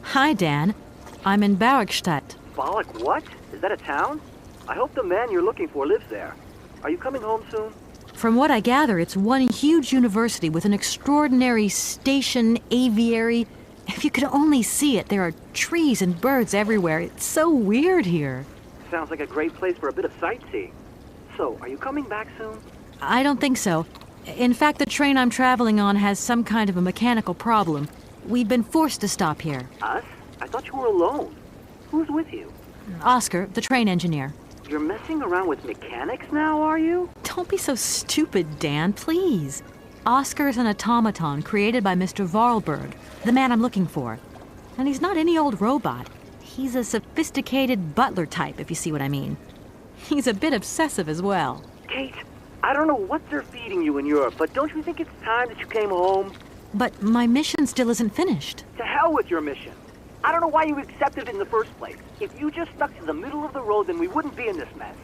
Hi, Dan. I'm in Barrockstadt. Bollock, what? Is that a town? I hope the man you're looking for lives there. Are you coming home soon? From what I gather, it's one huge university with an extraordinary station, aviary. If you could only see it, there are trees and birds everywhere. It's so weird here. Sounds like a great place for a bit of sightseeing. So, are you coming back soon? I don't think so. In fact, the train I'm traveling on has some kind of a mechanical problem. We've been forced to stop here. Us? I thought you were alone. Who's with you? Oscar, the train engineer. You're messing around with mechanics now, are you? Don't be so stupid, Dan, please. Oscar is an automaton created by Mr. Voralberg, the man I'm looking for. And he's not any old robot. He's a sophisticated butler type, if you see what I mean. He's a bit obsessive as well. Kate, I don't know what they're feeding you in Europe, but don't you think it's time that you came home? But my mission still isn't finished. To hell with your mission. I don't know why you accepted it in the first place. If you just stuck to the middle of the road, then we wouldn't be in this mess.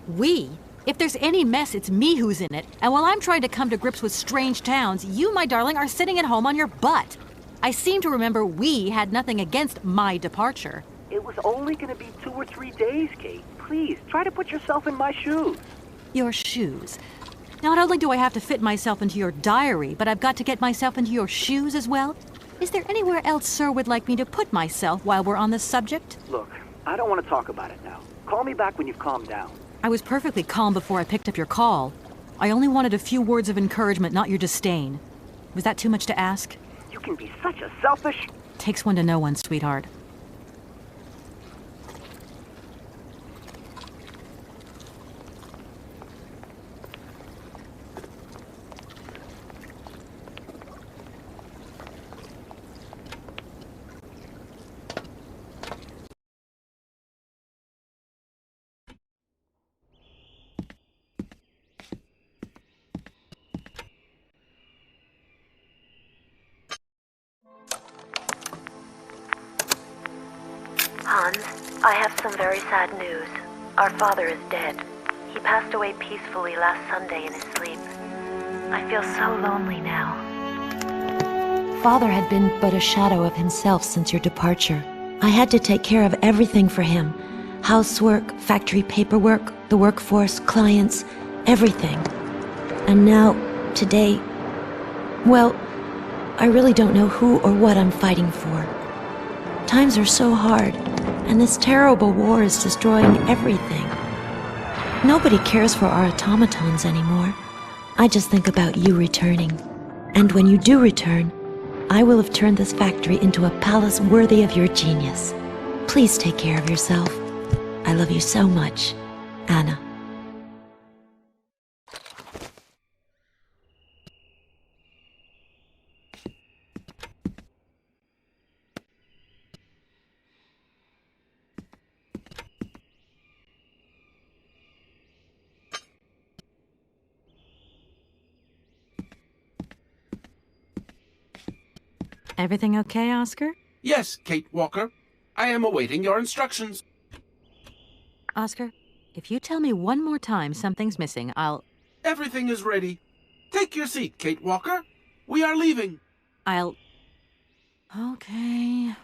We? If there's any mess, it's me who's in it. And while I'm trying to come to grips with strange towns, you, my darling, are sitting at home on your butt. I seem to remember we had nothing against my departure. It was only going to be 2 or 3 days, Kate. Please, try to put yourself in my shoes. Your shoes. Not only do I have to fit myself into your diary, but I've got to get myself into your shoes as well? Is there anywhere else Sir would like me to put myself while we're on this subject? Look, I don't want to talk about it now. Call me back when you've calmed down. I was perfectly calm before I picked up your call. I only wanted a few words of encouragement, not your disdain. Was that too much to ask? You can be such a selfish... Takes one to know one, sweetheart. Hans, I have some very sad news. Our father is dead. He passed away peacefully last Sunday in his sleep. I feel so lonely now. Father had been but a shadow of himself since your departure. I had to take care of everything for him. Housework, factory paperwork, the workforce, clients, everything. And now, today, well, I really don't know who or what I'm fighting for. Times are so hard, and this terrible war is destroying everything. Nobody cares for our automatons anymore. I just think about you returning. And when you do return, I will have turned this factory into a palace worthy of your genius. Please take care of yourself. I love you so much, Anna. Everything okay, Oscar? Yes, Kate Walker. I am awaiting your instructions. Oscar, if you tell me one more time something's missing, I'll... Everything is ready. Take your seat, Kate Walker. We are leaving. I'll... Okay...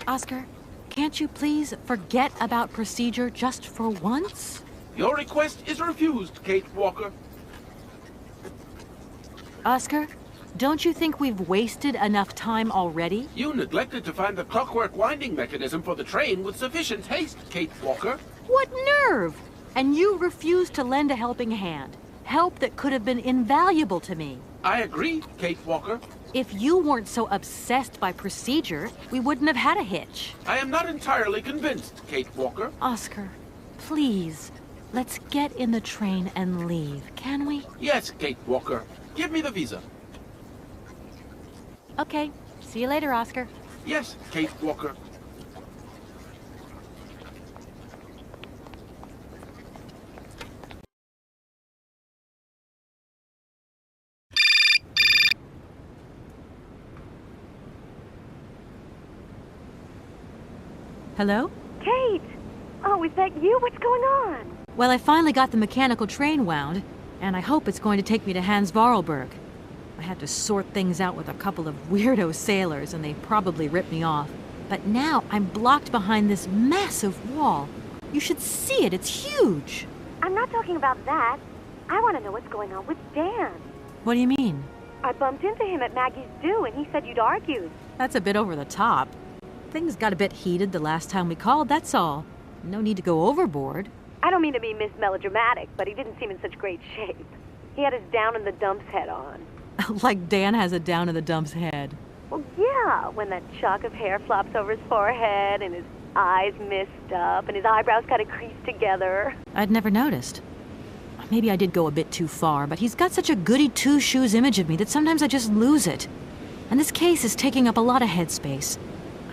Oscar, can't you please forget about procedure just for once? Your request is refused, Kate Walker. Oscar, don't you think we've wasted enough time already? You neglected to find the clockwork winding mechanism for the train with sufficient haste, Kate Walker. What nerve! And you refused to lend a helping hand. Help that could have been invaluable to me. I agree, Kate Walker. If you weren't so obsessed by procedure, we wouldn't have had a hitch. I am not entirely convinced, Kate Walker. Oscar, please, let's get in the train and leave, can we? Yes, Kate Walker. Give me the visa. Okay. See you later, Oscar. Yes, Kate Walker. Hello? Kate! Oh, is that you? What's going on? Well, I finally got the mechanical train wound, and I hope it's going to take me to Hans Voralberg. I had to sort things out with a couple of weirdo sailors, and they probably ripped me off. But now I'm blocked behind this massive wall. You should see it. It's huge. I'm not talking about that. I want to know what's going on with Dan. What do you mean? I bumped into him at Maggie's do, and he said you'd argued. That's a bit over the top. Things got a bit heated the last time we called, that's all. No need to go overboard. I don't mean to be Miss Melodramatic, but he didn't seem in such great shape. He had his down-in-the-dumps head on. Like Dan has a down-in-the-dumps head. Well, yeah, when that shock of hair flops over his forehead and his eyes mist up and his eyebrows kind of creased together. I'd never noticed. Maybe I did go a bit too far, but he's got such a goody-two-shoes image of me that sometimes I just lose it. And this case is taking up a lot of headspace.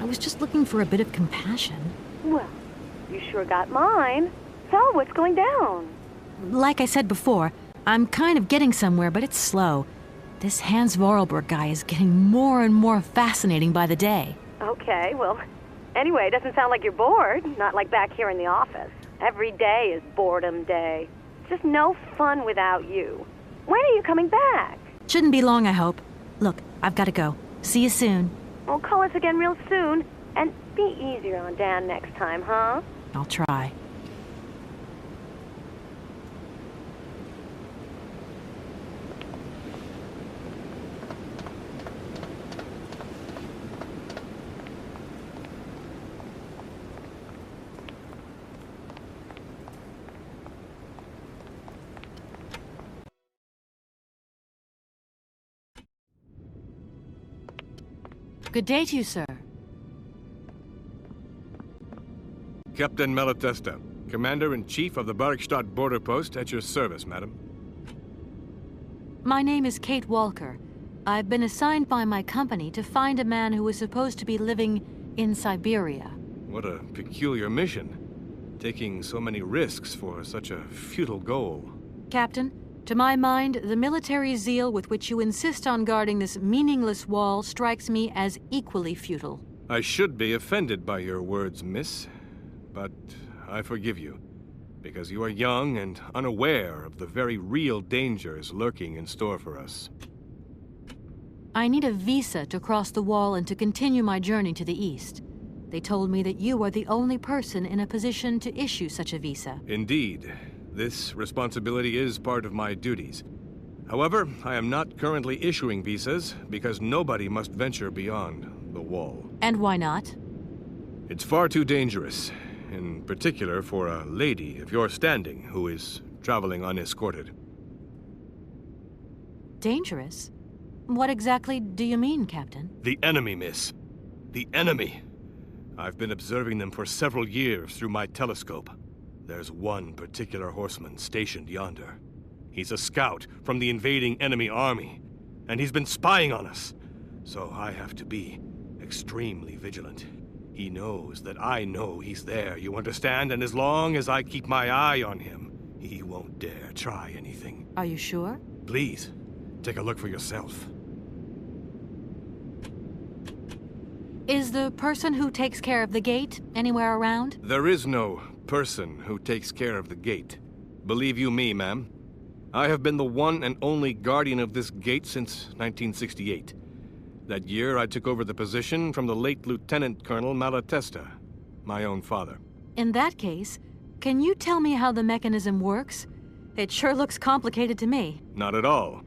I was just looking for a bit of compassion. Well, you sure got mine. So, what's going down? Like I said before, I'm kind of getting somewhere, but it's slow. This Hans Voralberg guy is getting more and more fascinating by the day. Okay, well, anyway, it doesn't sound like you're bored. Not like back here in the office. Every day is boredom day. It's just no fun without you. When are you coming back? Shouldn't be long, I hope. Look, I've got to go. See you soon. Well, call us again real soon. And be easier on Dan next time, huh? I'll try. Good day to you, sir. Captain Malatesta, Commander-in-Chief of the Barrockstadt border post, at your service, madam. My name is Kate Walker. I've been assigned by my company to find a man who is supposed to be living in Syberia. What a peculiar mission. Taking so many risks for such a futile goal. Captain, to my mind, the military zeal with which you insist on guarding this meaningless wall strikes me as equally futile. I should be offended by your words, miss, but I forgive you, because you are young and unaware of the very real dangers lurking in store for us. I need a visa to cross the wall and to continue my journey to the east. They told me that you are the only person in a position to issue such a visa. Indeed. This responsibility is part of my duties. However, I am not currently issuing visas because nobody must venture beyond the wall. And why not? It's far too dangerous, in particular for a lady of your standing who is traveling unescorted. Dangerous? What exactly do you mean, Captain? The enemy, miss. The enemy. I've been observing them for several years through my telescope. There's one particular horseman stationed yonder. He's a scout from the invading enemy army, and he's been spying on us. So I have to be extremely vigilant. He knows that I know he's there, you understand? And as long as I keep my eye on him, he won't dare try anything. Are you sure? Please, take a look for yourself. Is the person who takes care of the gate anywhere around? There is no person who takes care of the gate. Believe you me, ma'am. I have been the one and only guardian of this gate since 1968. That year, I took over the position from the late Lieutenant Colonel Malatesta, my own father. In that case, can you tell me how the mechanism works? It sure looks complicated to me. Not at all.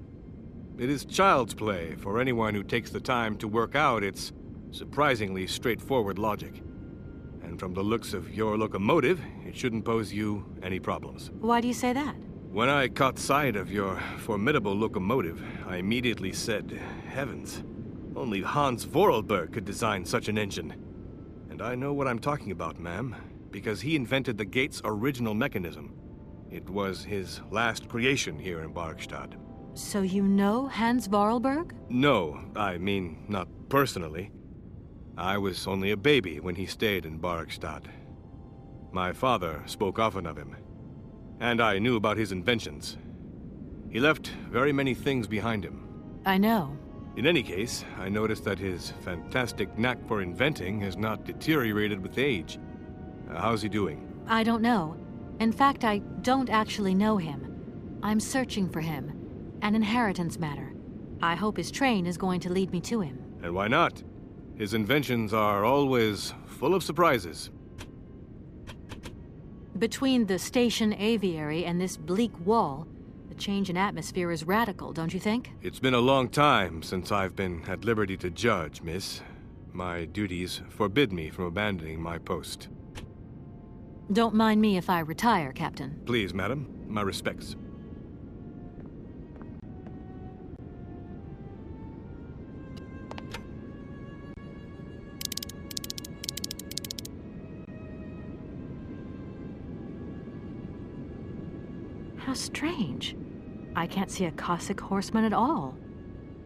It is child's play for anyone who takes the time to work out its surprisingly straightforward logic. And from the looks of your locomotive, it shouldn't pose you any problems. Why do you say that? When I caught sight of your formidable locomotive, I immediately said, heavens, Only Hans Voralberg could design such an engine. And I know what I'm talking about, ma'am, because he invented the gate's original mechanism. It was his last creation here in Barrockstadt. So you know Hans Voralberg? No, I mean, not personally. I was only a baby when he stayed in Barrockstadt. My father spoke often of him, and I knew about his inventions. He left very many things behind him. I know. In any case, I noticed that his fantastic knack for inventing has not deteriorated with age. How's he doing? I don't know. In fact, I don't actually know him. I'm searching for him. An inheritance matter. I hope his train is going to lead me to him. And why not? His inventions are always full of surprises. Between the station aviary and this bleak wall, the change in atmosphere is radical, don't you think? It's been a long time since I've been at liberty to judge, miss. My duties forbid me from abandoning my post. Don't mind me if I retire, Captain. Please, madam. My respects. How strange. I can't see a Cossack horseman at all.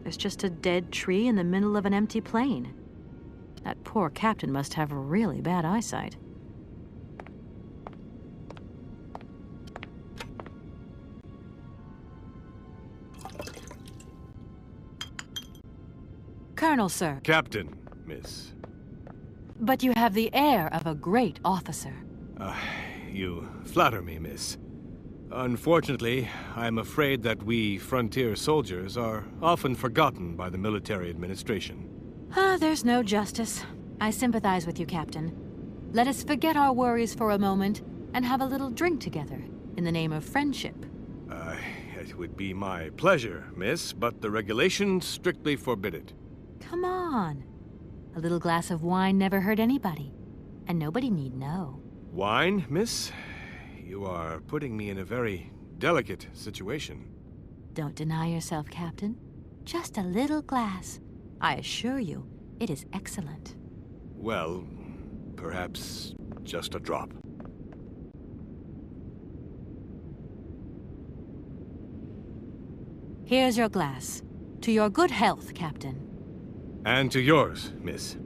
There's just a dead tree in the middle of an empty plain. That poor captain must have really bad eyesight. Colonel, sir. Captain, miss. But you have the air of a great officer. You flatter me, miss. Unfortunately, I'm afraid that we frontier soldiers are often forgotten by the military administration. There's no justice. I sympathize with you, Captain. Let us forget our worries for a moment and have a little drink together in the name of friendship. It would be my pleasure, miss, but the regulations strictly forbid it. Come on. A little glass of wine never hurt anybody, and nobody need know. Wine, miss? You are putting me in a very delicate situation. Don't deny yourself, Captain. Just a little glass. I assure you, it is excellent. Well, perhaps just a drop. Here's your glass. To your good health, Captain. And to yours, miss.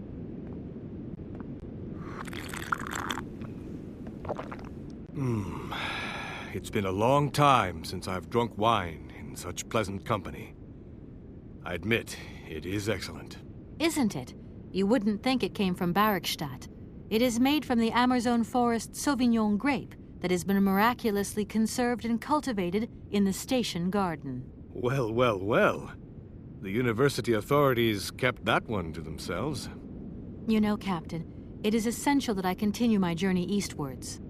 It's been a long time since I've drunk wine in such pleasant company. I admit, it is excellent. Isn't it? You wouldn't think it came from Barrockstadt. It is made from the Amazon forest Sauvignon grape that has been miraculously conserved and cultivated in the station garden. Well, well, well. The university authorities kept that one to themselves. You know, Captain, it is essential that I continue my journey eastwards.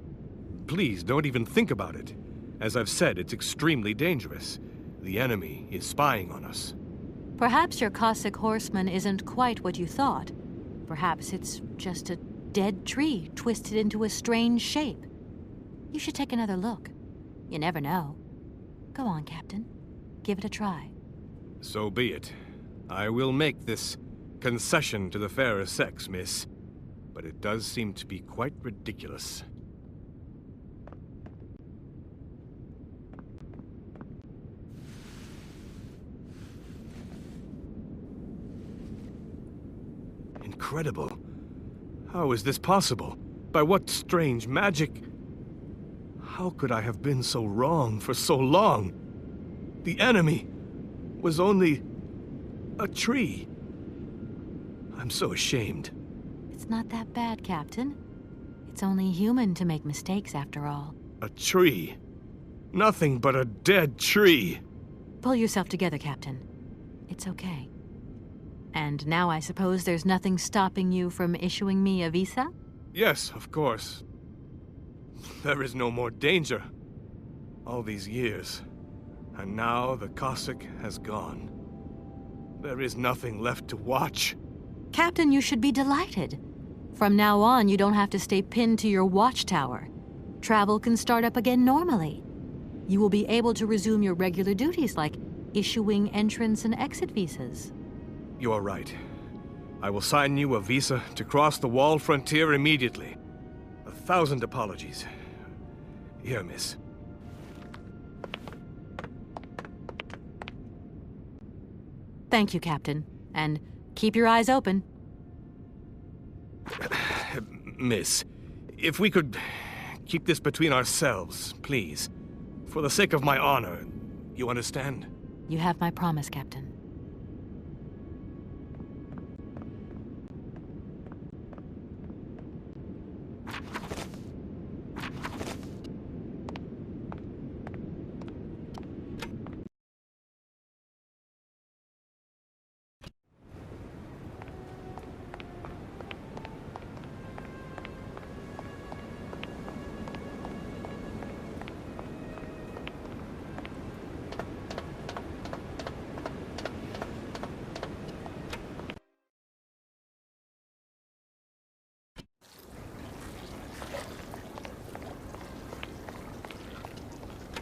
Please, don't even think about it. As I've said, it's extremely dangerous. The enemy is spying on us. Perhaps your Cossack horseman isn't quite what you thought. Perhaps it's just a dead tree twisted into a strange shape. You should take another look. You never know. Go on, Captain. Give it a try. So be it. I will make this concession to the fairer sex, miss. But it does seem to be quite ridiculous. Incredible. How is this possible? By what strange magic? How could I have been so wrong for so long? The enemy was only a tree. I'm so ashamed. It's not that bad, Captain. It's only human to make mistakes, after all. A tree. Nothing but a dead tree. Pull yourself together, Captain. It's okay. And now I suppose there's nothing stopping you from issuing me a visa? Yes, of course. There is no more danger. All these years. And now the Cossack has gone. There is nothing left to watch. Captain, you should be delighted. From now on, you don't have to stay pinned to your watchtower. Travel can start up again normally. You will be able to resume your regular duties like issuing entrance and exit visas. You are right. I will sign you a visa to cross the wall frontier immediately. 1,000 apologies. Here, miss. Thank you, Captain. And keep your eyes open. Miss, if we could keep this between ourselves, please. For the sake of my honor, you understand? You have my promise, Captain.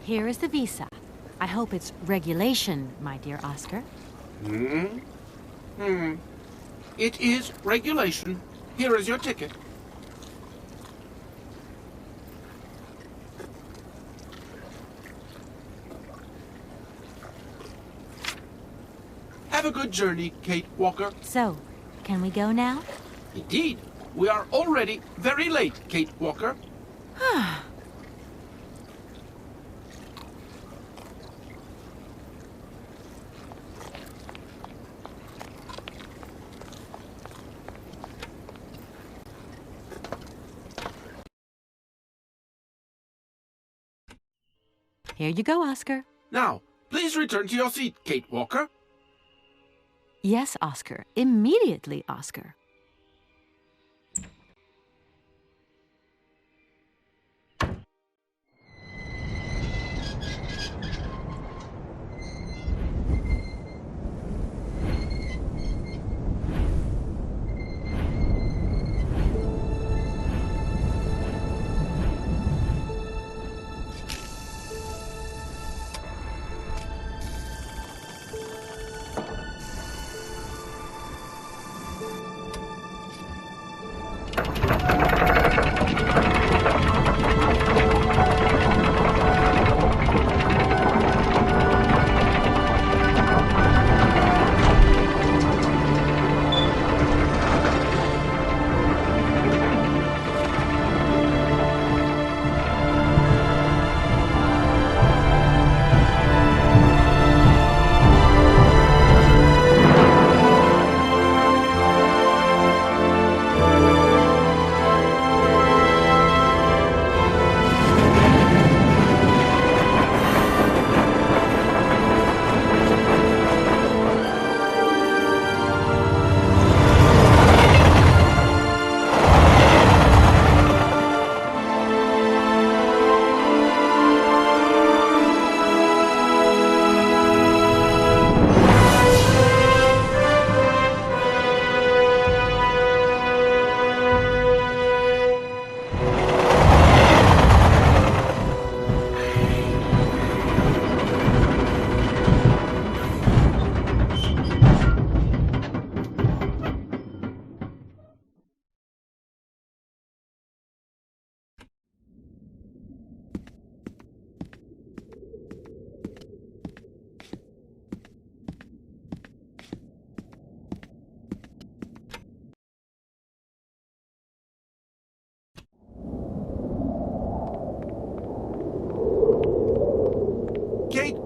Here is the visa. I hope it's regulation, my dear Oscar. It is regulation. Here is your ticket. Have a good journey, Kate Walker. So, can we go now? Indeed. We are already very late, Kate Walker. Here you go, Oscar. Now, please return to your seat, Kate Walker. Yes, Oscar. Immediately, Oscar.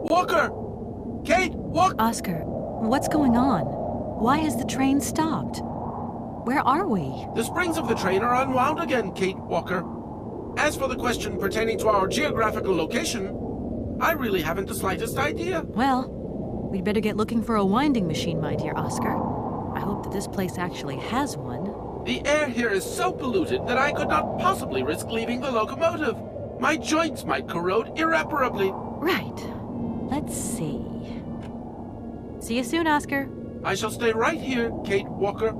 Walker! Kate, Walker! Oscar, what's going on? Why has the train stopped? Where are we? The springs of the train are unwound again, Kate Walker. As for the question pertaining to our geographical location, I really haven't the slightest idea. Well, we'd better get looking for a winding machine, my dear Oscar. I hope that this place actually has one. The air here is so polluted that I could not possibly risk leaving the locomotive. My joints might corrode irreparably. Right. Let's see. See you soon, Oscar. I shall stay right here, Kate Walker.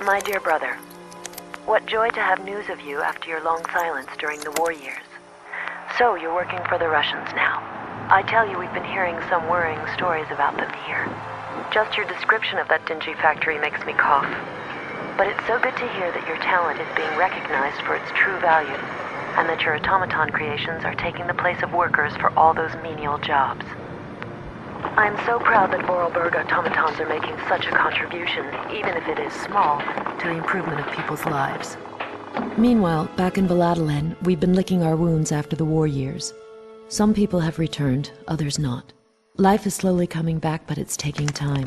My dear brother, what joy to have news of you after your long silence during the war years. So, you're working for the Russians now. I tell you, we've been hearing some worrying stories about them here. Just your description of that dingy factory makes me cough. But it's so good to hear that your talent is being recognized for its true value, and that your automaton creations are taking the place of workers for all those menial jobs. I'm so proud that Voralberg automatons are making such a contribution, even if it is small, to the improvement of people's lives. Meanwhile, back in Valadilene, we've been licking our wounds after the war years. Some people have returned, others not. Life is slowly coming back, but it's taking time.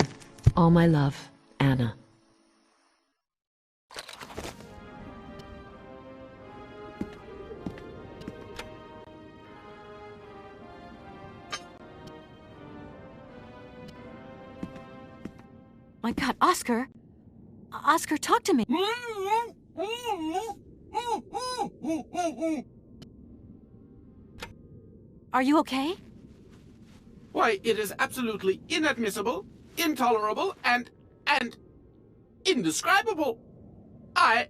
All my love, Anna. My God, Oscar! Oscar, talk to me! Are you okay? Why, it is absolutely inadmissible, intolerable, and indescribable. I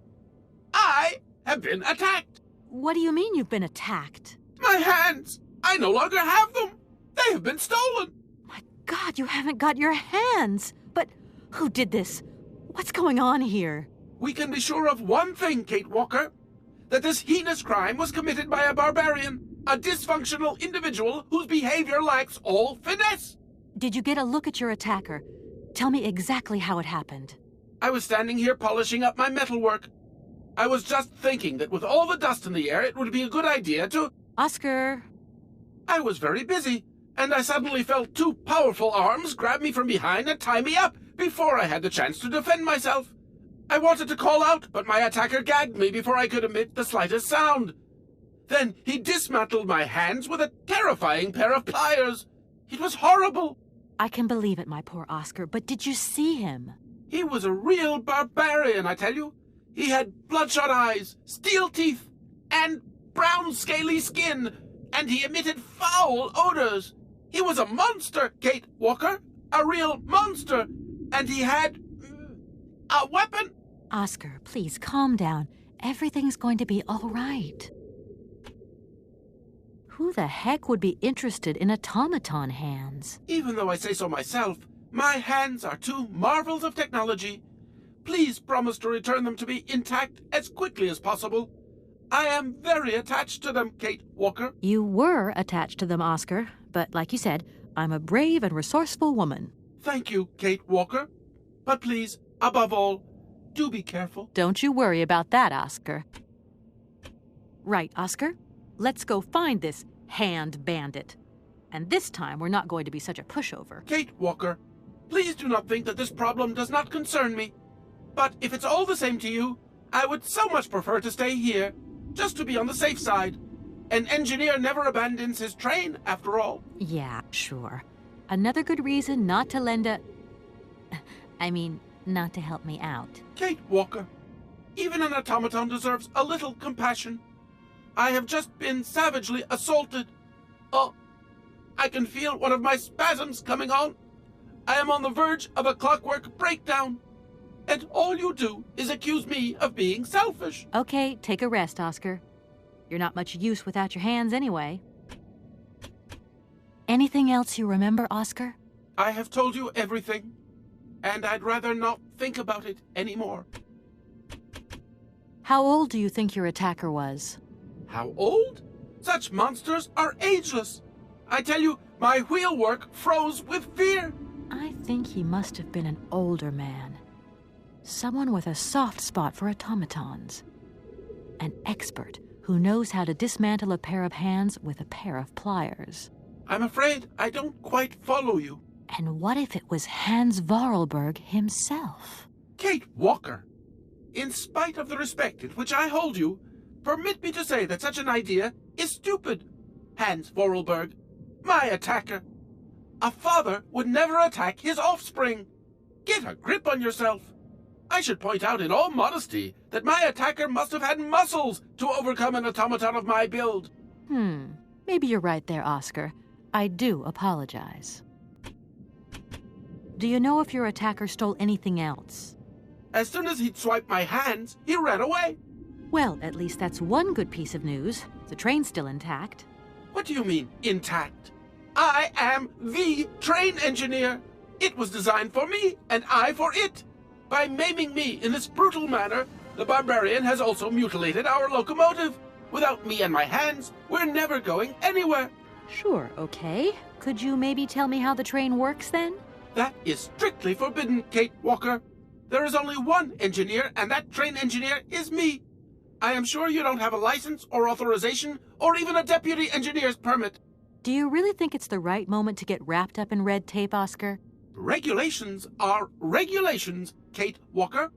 have been attacked. What do you mean you've been attacked? My hands! I no longer have them! They have been stolen! My God, you haven't got your hands! But who did this? What's going on here? We can be sure of one thing, Kate Walker. That this heinous crime was committed by a barbarian. A dysfunctional individual whose behavior lacks all finesse. Did you get a look at your attacker? Tell me exactly how it happened. I was standing here polishing up my metalwork. I was just thinking that with all the dust in the air, it would be a good idea to... Oscar! I was very busy, and I suddenly felt two powerful arms grab me from behind and tie me up before I had the chance to defend myself. I wanted to call out, but my attacker gagged me before I could emit the slightest sound. Then he dismantled my hands with a terrifying pair of pliers. It was horrible. I can believe it, my poor Oscar, but did you see him? He was a real barbarian, I tell you. He had bloodshot eyes, steel teeth, and brown scaly skin, and he emitted foul odors. He was a monster, Kate Walker, a real monster, and he had a weapon. Oscar, please calm down. Everything's going to be all right. Who the heck would be interested in automaton hands? Even though I say so myself, my hands are two marvels of technology. Please promise to return them to me intact as quickly as possible. I am very attached to them, Kate Walker. You were attached to them, Oscar, but like you said, I'm a brave and resourceful woman. Thank you, Kate Walker. But please, above all, do be careful. Don't you worry about that, Oscar. Right, Oscar? Let's go find this hand bandit. And this time, we're not going to be such a pushover. Kate Walker, please do not think that this problem does not concern me. But if it's all the same to you, I would so much prefer to stay here, just to be on the safe side. An engineer never abandons his train, after all. Yeah, sure. Another good reason not to lend a... not to help me out. Kate Walker, even an automaton deserves a little compassion. I have just been savagely assaulted. Oh, I can feel one of my spasms coming on. I am on the verge of a clockwork breakdown. And all you do is accuse me of being selfish. Okay, take a rest, Oscar. You're not much use without your hands anyway. Anything else you remember, Oscar? I have told you everything, and I'd rather not think about it anymore. How old do you think your attacker was? How old? Such monsters are ageless. I tell you, my wheelwork froze with fear. I think he must have been an older man. Someone with a soft spot for automatons. An expert who knows how to dismantle a pair of hands with a pair of pliers. I'm afraid I don't quite follow you. And what if it was Hans Voralberg himself? Kate Walker, in spite of the respect in which I hold you, permit me to say that such an idea is stupid. Hans Voralberg, my attacker. A father would never attack his offspring. Get a grip on yourself. I should point out in all modesty that my attacker must have had muscles to overcome an automaton of my build. Maybe you're right there, Oscar. I do apologize. Do you know if your attacker stole anything else? As soon as he'd swiped my hands, he ran away. Well, at least that's one good piece of news. The train's still intact. What do you mean, intact? I am the train engineer. It was designed for me, and I for it. By maiming me in this brutal manner, the barbarian has also mutilated our locomotive. Without me and my hands, we're never going anywhere. Sure, okay. Could you maybe tell me how the train works, then? That is strictly forbidden, Kate Walker. There is only one engineer, and that train engineer is me. I am sure you don't have a license or authorization or even a deputy engineer's permit. Do you really think it's the right moment to get wrapped up in red tape, Oscar? Regulations are regulations, Kate Walker.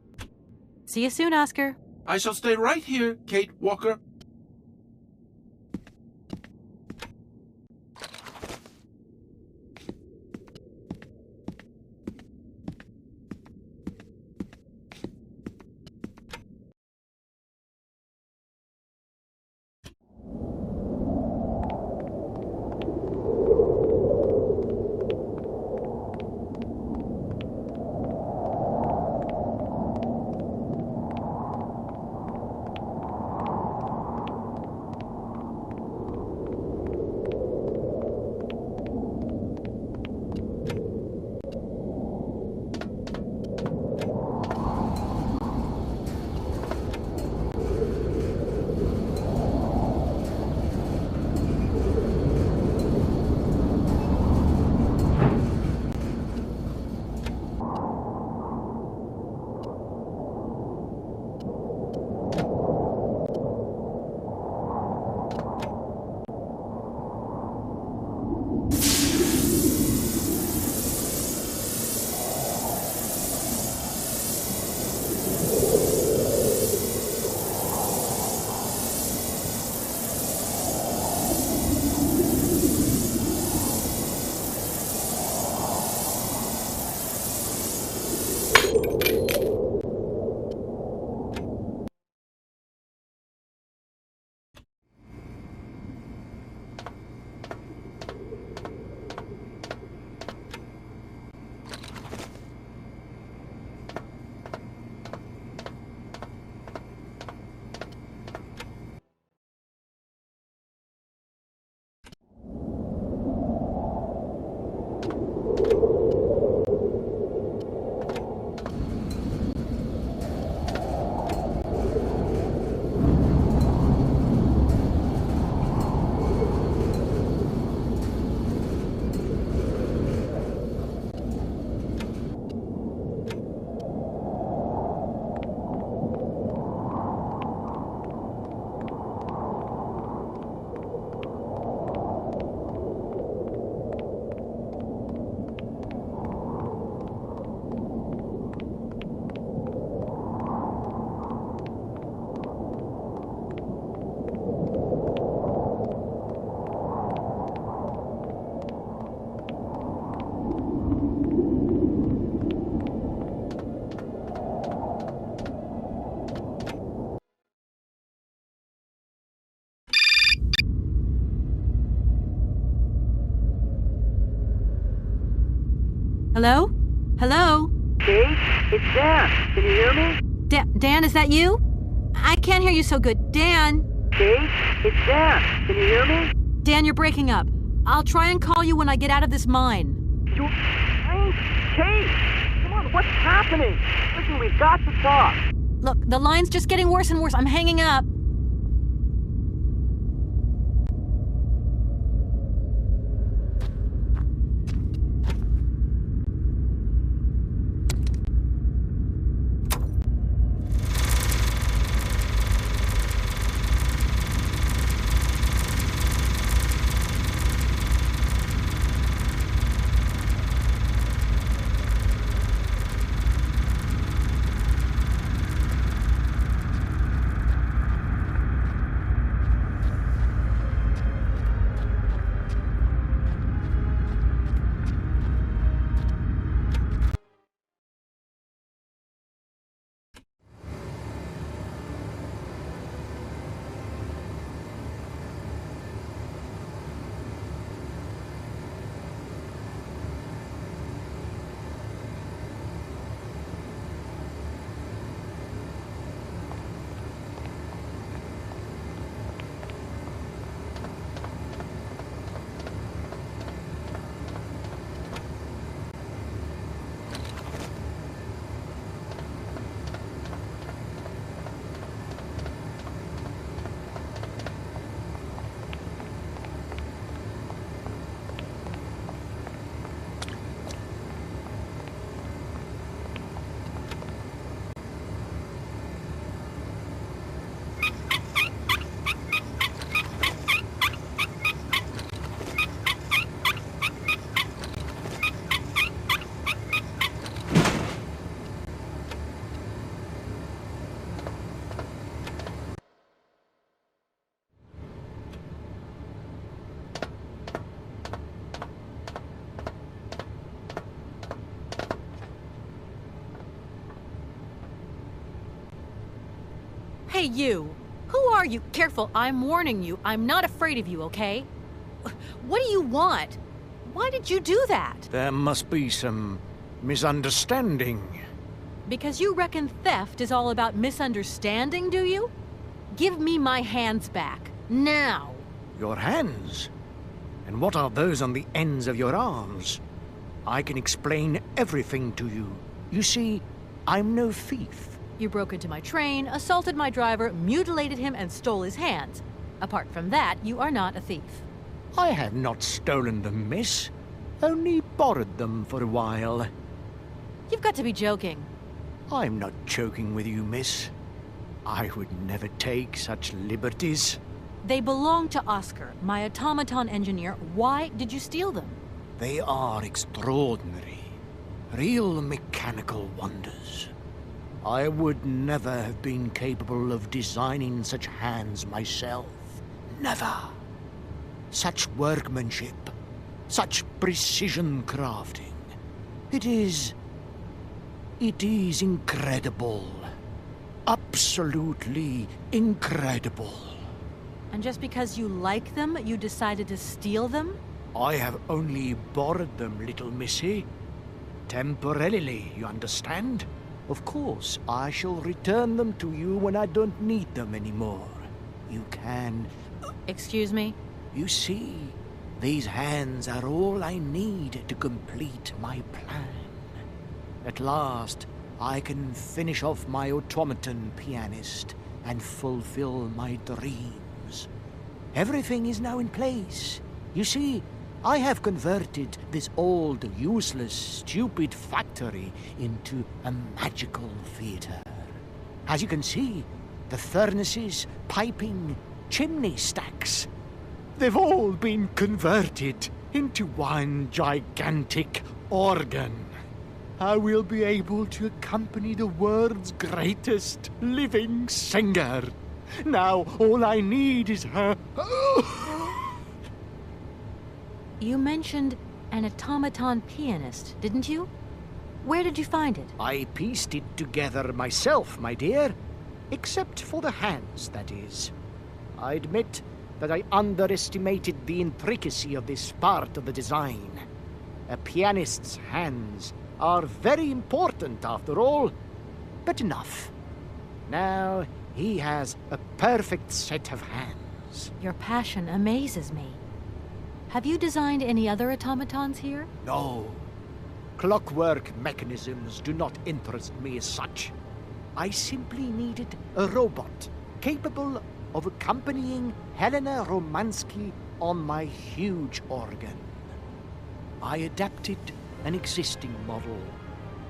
See you soon, Oscar. I shall stay right here, Kate Walker. Hello? Hello? Kate, it's Dan. Can you hear me? Dan, is that you? I can't hear you so good. Dan? Kate, it's Dan. Can you hear me? Dan, you're breaking up. I'll try and call you when I get out of this mine. Kate! Come on, what's happening? Listen, we've got to talk. Look, the line's just getting worse and worse. I'm hanging up. Hey, you! Who are you? Careful, I'm warning you. I'm not afraid of you, okay? What do you want? Why did you do that? There must be some misunderstanding. Because you reckon theft is all about misunderstanding, do you? Give me my hands back. Now! Your hands? And what are those on the ends of your arms? I can explain everything to you. You see, I'm no thief. You broke into my train, assaulted my driver, mutilated him, and stole his hands. Apart from that, you are not a thief. I have not stolen them, miss. Only borrowed them for a while. You've got to be joking. I'm not joking with you, miss. I would never take such liberties. They belong to Oscar, my automaton engineer. Why did you steal them? They are extraordinary. Real mechanical wonders. I would never have been capable of designing such hands myself. Never. Such workmanship. Such precision crafting. It is incredible. Absolutely incredible. And just because you like them, you decided to steal them? I have only borrowed them, little missy. Temporarily, you understand? Of course, I shall return them to you when I don't need them anymore. You can... Excuse me? You see, these hands are all I need to complete my plan. At last, I can finish off my automaton pianist and fulfill my dreams. Everything is now in place. You see, I have converted this old, useless, stupid factory into a magical theater. As you can see, the furnaces, piping, chimney stacks, they've all been converted into one gigantic organ. I will be able to accompany the world's greatest living singer. Now, all I need is her... You mentioned an automaton pianist, didn't you? Where did you find it? I pieced it together myself, my dear. Except for the hands, that is. I admit that I underestimated the intricacy of this part of the design. A pianist's hands are very important, after all. But enough. Now, he has a perfect set of hands. Your passion amazes me. Have you designed any other automatons here? No. Clockwork mechanisms do not interest me as such. I simply needed a robot capable of accompanying Helena Romansky on my huge organ. I adapted an existing model,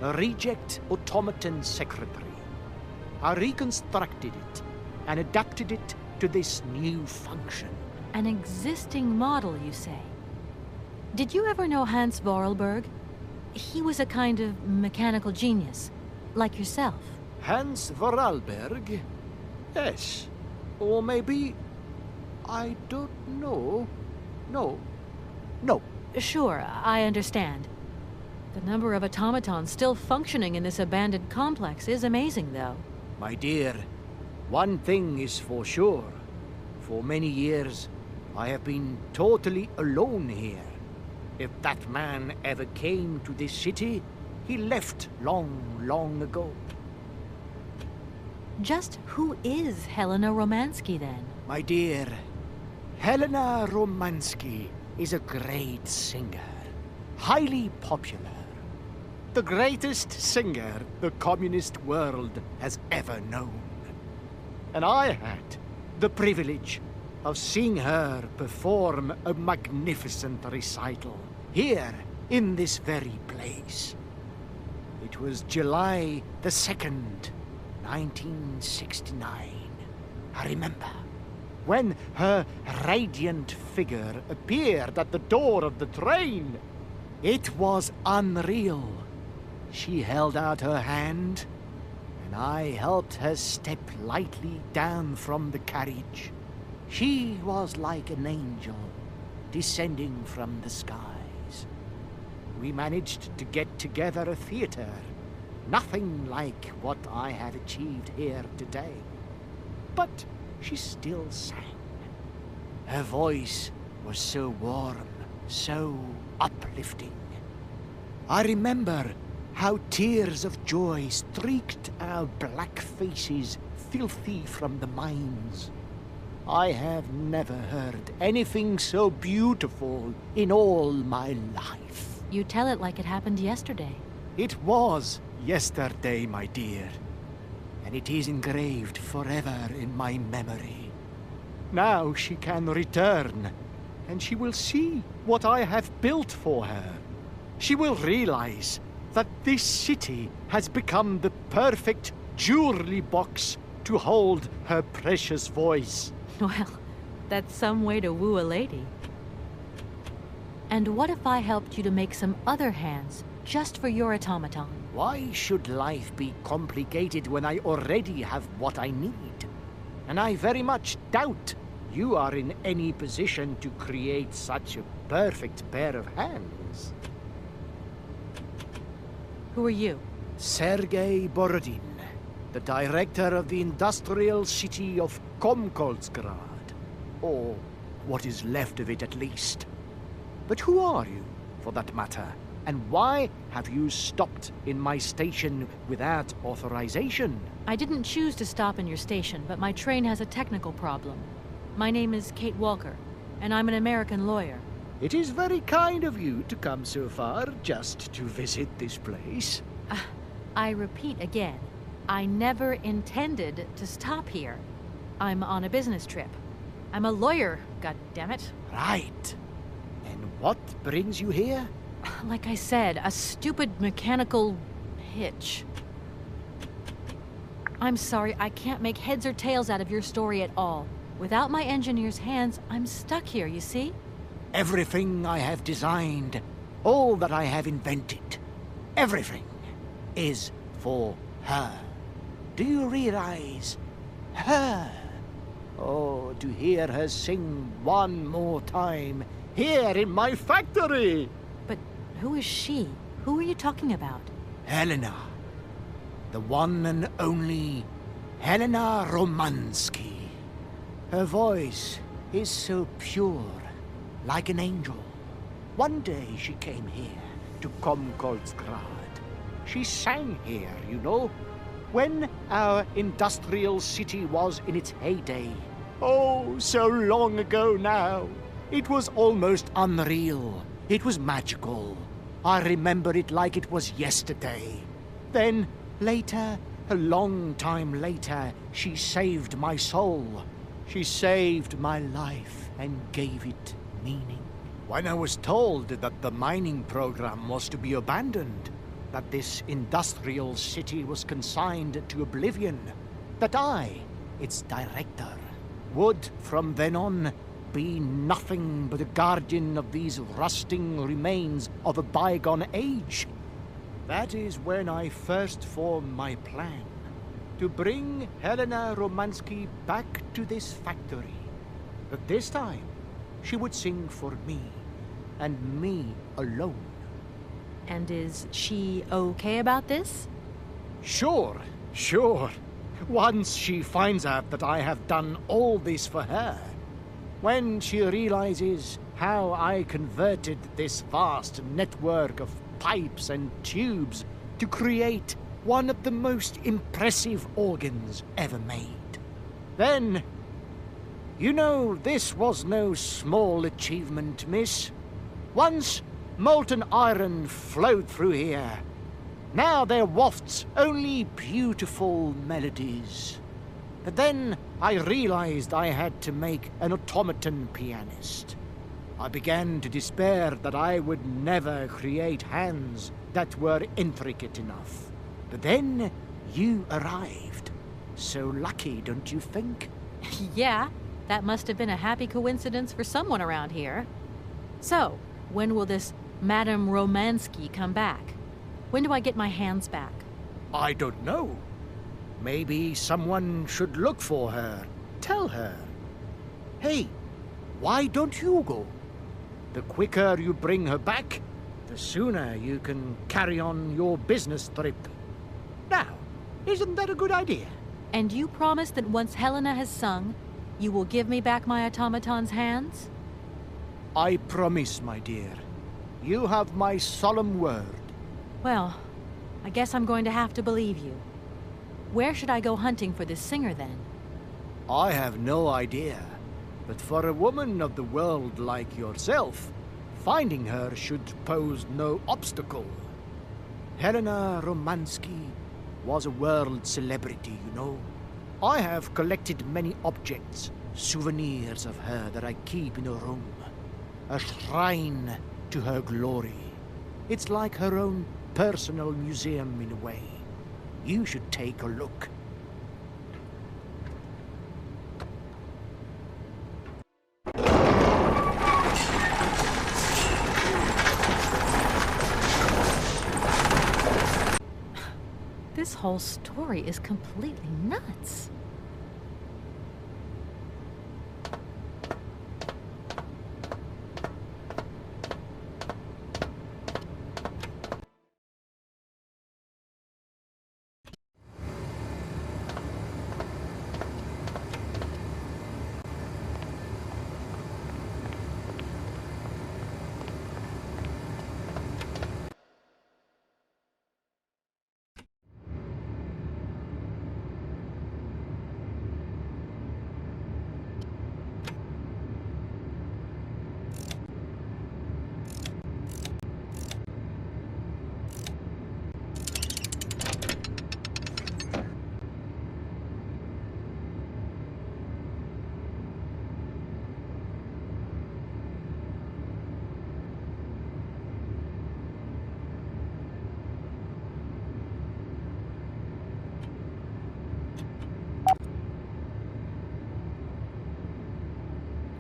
a reject automaton secretary. I reconstructed it and adapted it to this new function. An existing model, you say? Did you ever know Hans Voralberg? He was a kind of mechanical genius, like yourself. Hans Voralberg? Yes. Or maybe... I don't know. No. Sure, I understand. The number of automatons still functioning in this abandoned complex is amazing, though. My dear, one thing is for sure. For many years, I have been totally alone here. If that man ever came to this city, he left long, long ago. Just who is Helena Romansky, then? My dear, Helena Romansky is a great singer. Highly popular. The greatest singer the communist world has ever known. And I had the privilege of seeing her perform a magnificent recital here in this very place. It was July the 2nd, 1969. I remember when her radiant figure appeared at the door of the train. It was unreal. She held out her hand, and I helped her step lightly down from the carriage. She was like an angel descending from the skies. We managed to get together a theater, nothing like what I have achieved here today. but she still sang. Her voice was so warm, so uplifting. I remember how tears of joy streaked our black faces, filthy from the mines. I have never heard anything so beautiful in all my life. You tell it like it happened yesterday. It was yesterday, my dear, and it is engraved forever in my memory. Now she can return, and she will see what I have built for her. She will realize that this city has become the perfect jewelry box to hold her precious voice. Well, that's some way to woo a lady. And what if I helped you to make some other hands, just for your automaton? Why should life be complicated when I already have what I need? And I very much doubt you are in any position to create such a perfect pair of hands. Who are you? Sergei Borodin, the director of the industrial city of Komkolzgrad. Or what is left of it, at least. But who are you, for that matter? And why have you stopped in my station without authorization? I didn't choose to stop in your station, but my train has a technical problem. My name is Kate Walker, and I'm an American lawyer. It is very kind of you to come so far just to visit this place. I repeat again, I never intended to stop here. I'm on a business trip. I'm a lawyer, goddammit. Right. And what brings you here? Like I said, a stupid mechanical hitch. I'm sorry, I can't make heads or tails out of your story at all. Without my engineer's hands, I'm stuck here, you see? Everything I have designed, all that I have invented, everything is for her. Do you realize? Her. Oh, to hear her sing one more time, here in my factory! But who is she? Who are you talking about? Helena. The one and only Helena Romansky. Her voice is so pure, like an angel. One day she came here, to Komkolzgrad. She sang here, you know, when our industrial city was in its heyday. Oh, so long ago now. It was almost unreal. It was magical. I remember it like it was yesterday. Then, later, a long time later, she saved my soul. She saved my life and gave it meaning. When I was told that the mining program was to be abandoned, that this industrial city was consigned to oblivion, that I, its director, would from then on be nothing but a guardian of these rusting remains of a bygone age. That is when I first formed my plan, to bring Helena Romansky back to this factory. But this time, she would sing for me, and me alone. And is she okay about this? Sure, sure. Once she finds out that I have done all this for her, when she realizes how I converted this vast network of pipes and tubes to create one of the most impressive organs ever made. Then, you know, this was no small achievement, miss. Once molten iron flowed through here. Now there wafts only beautiful melodies. But then I realized I had to make an automaton pianist. I began to despair that I would never create hands that were intricate enough. But then you arrived. So lucky, don't you think? Yeah, that must have been a happy coincidence for someone around here. So, when will this Madame Romansky come back? When do I get my hands back? I don't know. Maybe someone should look for her. Tell her. Hey, why don't you go? The quicker you bring her back, the sooner you can carry on your business trip. Now, isn't that a good idea? And you promise that once Helena has sung, you will give me back my automaton's hands? I promise, my dear. You have my solemn word. Well, I guess I'm going to have to believe you. Where should I go hunting for this singer, then? I have no idea. But for a woman of the world like yourself, finding her should pose no obstacle. Helena Romansky was a world celebrity, you know. I have collected many objects, souvenirs of her that I keep in a room. A shrine to her glory. It's like her own personal museum in a way. You should take a look. This whole story is completely nuts.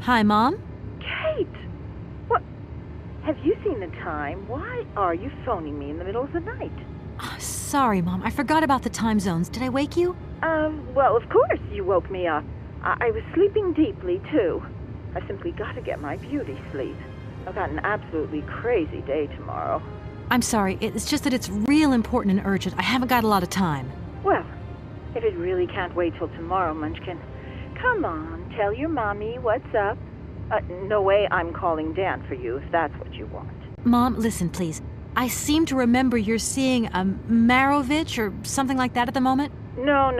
Hi, Mom? Kate! What? Have you seen the time? Why are you phoning me in the middle of the night? Sorry, Mom. I forgot about the time zones. Did I wake you? Well, of course you woke me up. I was sleeping deeply, too. I simply got to get my beauty sleep. I've got an absolutely crazy day tomorrow. I'm sorry. It's just that it's real important and urgent. I haven't got a lot of time. Well, if it really can't wait till tomorrow, Munchkin, come on, tell your mommy what's up. No way I'm calling Dan for you, if that's what you want. Mom, listen, please. I seem to remember you're seeing a Marovich or something like that at the moment. No.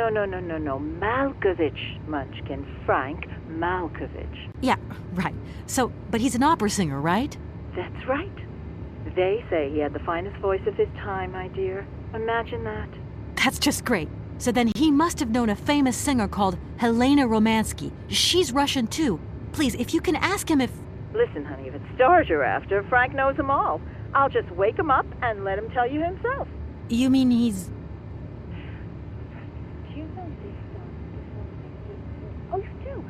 Malkovich, Munchkin. Frank Malkovich. Yeah, right. So, but he's an opera singer, right? That's right. They say he had the finest voice of his time, my dear. Imagine that. That's just great. So then he must have known a famous singer called Helena Romansky. She's Russian, too. Please, if you can ask him if... Listen, honey, if it's stars you're after, Frank knows them all. I'll just wake him up and let him tell you himself. You mean he's... Do you know this song? Oh, you do?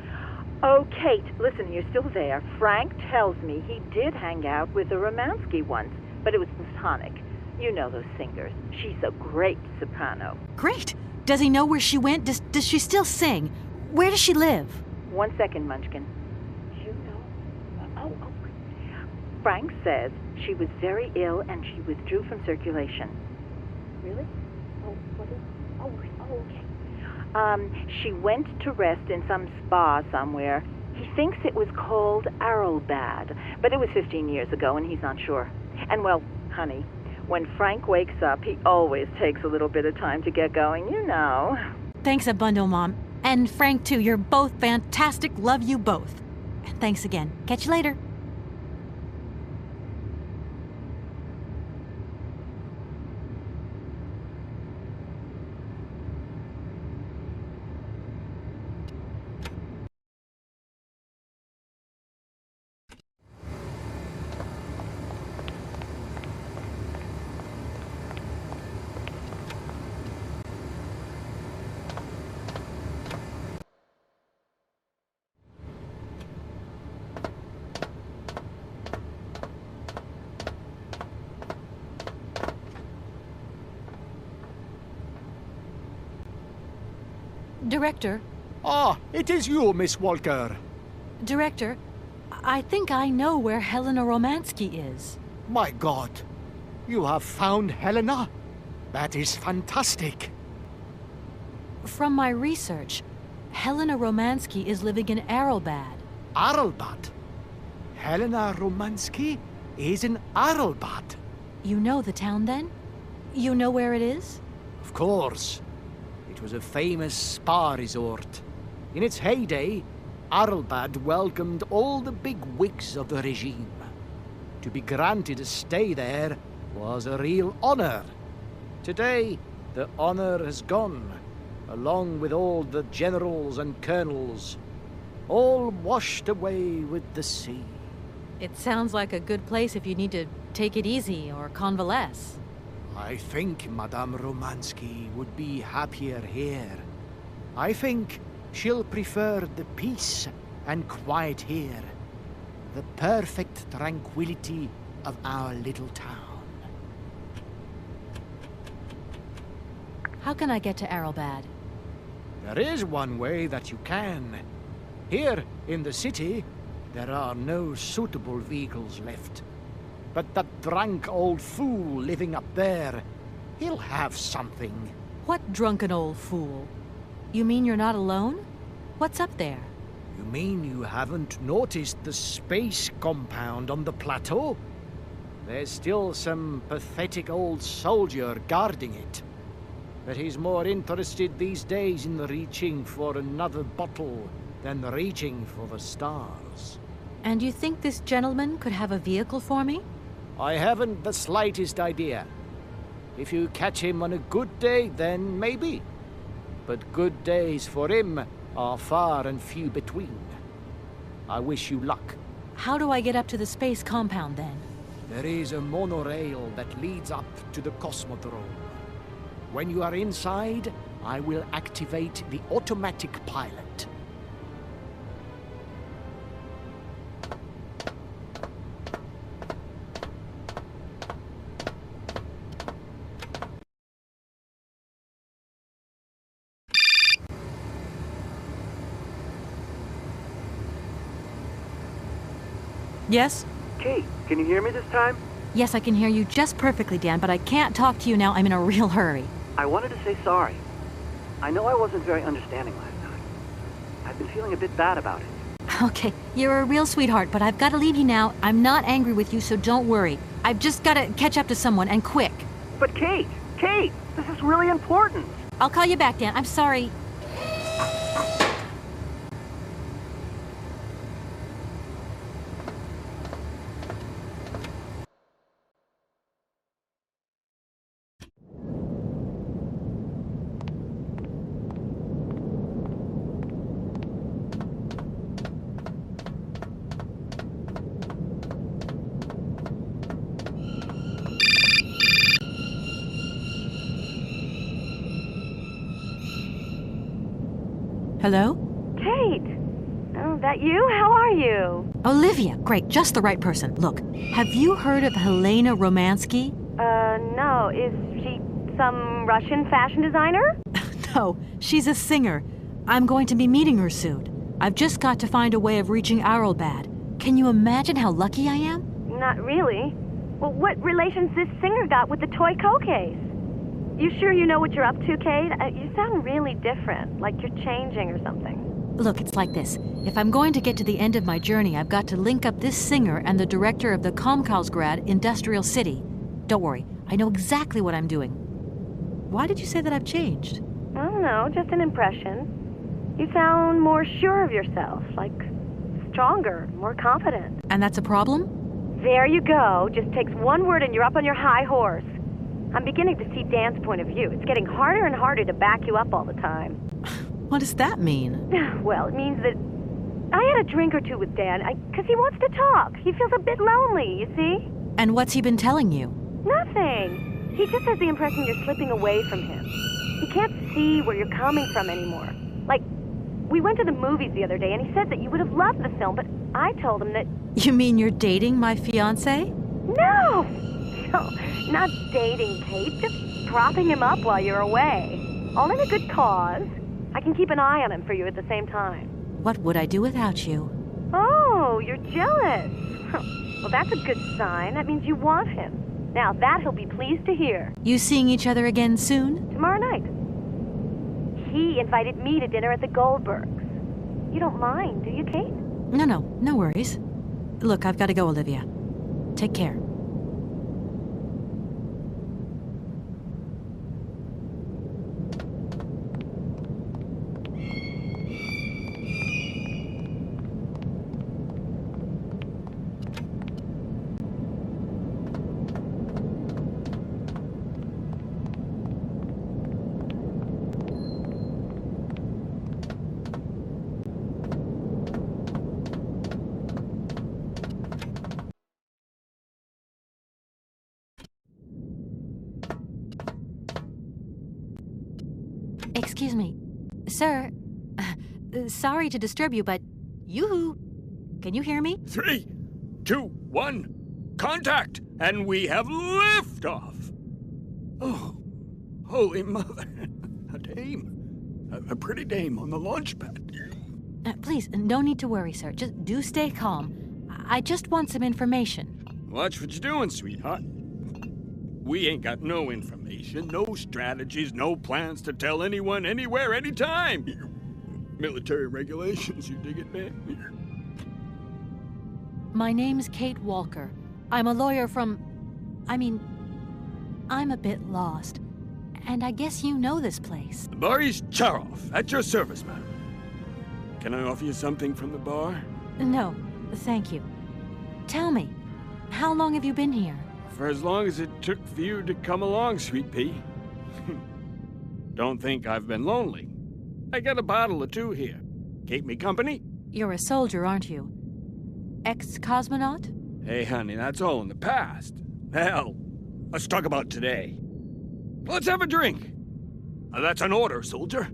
Oh, Kate, listen, you're still there. Frank tells me he did hang out with a Romansky once, but it was platonic. You know those singers. She's a great soprano. Great! Does he know where she went? Does she still sing? Where does she live? 1 second, Munchkin. You know? Frank says she was very ill and she withdrew from circulation. Really? Oh, what is? Okay. She went to rest in some spa somewhere. He thinks it was called Aralbad, but it was 15 years ago and he's not sure. And well, honey, when Frank wakes up, he always takes a little bit of time to get going, you know. Thanks a bundle, Mom. And Frank, too. You're both fantastic. Love you both. And thanks again. Catch you later. Director? Ah, it is you, Miss Walker. Director, I think I know where Helena Romansky is. My God, you have found Helena? That is fantastic. From my research, Helena Romansky is living in Aralbad. Aralbad? Helena Romansky is in Aralbad. You know the town, then? You know where it is? Of course. It was a famous spa resort. In its heyday, Aralbad welcomed all the big wigs of the regime. To be granted a stay there was a real honor. Today, the honor has gone, along with all the generals and colonels, all washed away with the sea. It sounds like a good place if you need to take it easy or convalesce. I think Madame Romansky would be happier here. I think she'll prefer the peace and quiet here, the perfect tranquility of our little town. How can I get to Aralbad? There is one way that you can. Here in the city, there are no suitable vehicles left. But that drunk old fool living up there, he'll have something. What drunken old fool? You mean you're not alone? What's up there? You mean you haven't noticed the space compound on the plateau? There's still some pathetic old soldier guarding it. But he's more interested these days in reaching for another bottle than reaching for the stars. And you think this gentleman could have a vehicle for me? I haven't the slightest idea. If you catch him on a good day, then maybe. But good days for him are far and few between. I wish you luck. How do I get up to the space compound, then? There is a monorail that leads up to the Cosmodrome. When you are inside, I will activate the automatic pilot. Yes? Kate, can you hear me this time? Yes, I can hear you just perfectly, Dan, but I can't talk to you now. I'm in a real hurry. I wanted to say sorry. I know I wasn't very understanding last night. I've been feeling a bit bad about it. Okay, you're a real sweetheart, but I've got to leave you now. I'm not angry with you, so don't worry. I've just got to catch up to someone, and quick. But Kate, this is really important. I'll call you back, Dan. I'm sorry. Hello? Kate! Oh, that you? How are you? Olivia, great, just the right person. Look, have you heard of Helena Romansky? No. Is she some Russian fashion designer? No, she's a singer. I'm going to be meeting her soon. I've just got to find a way of reaching Aralbad. Can you imagine how lucky I am? Not really. Well, what relation's this singer got with the toy case? You sure you know what you're up to, Kate? You sound really different, like you're changing or something. Look, it's like this. If I'm going to get to the end of my journey, I've got to link up this singer and the director of the Komkolzgrad Industrial City. Don't worry, I know exactly what I'm doing. Why did you say that I've changed? I don't know, just an impression. You sound more sure of yourself, like stronger, more confident. And that's a problem? There you go. Just takes one word and you're up on your high horse. I'm beginning to see Dan's point of view. It's getting harder and harder to back you up all the time. What does that mean? Well, it means that I had a drink or two with Dan, because he wants to talk. He feels a bit lonely, you see? And what's he been telling you? Nothing. He just has the impression you're slipping away from him. He can't see where you're coming from anymore. Like, we went to the movies the other day, and he said that you would have loved the film, but I told him that... You mean you're dating my fiancé? No! No, not dating, Kate. Just propping him up while you're away. All in a good cause. I can keep an eye on him for you at the same time. What would I do without you? Oh, you're jealous. Well, that's a good sign. That means you want him. Now, that he'll be pleased to hear. You seeing each other again soon? Tomorrow night. he invited me to dinner at the Goldbergs. You don't mind, do you, Kate? No worries. Look, I've got to go, Olivia. Take care. Excuse me. Sir, sorry to disturb you, but yoo-hoo. Can you hear me? 3, 2, 1, contact! And we have liftoff! Oh, holy mother. A dame. A pretty dame on the launch pad. Please, no need to worry, sir. Just do stay calm. I just want some information. Watch what you're doing, sweetheart. We ain't got no information, no strategies, no plans to tell anyone, anywhere, anytime. Military regulations, you dig it, man? My name's Kate Walker. I'm a lawyer from... I'm a bit lost. And I guess you know this place. Boris Charov, at your service, madam. Can I offer you something from the bar? No, thank you. Tell me, how long have you been here? For as long as it took for you to come along, sweet pea. Don't think I've been lonely. I got a bottle or two here. Keep me company? You're a soldier, aren't you? Ex-cosmonaut? Hey, honey, that's all in the past. Hell, let's talk about today. Let's have a drink. That's an order, soldier.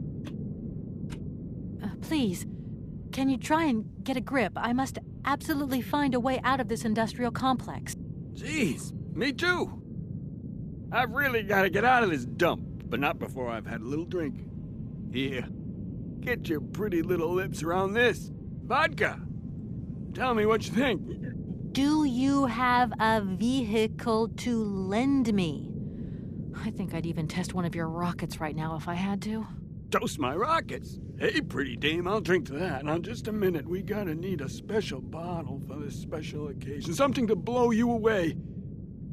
Please, can you try and get a grip? I must absolutely find a way out of this industrial complex. Jeez, me too. I've really got to get out of this dump, but not before I've had a little drink. Here, get your pretty little lips around this. Vodka. Tell me what you think. Do you have a vehicle to lend me? I think I'd even test one of your rockets right now if I had to. Toast my rockets? Hey, pretty dame, I'll drink to that. Now, just a minute, we gotta need a special bottle for this special occasion. Something to blow you away.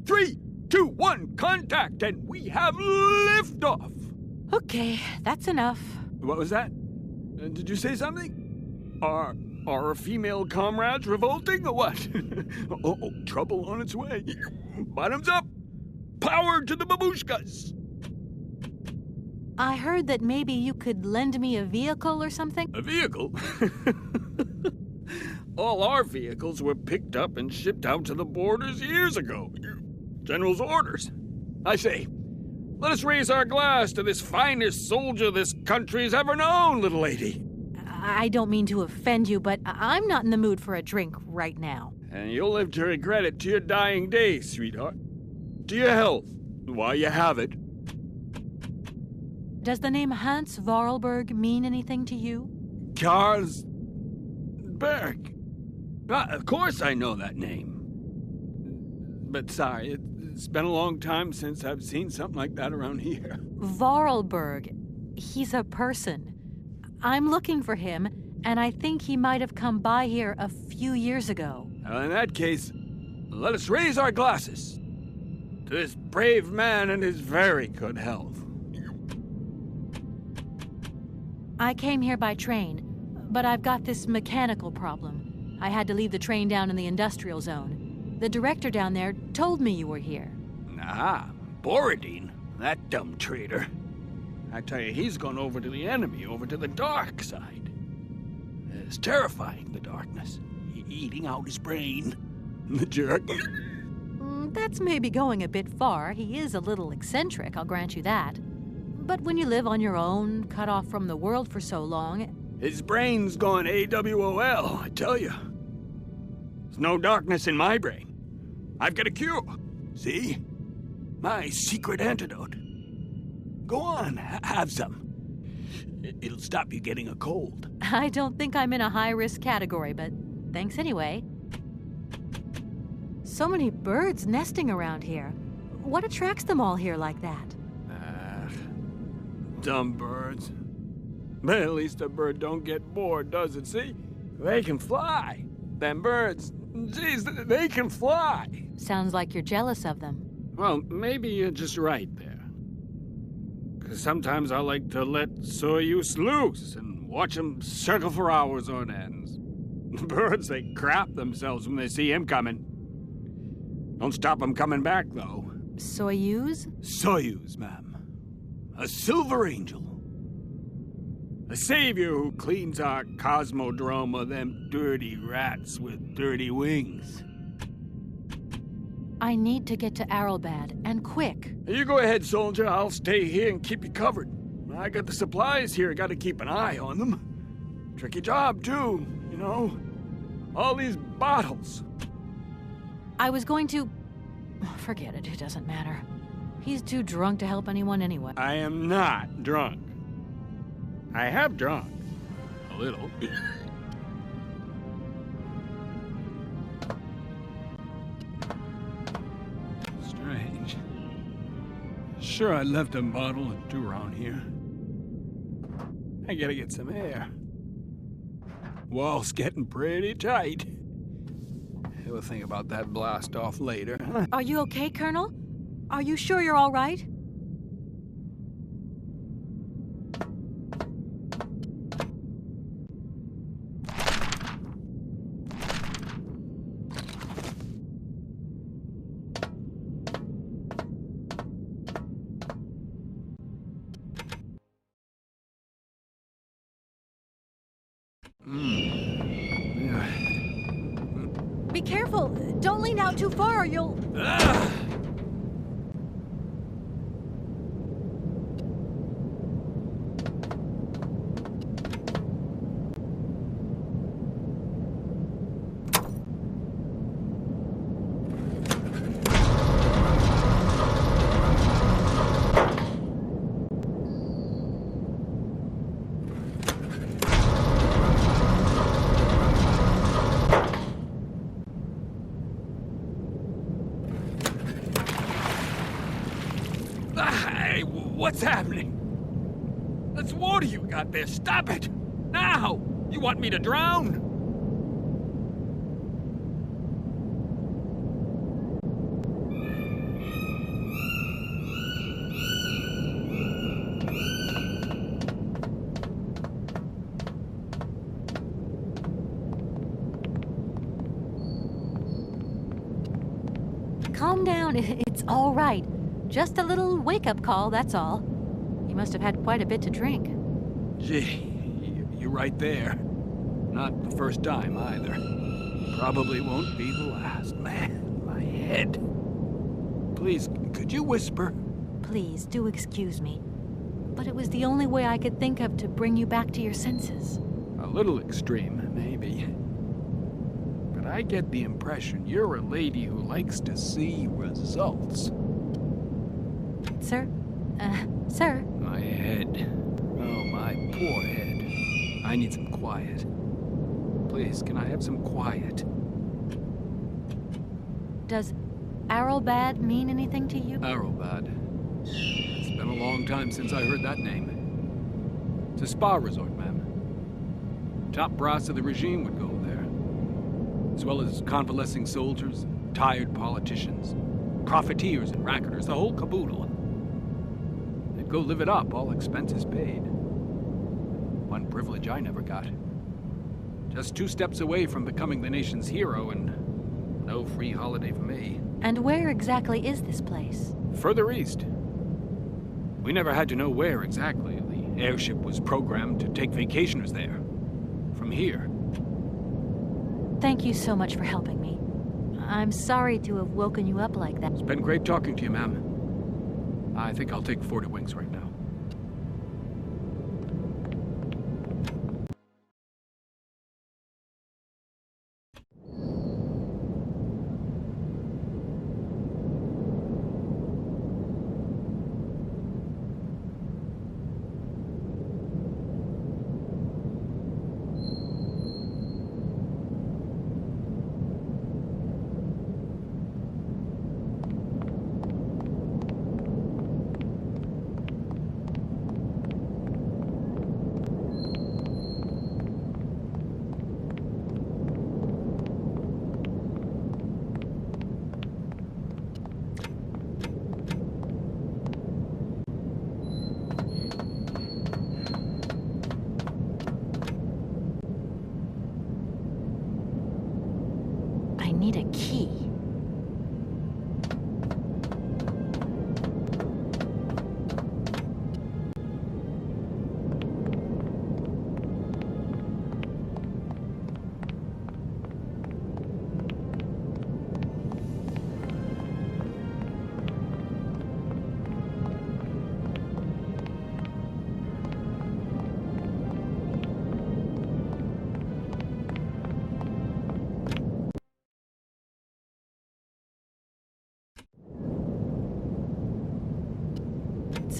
3, 2, 1, contact, and we have liftoff! Okay, that's enough. What was that? Did you say something? Are our female comrades revolting, or what? Oh, trouble on its way. Bottoms up! Power to the babushkas! I heard that maybe you could lend me a vehicle or something? A vehicle? All our vehicles were picked up and shipped out to the borders years ago. General's orders. I say, let us raise our glass to this finest soldier this country's ever known, little lady. I don't mean to offend you, but I'm not in the mood for a drink right now. And you'll live to regret it to your dying days, sweetheart. To your health, while you have it. Does the name Hans Voralberg mean anything to you? Berg. Of course I know that name. But sorry, it's been a long time since I've seen something like that around here. Voralberg. He's a person. I'm looking for him, and I think he might have come by here a few years ago. Well, in that case, let us raise our glasses to this brave man and his very good health. I came here by train, but I've got this mechanical problem. I had to leave the train down in the industrial zone. The director down there told me you were here. Ah, Borodine, that dumb traitor. I tell you, he's gone over to the enemy, over to the dark side. It's terrifying, the darkness. Eating out his brain. The jerk. That's maybe going a bit far. He is a little eccentric, I'll grant you that. But when you live on your own, cut off from the world for so long... His brain's gone AWOL, I tell you. There's no darkness in my brain. I've got a cure. See? My secret antidote. Go on, have some. It'll stop you getting a cold. I don't think I'm in a high-risk category, but thanks anyway. So many birds nesting around here. What attracts them all here like that? Dumb birds. But at least a bird don't get bored, does it? See? They can fly. Them birds, geez, they can fly. Sounds like you're jealous of them. Well, maybe you're just right there. 'Cause sometimes I like to let Soyuz loose and watch them circle for hours on ends. The birds, they crap themselves when they see him coming. Don't stop him coming back, though. Soyuz? Soyuz, ma'am. A silver angel. A savior who cleans our Cosmodrome of them dirty rats with dirty wings. I need to get to Aralbad, and quick. You go ahead, soldier. I'll stay here and keep you covered. I got the supplies here. Gotta keep an eye on them. Tricky job, too, you know. All these bottles. I was going to... Forget it, it doesn't matter. He's too drunk to help anyone anyway. I am not drunk. I have drunk. A little. Strange. Sure, I left a bottle or two around here. I gotta get some air. Wall's getting pretty tight. We'll think about that blast off later. Are you okay, Colonel? Are you sure you're all right? Be careful! Don't lean out too far or you'll... What's happening? That's water you got there. Stop it! Now! You want me to drown? Calm down, it's all right. Just a little wake-up call, that's all. You must have had quite a bit to drink. Gee, you're right there. Not the first time, either. Probably won't be the last. Man, my head. Please, could you whisper? Please, do excuse me. But it was the only way I could think of to bring you back to your senses. A little extreme, maybe. But I get the impression you're a lady who likes to see results. Sir? Sir? My head. Oh, my poor head. I need some quiet. Please, can I have some quiet? Does Aralbad mean anything to you? Aralbad. It's been a long time since I heard that name. It's a spa resort, ma'am. Top brass of the regime would go there. As well as convalescing soldiers, tired politicians, profiteers and racketers, the whole caboodle. They'd go live it up, all expenses paid. One privilege I never got. Just 2 steps away from becoming the nation's hero, and no free holiday for me. And where exactly is this place? Further east. We never had to know where exactly. The airship was programmed to take vacationers there. From here. Thank you so much for helping me. I'm sorry to have woken you up like that. It's been great talking to you, ma'am. I think I'll take 40 wings right now.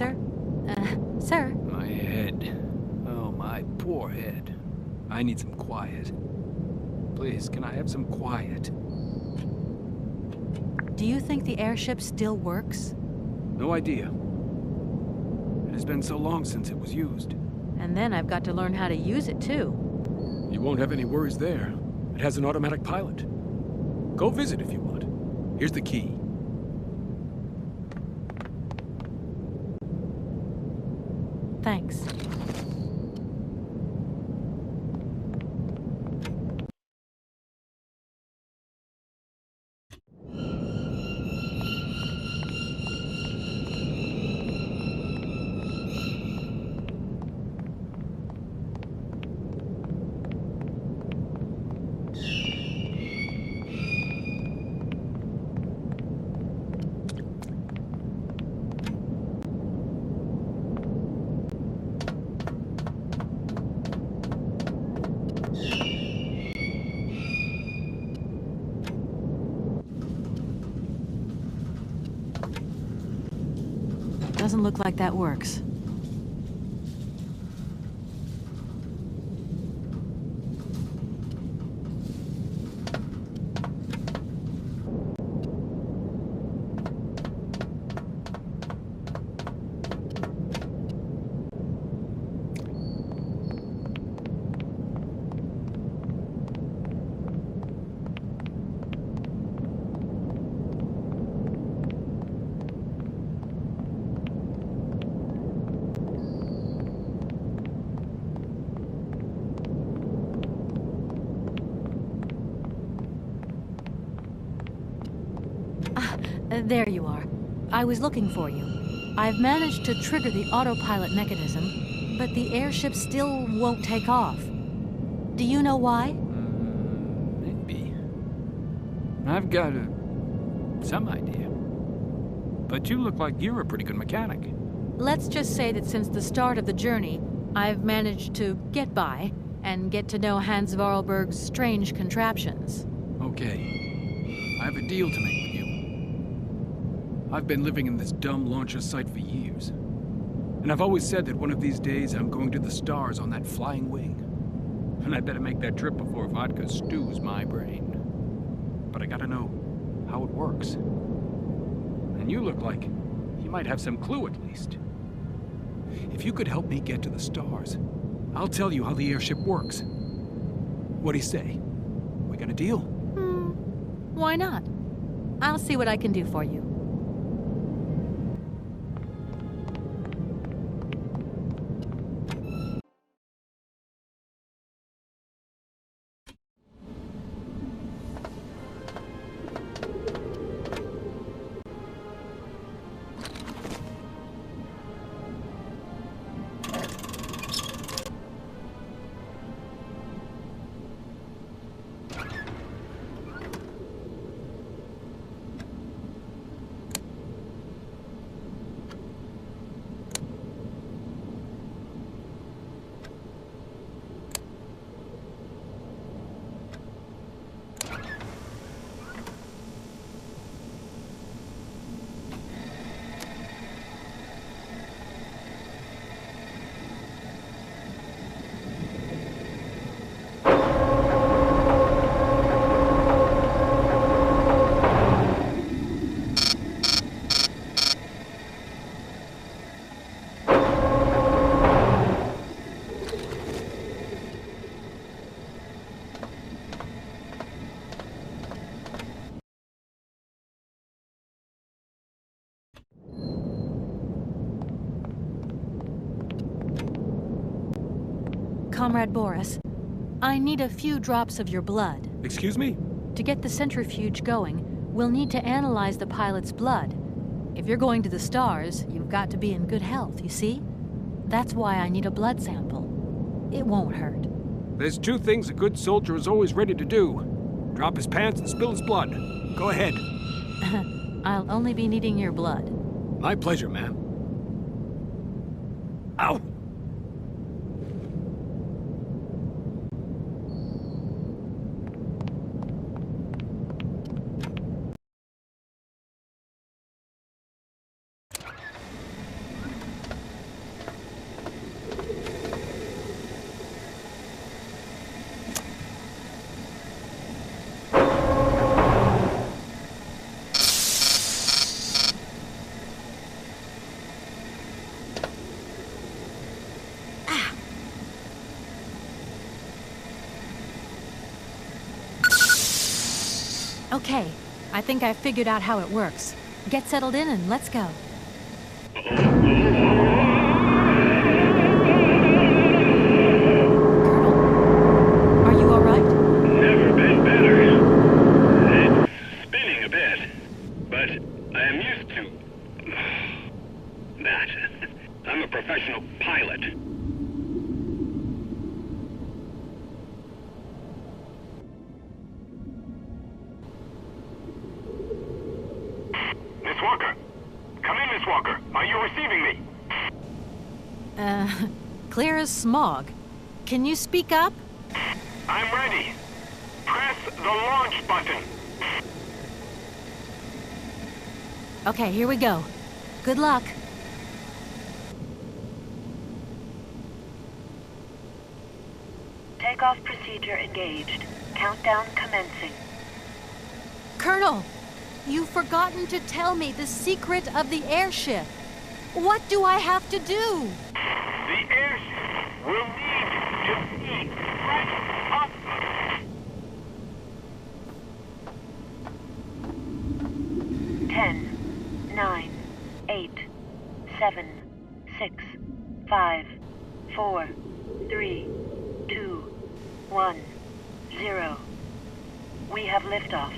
sir? Sir? My head. Oh, my poor head. I need some quiet. Please, can I have some quiet? Do you think the airship still works? No idea. It has been so long since it was used. And then I've got to learn how to use it, too. You won't have any worries there. It has an automatic pilot. Go visit if you want. Here's the key. Thanks. Doesn't look like that works. There you are. I was looking for you. I've managed to trigger the autopilot mechanism, but the airship still won't take off. Do you know why? Maybe. I've got some idea. But you look like you're a pretty good mechanic. Let's just say that since the start of the journey, I've managed to get by and get to know Hans Voralberg's strange contraptions. Okay. I have a deal to make with you. I've been living in this dumb launcher site for years. And I've always said that one of these days I'm going to the stars on that flying wing. And I better make that trip before vodka stews my brain. But I gotta know how it works. And you look like you might have some clue at least. If you could help me get to the stars, I'll tell you how the airship works. What do you say? We got a deal? Why not? I'll see what I can do for you. Comrade Boris, I need a few drops of your blood. Excuse me? To get the centrifuge going, we'll need to analyze the pilot's blood. If you're going to the stars, you've got to be in good health, you see? That's why I need a blood sample. It won't hurt. There's two things a good soldier is always ready to do. Drop his pants and spill his blood. Go ahead. I'll only be needing your blood. My pleasure, ma'am. Ow! Okay, I think I've figured out how it works. Get settled in and let's go. Colonel, are you all right? Never been better. It's spinning a bit, but I am used to that. I'm a professional pilot. Miss Walker! Come in, Miss Walker. Are you receiving me? Clear as smog. Can you speak up? I'm ready. Press the launch button. Okay, here we go. Good luck. Takeoff procedure engaged. Countdown commencing. Colonel, you've forgotten to tell me the secret of the airship. What do I have to do? The airship will need to be right up. Ten, 9, 8, 7, 6, 5, 4, 3, 2, 1, 0. We have liftoff.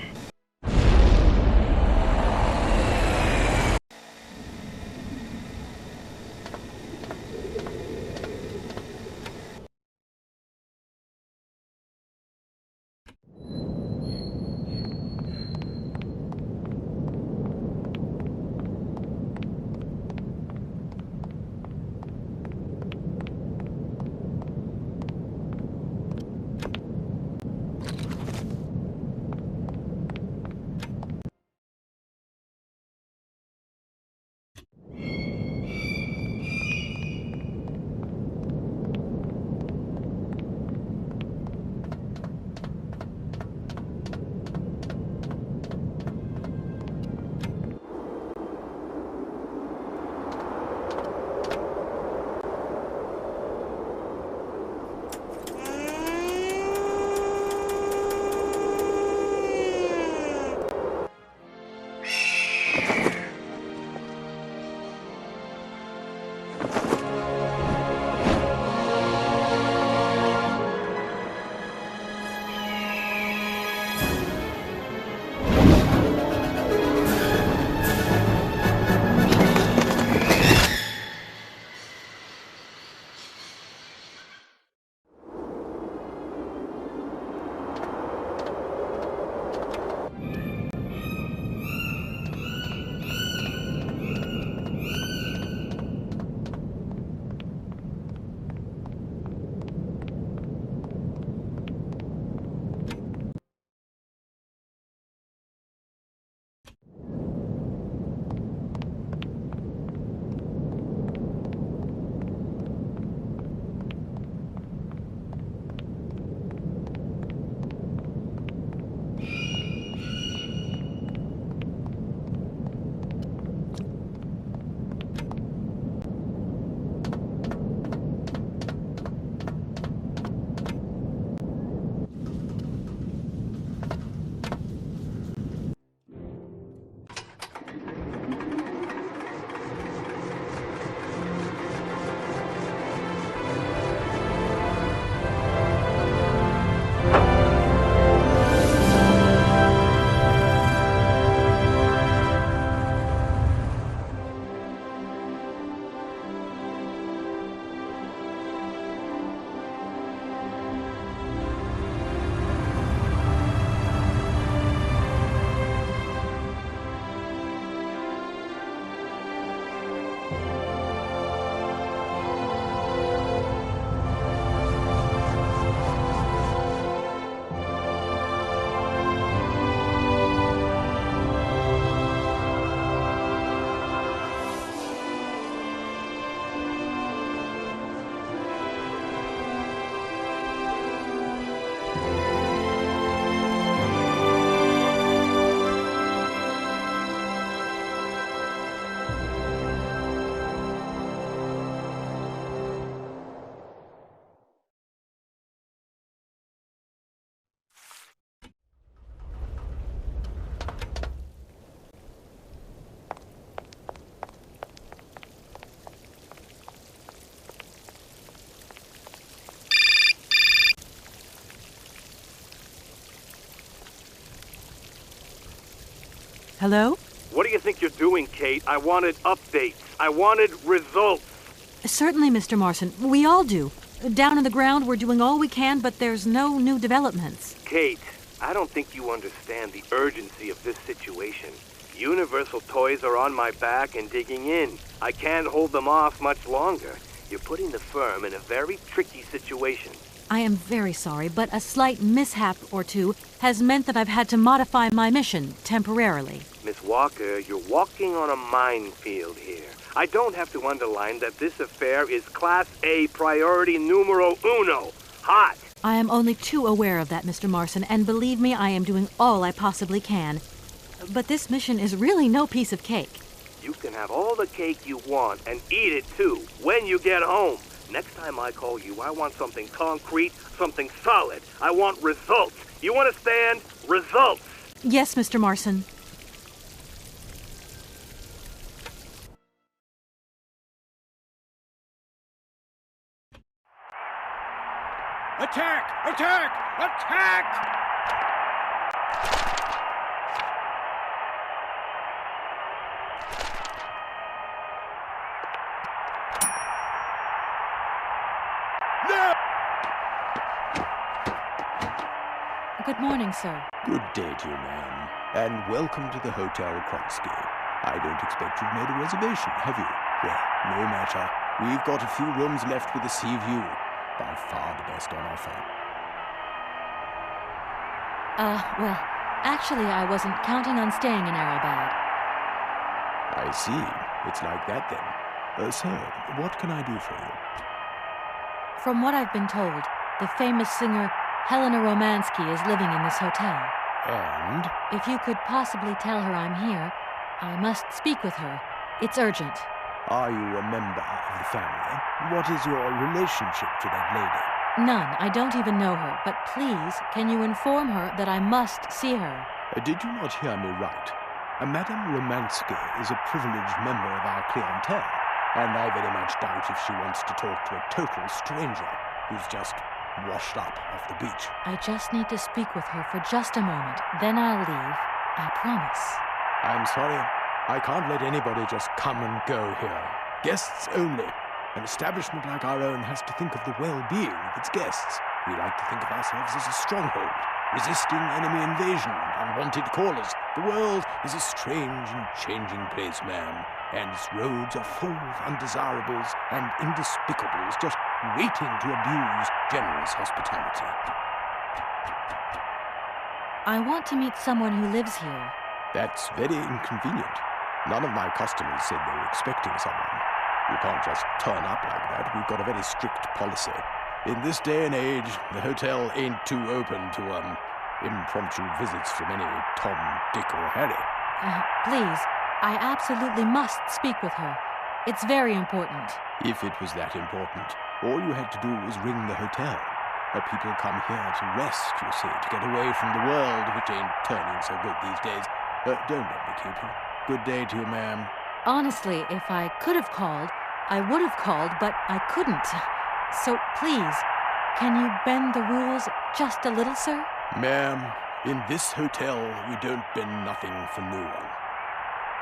Hello? What do you think you're doing, Kate? I wanted updates. I wanted results. Certainly, Mr. Marson. We all do. Down on the ground, we're doing all we can, but there's no new developments. Kate, I don't think you understand the urgency of this situation. Universal Toys are on my back and digging in. I can't hold them off much longer. You're putting the firm in a very tricky situation. I am very sorry, but a slight mishap or two has meant that I've had to modify my mission temporarily. Miss Walker, you're walking on a minefield here. I don't have to underline that this affair is Class A priority numero uno. Hot! I am only too aware of that, Mr. Marson, and believe me, I am doing all I possibly can. But this mission is really no piece of cake. You can have all the cake you want and eat it too when you get home. Next time I call you, I want something concrete, something solid. I want results. You understand? Results! Yes, Mr. Marson. Attack! Attack! Attack! Good morning, sir. Good day to you, ma'am. And welcome to the Hotel Kronsky. I don't expect you've made a reservation, have you? Well, no matter. We've got a few rooms left with a sea view. By far the best on offer. Well, actually, I wasn't counting on staying in Aralbad. I see. It's like that, then. Sir, what can I do for you? From what I've been told, the famous singer Helena Romansky is living in this hotel. And? If you could possibly tell her I'm here, I must speak with her. It's urgent. Are you a member of the family? What is your relationship to that lady? None. I don't even know her. But please, can you inform her that I must see her? Did you not hear me right? Madame Romansky is a privileged member of our clientele, and I very much doubt if she wants to talk to a total stranger who's just washed up off the beach. I just need to speak with her for just a moment. Then I'll leave. I promise. I'm sorry. I can't let anybody just come and go here. Guests only. An establishment like our own has to think of the well-being of its guests. We like to think of ourselves as a stronghold, resisting enemy invasion, unwanted callers. The world is a strange and changing place, ma'am, and its roads are full of undesirables and indespicables just waiting to abuse generous hospitality. I want to meet someone who lives here. That's very inconvenient. None of my customers said they were expecting someone. You can't just turn up like that. We've got a very strict policy. In this day and age, the hotel ain't too open to, impromptu visits from any Tom, Dick, or Harry. Please, I absolutely must speak with her. It's very important. If it was that important, all you had to do was ring the hotel. People come here to rest, you see, to get away from the world, which ain't turning so good these days. Don't let me keep you. Good day to you, ma'am. Honestly, if I could have called, I would have called, but I couldn't. So please, can you bend the rules just a little, sir? Ma'am, in this hotel, we don't bend nothing for no one.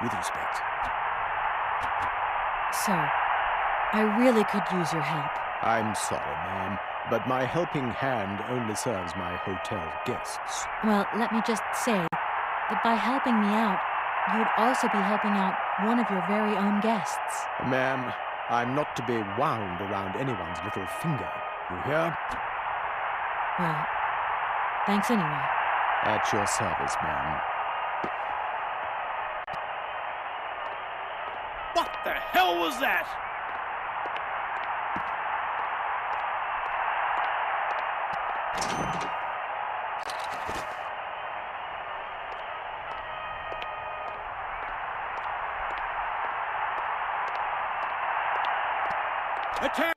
With respect. Sir, I really could use your help. I'm sorry, ma'am, but my helping hand only serves my hotel guests. Well, let me just say that by helping me out, you'd also be helping out one of your very own guests. Ma'am, I'm not to be wound around anyone's little finger. You hear? Well, thanks anyway. At your service, ma'am. What the hell was that? Attack!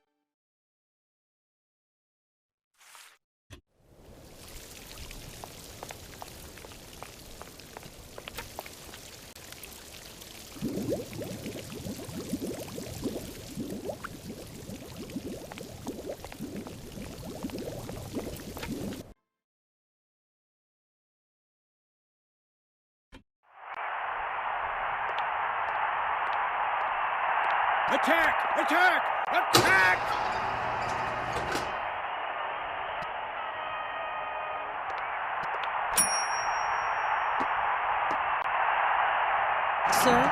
Attack! Attack! Sir?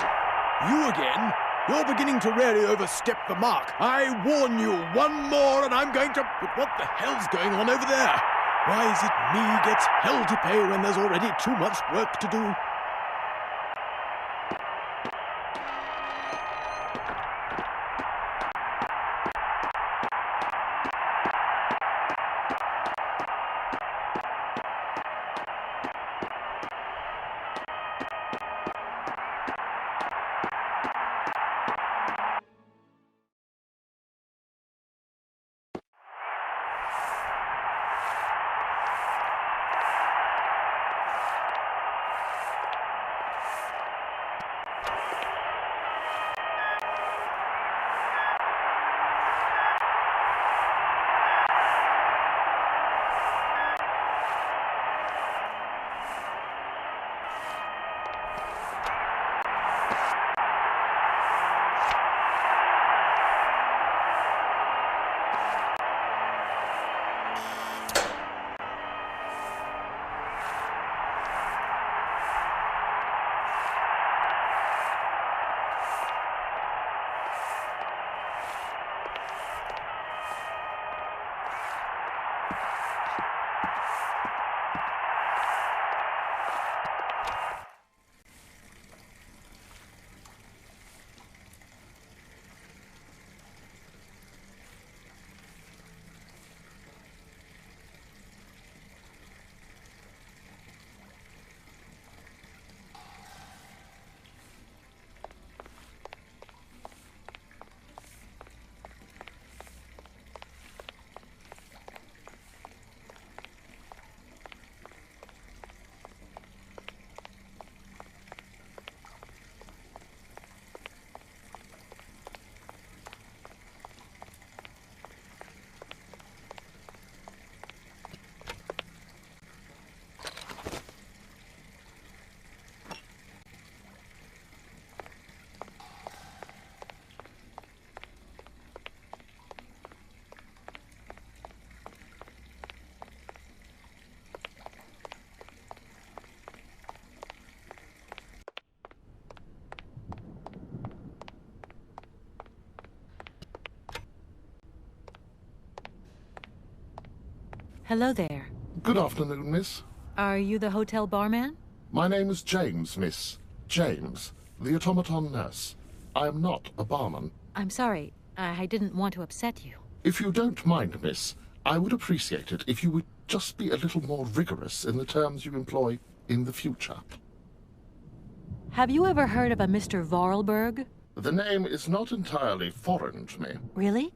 You again? You're beginning to really overstep the mark. I warn you, one more and I'm going to... But what the hell's going on over there? Why is it me gets hell to pay when there's already too much work to do? Hello there. Good afternoon, miss. Are you the hotel barman? My name is James, miss. James, the automaton nurse. I am not a barman. I'm sorry. I didn't want to upset you. If you don't mind, miss, I would appreciate it if you would just be a little more rigorous in the terms you employ in the future. Have you ever heard of a Mr. Voralberg? The name is not entirely foreign to me. Really?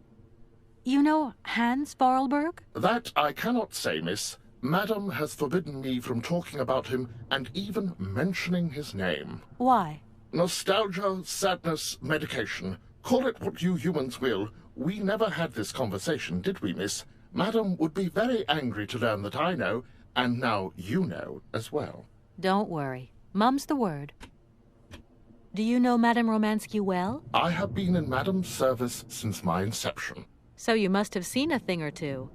You know Hans Voralberg? That I cannot say, miss. Madam has forbidden me from talking about him and even mentioning his name. Why? Nostalgia, sadness, medication. Call it what you humans will. We never had this conversation, did we, miss? Madam would be very angry to learn that I know, and now you know as well. Don't worry. Mum's the word. Do you know Madame Romansky well? I have been in Madam's service since my inception. So you must have seen a thing or two.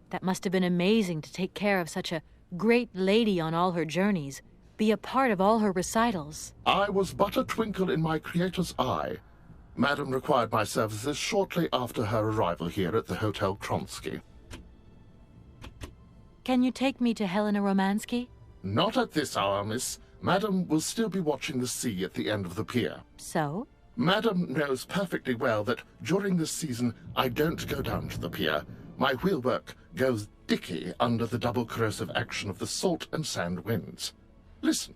That must have been amazing to take care of such a great lady on all her journeys, be a part of all her recitals. I was but a twinkle in my creator's eye. Madam required my services shortly after her arrival here at the Hotel Kronsky. Can you take me to Helena Romansky? Not at this hour, miss. Madam will still be watching the sea at the end of the pier. So? Madam knows perfectly well that during this season I don't go down to the pier. My wheelwork goes dicky under the double corrosive action of the salt and sand winds. Listen,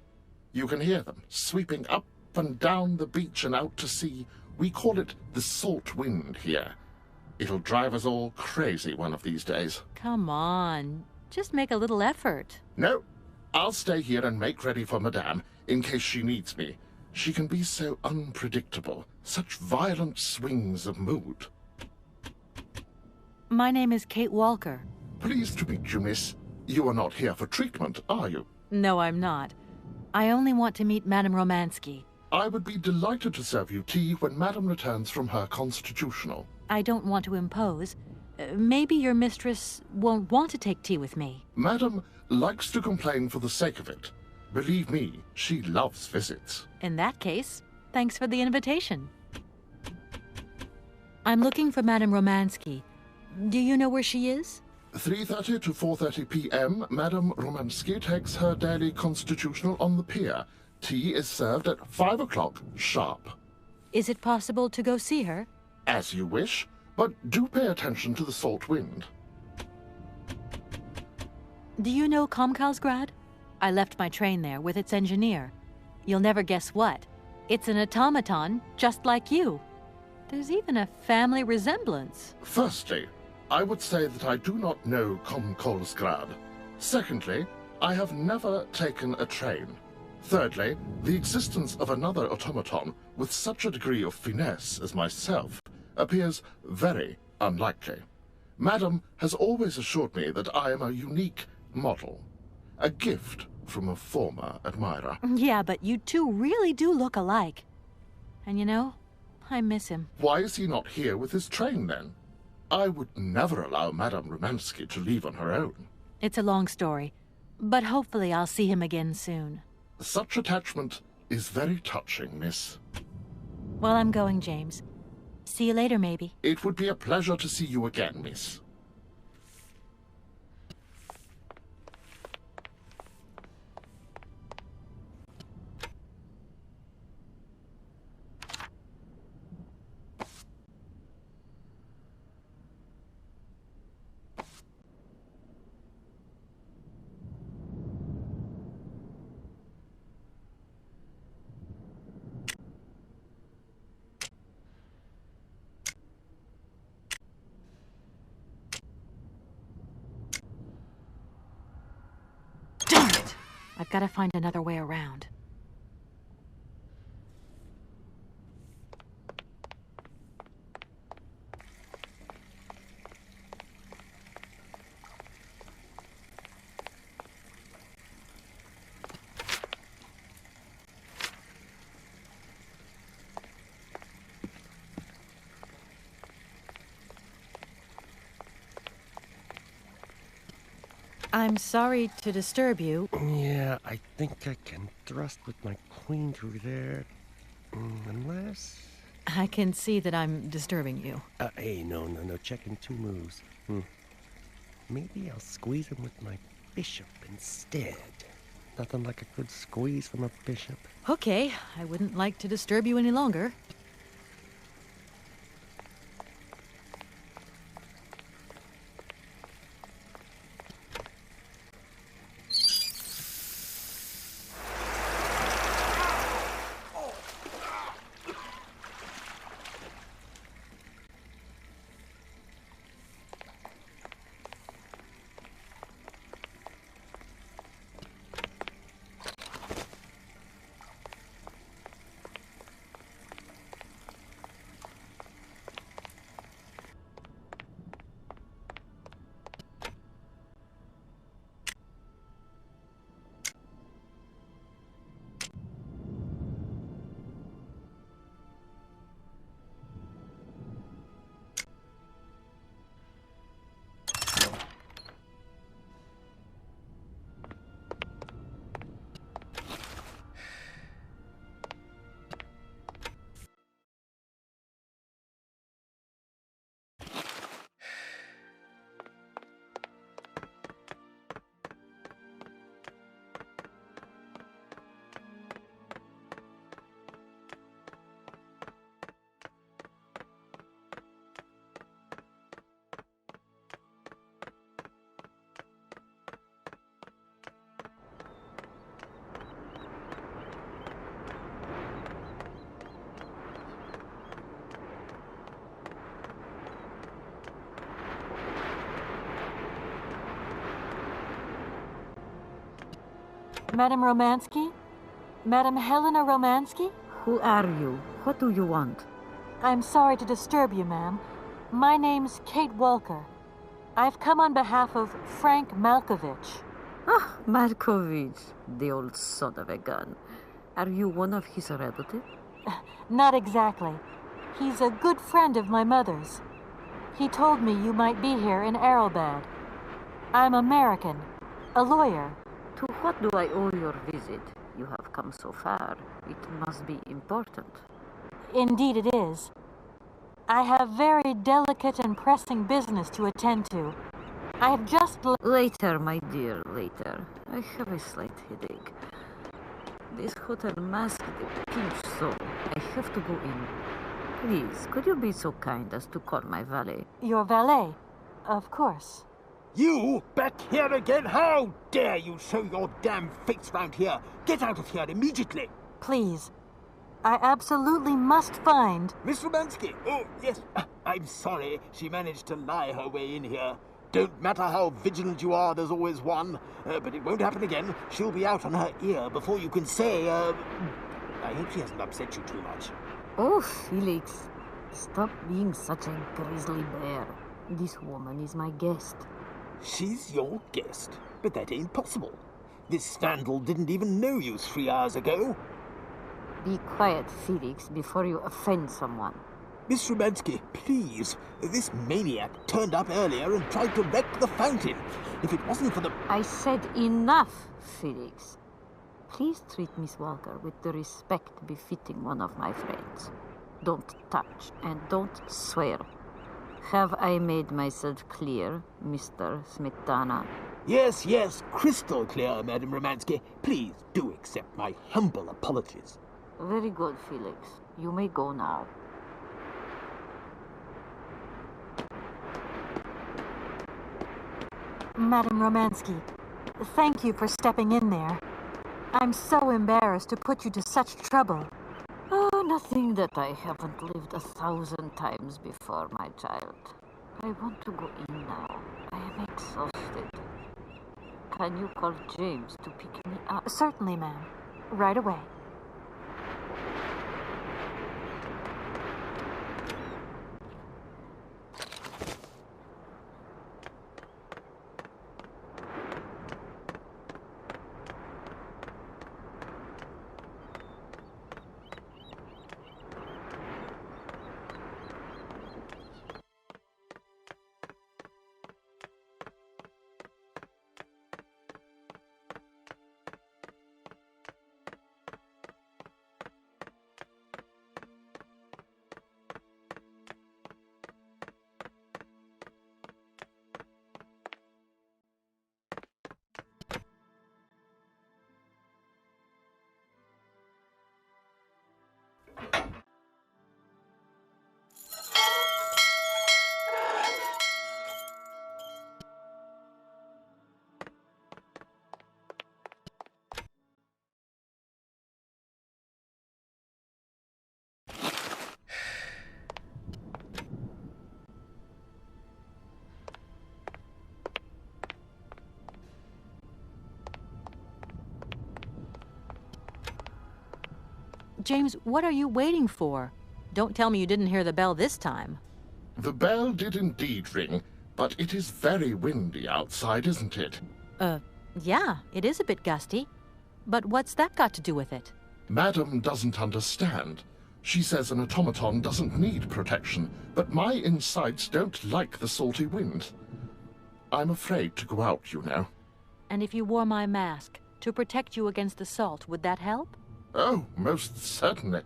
you can hear them sweeping up and down the beach and out to sea. We call it the salt wind here. It'll drive us all crazy one of these days. Come on, just make a little effort. No, I'll stay here and make ready for Madame in case she needs me. She can be so unpredictable, such violent swings of mood. My name is Kate Walker. Pleased to meet you, miss. You are not here for treatment, are you? No, I'm not. I only want to meet Madame Romansky. I would be delighted to serve you tea when Madam returns from her constitutional. I don't want to impose. Maybe your mistress won't want to take tea with me. Madam likes to complain for the sake of it. Believe me, she loves visits. In that case, thanks for the invitation. I'm looking for Madame Romansky. Do you know where she is? 3:30 to 4:30 p.m., Madame Romansky takes her daily constitutional on the pier. Tea is served at 5 o'clock sharp. Is it possible to go see her? As you wish, but do pay attention to the salt wind. Do you know Komkolzgrad? I left my train there with its engineer. You'll never guess what. It's an automaton just like you. There's even a family resemblance. Firstly, I would say that I do not know Komkolzgrad. Secondly, I have never taken a train. Thirdly, the existence of another automaton with such a degree of finesse as myself appears very unlikely. Madam has always assured me that I am a unique model, a gift from a former admirer. Yeah, but you two really do look alike. And you know, I miss him. Why is he not here with his train, then? I would never allow Madame Romansky to leave on her own. It's a long story, but hopefully I'll see him again soon. Such attachment is very touching, miss. Well, I'm going, James. See you later, maybe. It would be a pleasure to see you again, miss. I've got to find another way around. I'm sorry to disturb you. Yeah, I think I can thrust with my queen through there. Unless... I can see that I'm disturbing you. Hey, no. Checking two moves. Maybe I'll squeeze him with my bishop instead. Nothing like a good squeeze from a bishop. Okay, I wouldn't like to disturb you any longer. Madame Romansky? Madame Helena Romansky? Who are you? What do you want? I'm sorry to disturb you, ma'am. My name's Kate Walker. I've come on behalf of Frank Malkovich. Ah, Malkovich, the old son of a gun. Are you one of his relatives? Not exactly. He's a good friend of my mother's. He told me you might be here in Aralbad. I'm American, a lawyer. To what do I owe your visit? You have come so far. It must be important. Indeed it is. I have very delicate and pressing business to attend to. I have just... Later, my dear, later. I have a slight headache. This hotel masked a pinch, so I have to go in. Please, could you be so kind as to call my valet? Your valet? Of course. You back here again? How dare you show your damn face round here? Get out of here immediately. Please. I absolutely must find... Miss Romansky. Oh, yes. I'm sorry. She managed to lie her way in here. Don't matter how vigilant you are, there's always one. But it won't happen again. She'll be out on her ear before you can say, I hope she hasn't upset you too much. Oh, Felix. Stop being such a grizzly bear. This woman is my guest. She's your guest? But that ain't possible. This vandal didn't even know you 3 hours ago. Be quiet, Felix, before you offend someone. Miss Romansky, please. This maniac turned up earlier and tried to wreck the fountain. If it wasn't for the... I said enough, Felix. Please treat Miss Walker with the respect befitting one of my friends. Don't touch and don't swear. Have I made myself clear, Mr. Smetana? Yes, yes, crystal clear, Madam Romansky. Please do accept my humble apologies. Very good, Felix. You may go now. Madam Romansky, thank you for stepping in there. I'm so embarrassed to put you to such trouble. Oh, nothing that I haven't lived 1,000 times before, my child. I want to go in now. I am exhausted. Can you call James to pick me up? Certainly, ma'am. Right away. James, what are you waiting for? Don't tell me you didn't hear the bell this time. The bell did indeed ring, but it is very windy outside, isn't it? Yeah, it is a bit gusty. But what's that got to do with it? Madam doesn't understand. She says an automaton doesn't need protection, but my insides don't like the salty wind. I'm afraid to go out, you know. And if you wore my mask to protect you against the salt, would that help? Oh, most certainly.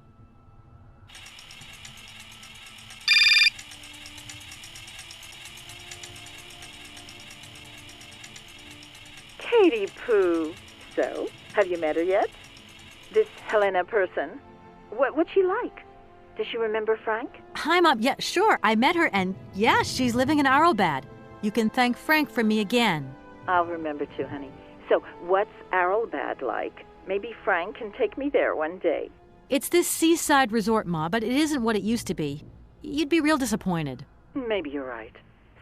Katie Pooh. So, have you met her yet? This Helena person? What's she like? Does she remember Frank? Hi, Mom. Yeah, sure. I met her, and yeah, she's living in Aralbad. You can thank Frank for me again. I'll remember too, honey. So, what's Aralbad like? Maybe Frank can take me there one day. It's this seaside resort, Ma, but it isn't what it used to be. You'd be real disappointed. Maybe you're right.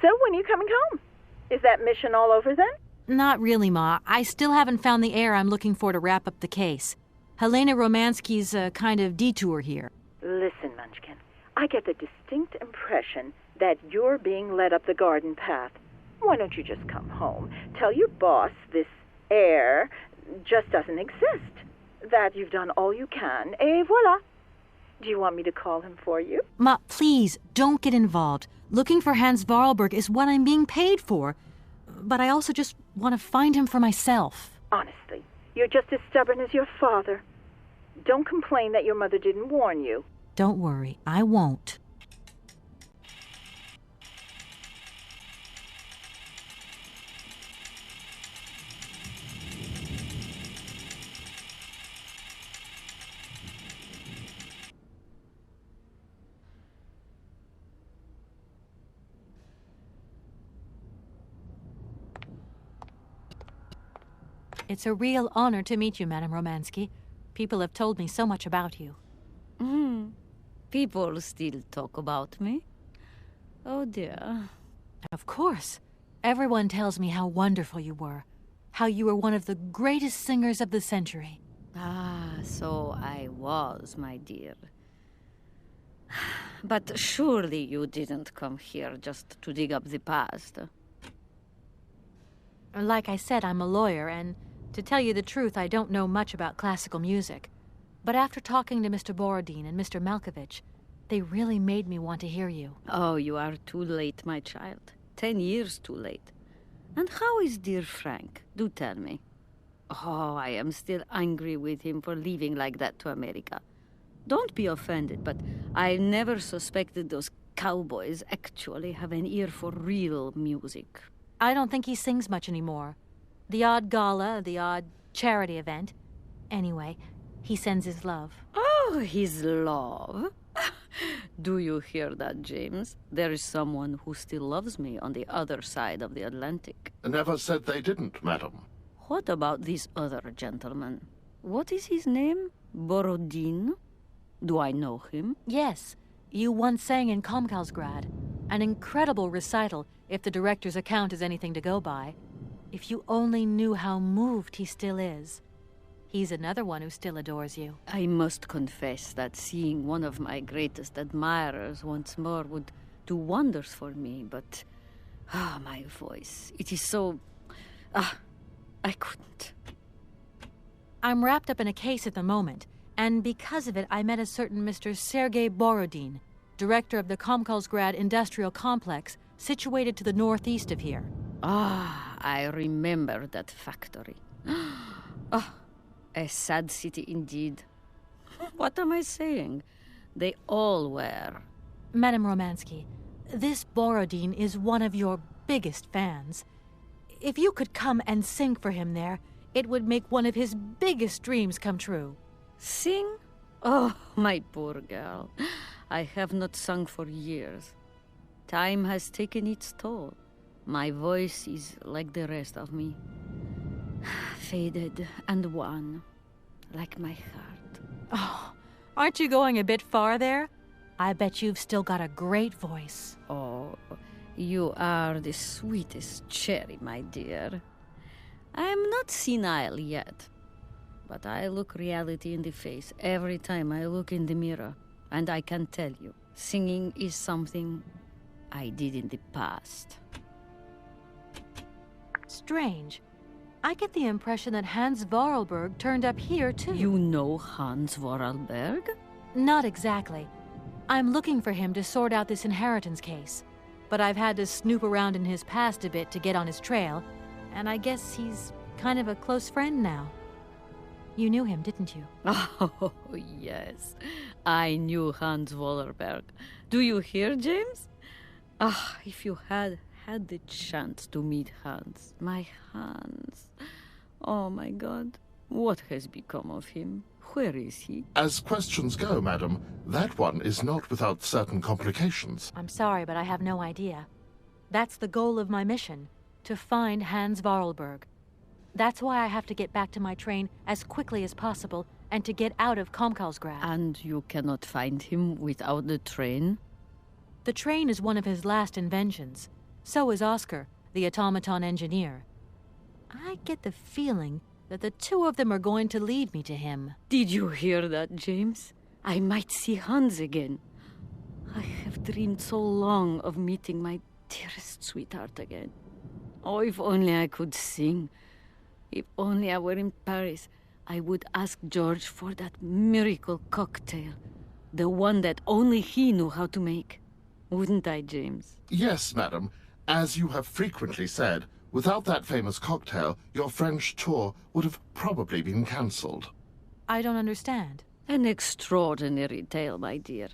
So, when are you coming home? Is that mission all over then? Not really, Ma. I still haven't found the heir I'm looking for to wrap up the case. Helena Romansky's a kind of detour here. Listen, Munchkin, I get the distinct impression that you're being led up the garden path. Why don't you just come home? Tell your boss this heir just doesn't exist. that you've done all you can, et voila. Do you want me to call him for you? Ma, please, don't get involved. Looking for Hans Voralberg is what I'm being paid for. But I also just want to find him for myself. Honestly, you're just as stubborn as your father. Don't complain that your mother didn't warn you. Don't worry, I won't. It's a real honor to meet you, Madame Romansky. People have told me so much about you. People still talk about me. Oh dear. Of course. Everyone tells me how wonderful you were. How you were one of the greatest singers of the century. Ah, so I was, my dear. But surely you didn't come here just to dig up the past. Like I said, I'm a lawyer, and to tell you the truth, I don't know much about classical music. But after talking to Mr. Borodin and Mr. Malkovich, they really made me want to hear you. Oh, you are too late, my child. 10 years too late. And how is dear Frank? Do tell me. Oh, I am still angry with him for leaving like that to America. Don't be offended, but I never suspected those cowboys actually have an ear for real music. I don't think he sings much anymore. The odd gala, the odd charity event. Anyway, he sends his love. Oh, his love? Do you hear that, James? There is someone who still loves me on the other side of the Atlantic. Never said they didn't, madam. What about this other gentleman? What is his name? Borodin? Do I know him? Yes. You once sang in Komkolzgrad. An incredible recital, if the director's account is anything to go by. If you only knew how moved he still is. He's another one who still adores you. I must confess that seeing one of my greatest admirers once more would do wonders for me, but... my voice. It is so... I couldn't. I'm wrapped up in a case at the moment, and because of it I met a certain Mr. Sergei Borodin, director of the Komkolzgrad Industrial Complex, situated to the northeast of here. I remember that factory. A sad city indeed. What am I saying? They all were. Madame Romansky, this Borodin is one of your biggest fans. If you could come and sing for him there, it would make one of his biggest dreams come true. Sing? Oh, my poor girl. I have not sung for years. Time has taken its toll. My voice is like the rest of me. Faded and wan, like my heart. Oh, aren't you going a bit far there? I bet you've still got a great voice. Oh, you are the sweetest cherry, my dear. I am not senile yet, but I look reality in the face every time I look in the mirror, and I can tell you, singing is something I did in the past. Strange. I get the impression that Hans Voralberg turned up here, too. You know Hans Voralberg? Not exactly. I'm looking for him to sort out this inheritance case. But I've had to snoop around in his past a bit to get on his trail, and I guess he's kind of a close friend now. You knew him, didn't you? Oh, yes. I knew Hans Voralberg. Do you hear, James? If you had the chance to meet Hans. My Hans. Oh, my God. What has become of him? Where is he? As questions go, madam, that one is not without certain complications. I'm sorry, but I have no idea. That's the goal of my mission, to find Hans Voralberg. That's why I have to get back to my train as quickly as possible and to get out of Komkolzgrad. And you cannot find him without the train? The train is one of his last inventions. So is Oscar, the automaton engineer. I get the feeling that the two of them are going to lead me to him. Did you hear that, James? I might see Hans again. I have dreamed so long of meeting my dearest sweetheart again. Oh, if only I could sing. If only I were in Paris. I would ask George for that miracle cocktail. The one that only he knew how to make. Wouldn't I, James? Yes, madam. As you have frequently said, without that famous cocktail, your French tour would have probably been cancelled. I don't understand. An extraordinary tale, my dear.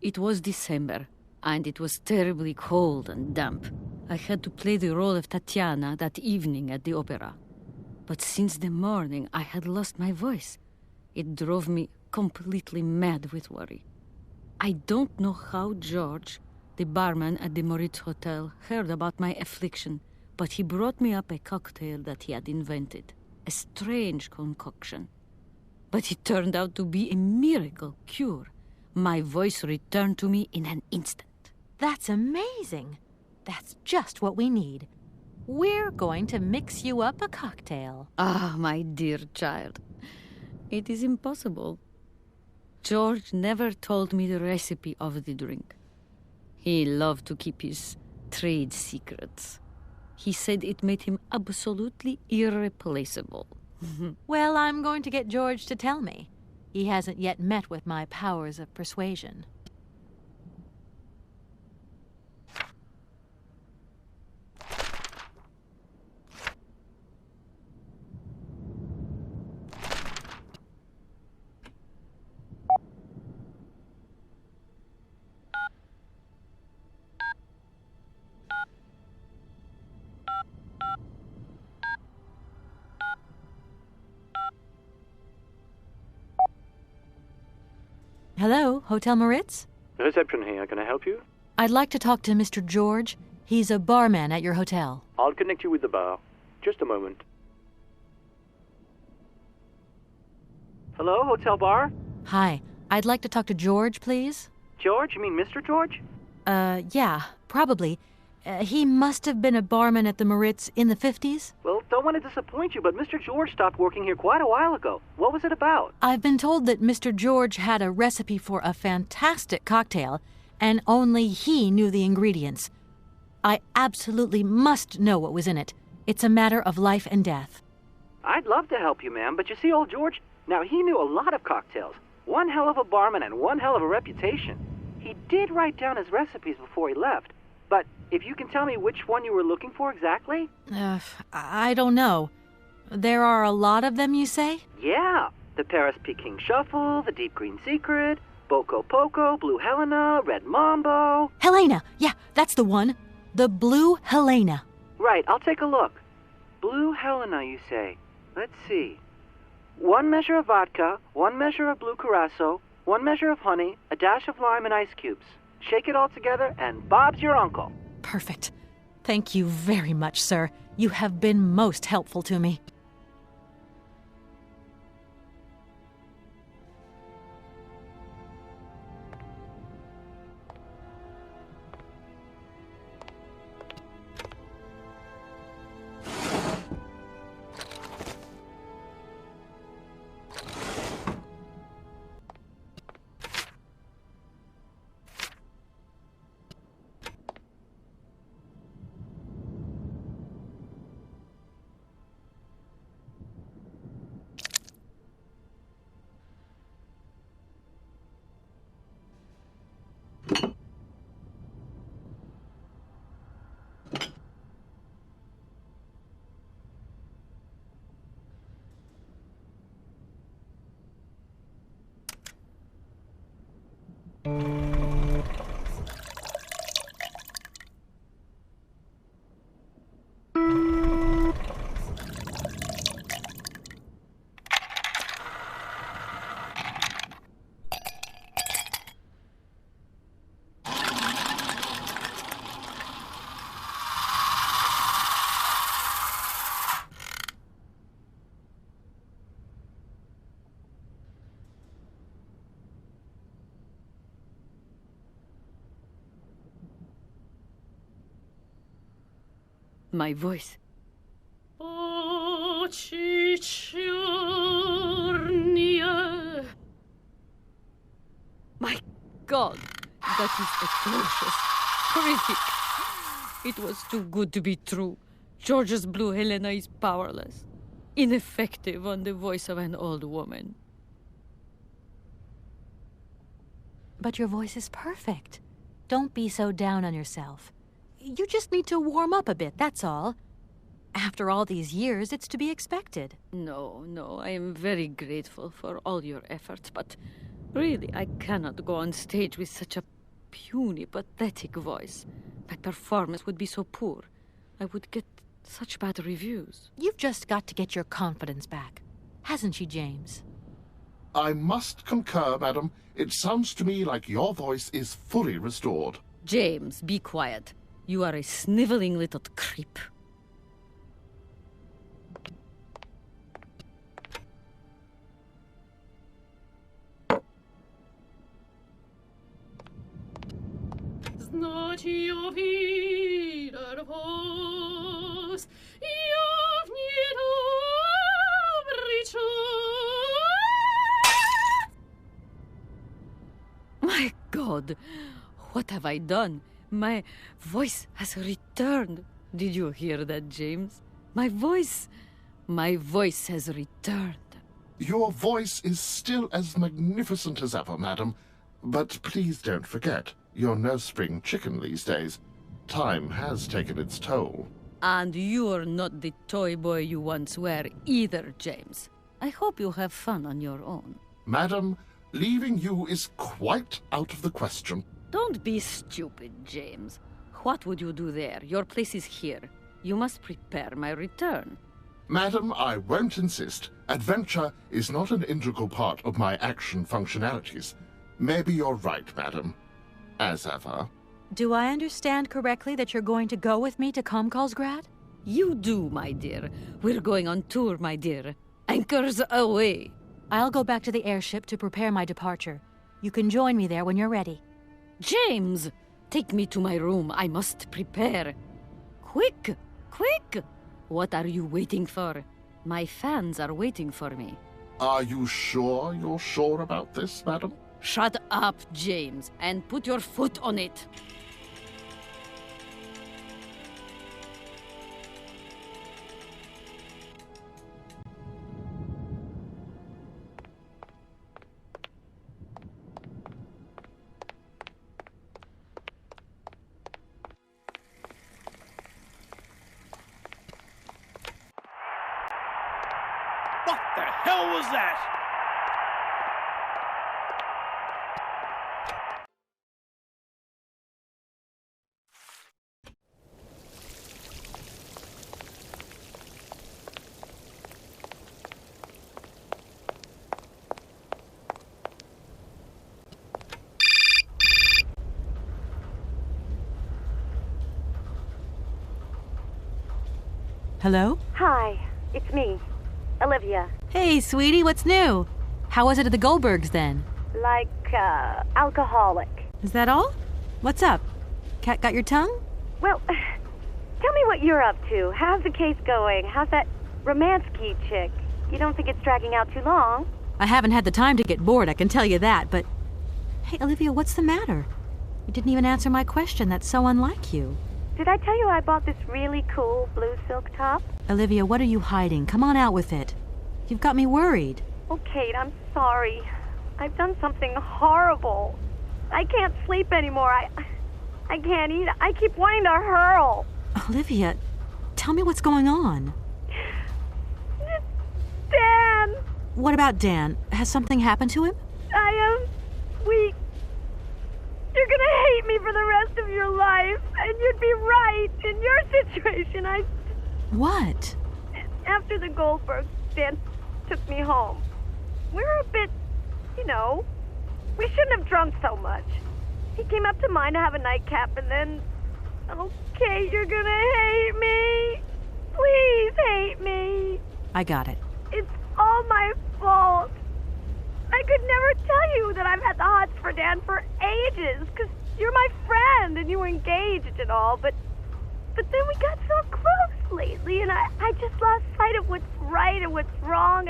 It was December, and it was terribly cold and damp. I had to play the role of Tatiana that evening at the opera. But since the morning, I had lost my voice. It drove me completely mad with worry. I don't know how George, the barman at the Moritz Hotel, heard about my affliction, but he brought me up a cocktail that he had invented. A strange concoction. But it turned out to be a miracle cure. My voice returned to me in an instant. That's amazing. That's just what we need. We're going to mix you up a cocktail. Ah, my dear child. It is impossible. George never told me the recipe of the drink. He loved to keep his trade secrets. He said it made him absolutely irreplaceable. Well, I'm going to get George to tell me. He hasn't yet met with my powers of persuasion. Hello, Hotel Moritz? Reception here. Can I help you? I'd like to talk to Mr. George. He's a barman at your hotel. I'll connect you with the bar. Just a moment. Hello, hotel bar? Hi. I'd like to talk to George, please. George? You mean Mr. George? Yeah, probably. He must have been a barman at the Moritz in the 50s. Well, don't want to disappoint you, but Mr. George stopped working here quite a while ago. What was it about? I've been told that Mr. George had a recipe for a fantastic cocktail, and only he knew the ingredients. I absolutely must know what was in it. It's a matter of life and death. I'd love to help you, ma'am, but you see, old George, now he knew a lot of cocktails. One hell of a barman and one hell of a reputation. He did write down his recipes before he left. But if you can tell me which one you were looking for exactly? I don't know. There are a lot of them, you say? Yeah. The Paris Peking Shuffle, the Deep Green Secret, Boko Poco, Blue Helena, Red Mambo. Helena! Yeah, that's the one. The Blue Helena. Right, I'll take a look. Blue Helena, you say? Let's see. 1 measure of vodka, 1 measure of blue curacao, 1 measure of honey, a dash of lime and ice cubes. Shake it all together, and Bob's your uncle. Perfect. Thank you very much, sir. You have been most helpful to me. My voice. Oh, Chichurnia. My God, that is atrocious. Horrific. It was too good to be true. George's Blue Helena is powerless. ineffective on the voice of an old woman. But your voice is perfect. Don't be so down on yourself. You just need to warm up a bit, that's all. After all these years, it's to be expected. No, I am very grateful for all your efforts, but really, I cannot go on stage with such a puny, pathetic voice. My performance would be so poor. I would get such bad reviews. You've just got to get your confidence back. Hasn't she, James? I must concur, madam. It sounds to me like your voice is fully restored. James, be quiet. You are a sniveling little creep. My God, what have I done? My voice has returned. Did you hear that, James? My voice has returned. Your voice is still as magnificent as ever, madam. But please don't forget, you're no spring chicken these days. Time has taken its toll. And you're not the toy boy you once were either, James. I hope you have fun on your own. Madam, leaving you is quite out of the question. Don't be stupid, James. What would you do there? Your place is here. You must prepare my return. Madam, I won't insist. Adventure is not an integral part of my action functionalities. Maybe you're right, madam. As ever. Do I understand correctly that you're going to go with me to Komkolzgrad? You do, my dear. We're going on tour, my dear. Anchors away. I'll go back to the airship to prepare my departure. You can join me there when you're ready. James! Take me to my room. I must prepare. Quick! Quick! What are you waiting for? My fans are waiting for me. Are you sure you're sure about this, madam? Shut up, James, and put your foot on it. What the hell was that? Hello? Hi, it's me, Olivia. Hey, sweetie, what's new? How was it at the Goldbergs, then? Like, alcoholic. Is that all? What's up? Cat got your tongue? Well, tell me what you're up to. How's the case going? How's that Romansky chick? You don't think it's dragging out too long? I haven't had the time to get bored, I can tell you that, but... Hey, Olivia, what's the matter? You didn't even answer my question. That's so unlike you. Did I tell you I bought this really cool blue silk top? Olivia, what are you hiding? Come on out with it. You've got me worried. Oh, Kate, I'm sorry. I've done something horrible. I can't sleep anymore. I can't eat. I keep wanting to hurl. Olivia, tell me what's going on. Dan! What about Dan? Has something happened to him? You're gonna hate me for the rest of your life, and you'd be right. In your situation, What? After the Goldbergs, Dan took me home. We were a bit, we shouldn't have drunk so much. He came up to mine to have a nightcap, and then... Okay, you're gonna hate me. Please hate me. I got it. It's all my fault. I could never tell you that I've had the hots for Dan for ages, because you're my friend and you were engaged and all, but then we got so close lately, and I just lost sight of what's right and what's wrong.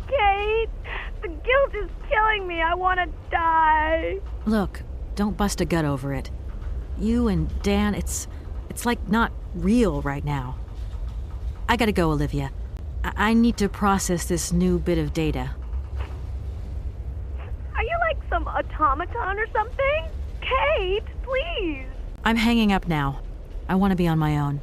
Kate, the guilt is killing me. I want to die. Look, don't bust a gut over it. You and Dan, it's like not real right now. I gotta go, Olivia. I need to process this new bit of data. Are you like some automaton or something? Kate, please! I'm hanging up now. I want to be on my own.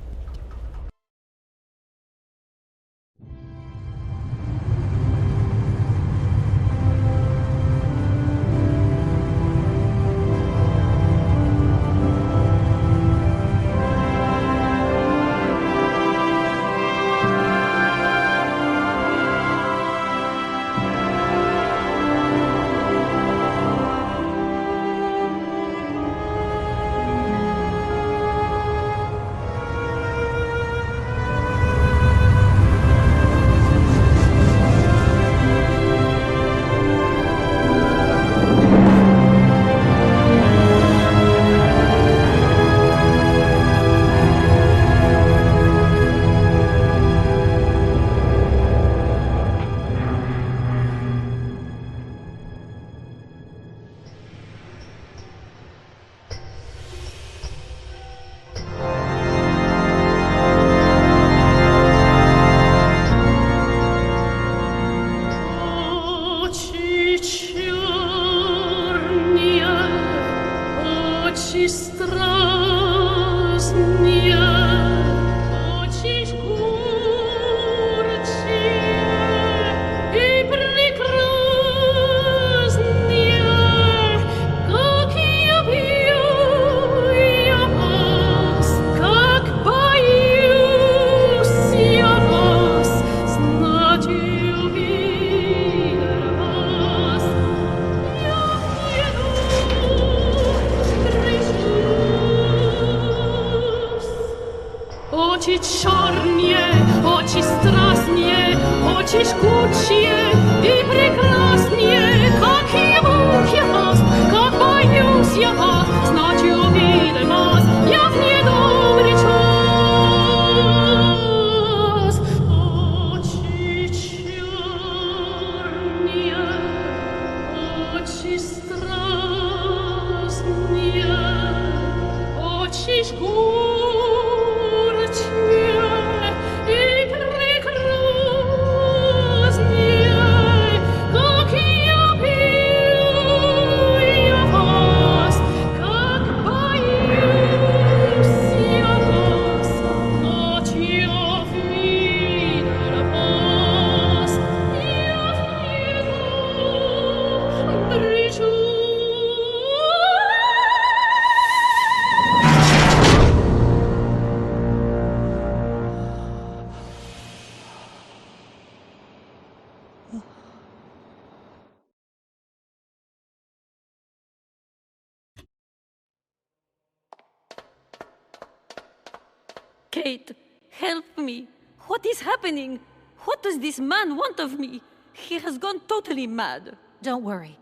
Kate, help me. What is happening? What does this man want of me? He has gone totally mad. Don't worry.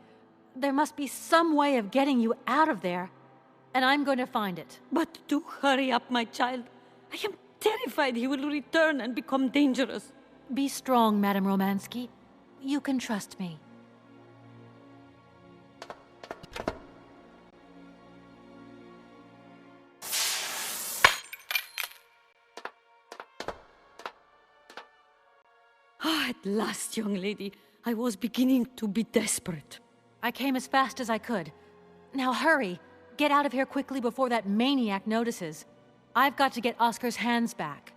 There must be some way of getting you out of there, and I'm going to find it. But do hurry up, my child. I am terrified he will return and become dangerous. Be strong, Madame Romansky. You can trust me. At last, young lady. I was beginning to be desperate. I came as fast as I could. Now hurry. Get out of here quickly before that maniac notices. I've got to get Oscar's hands back.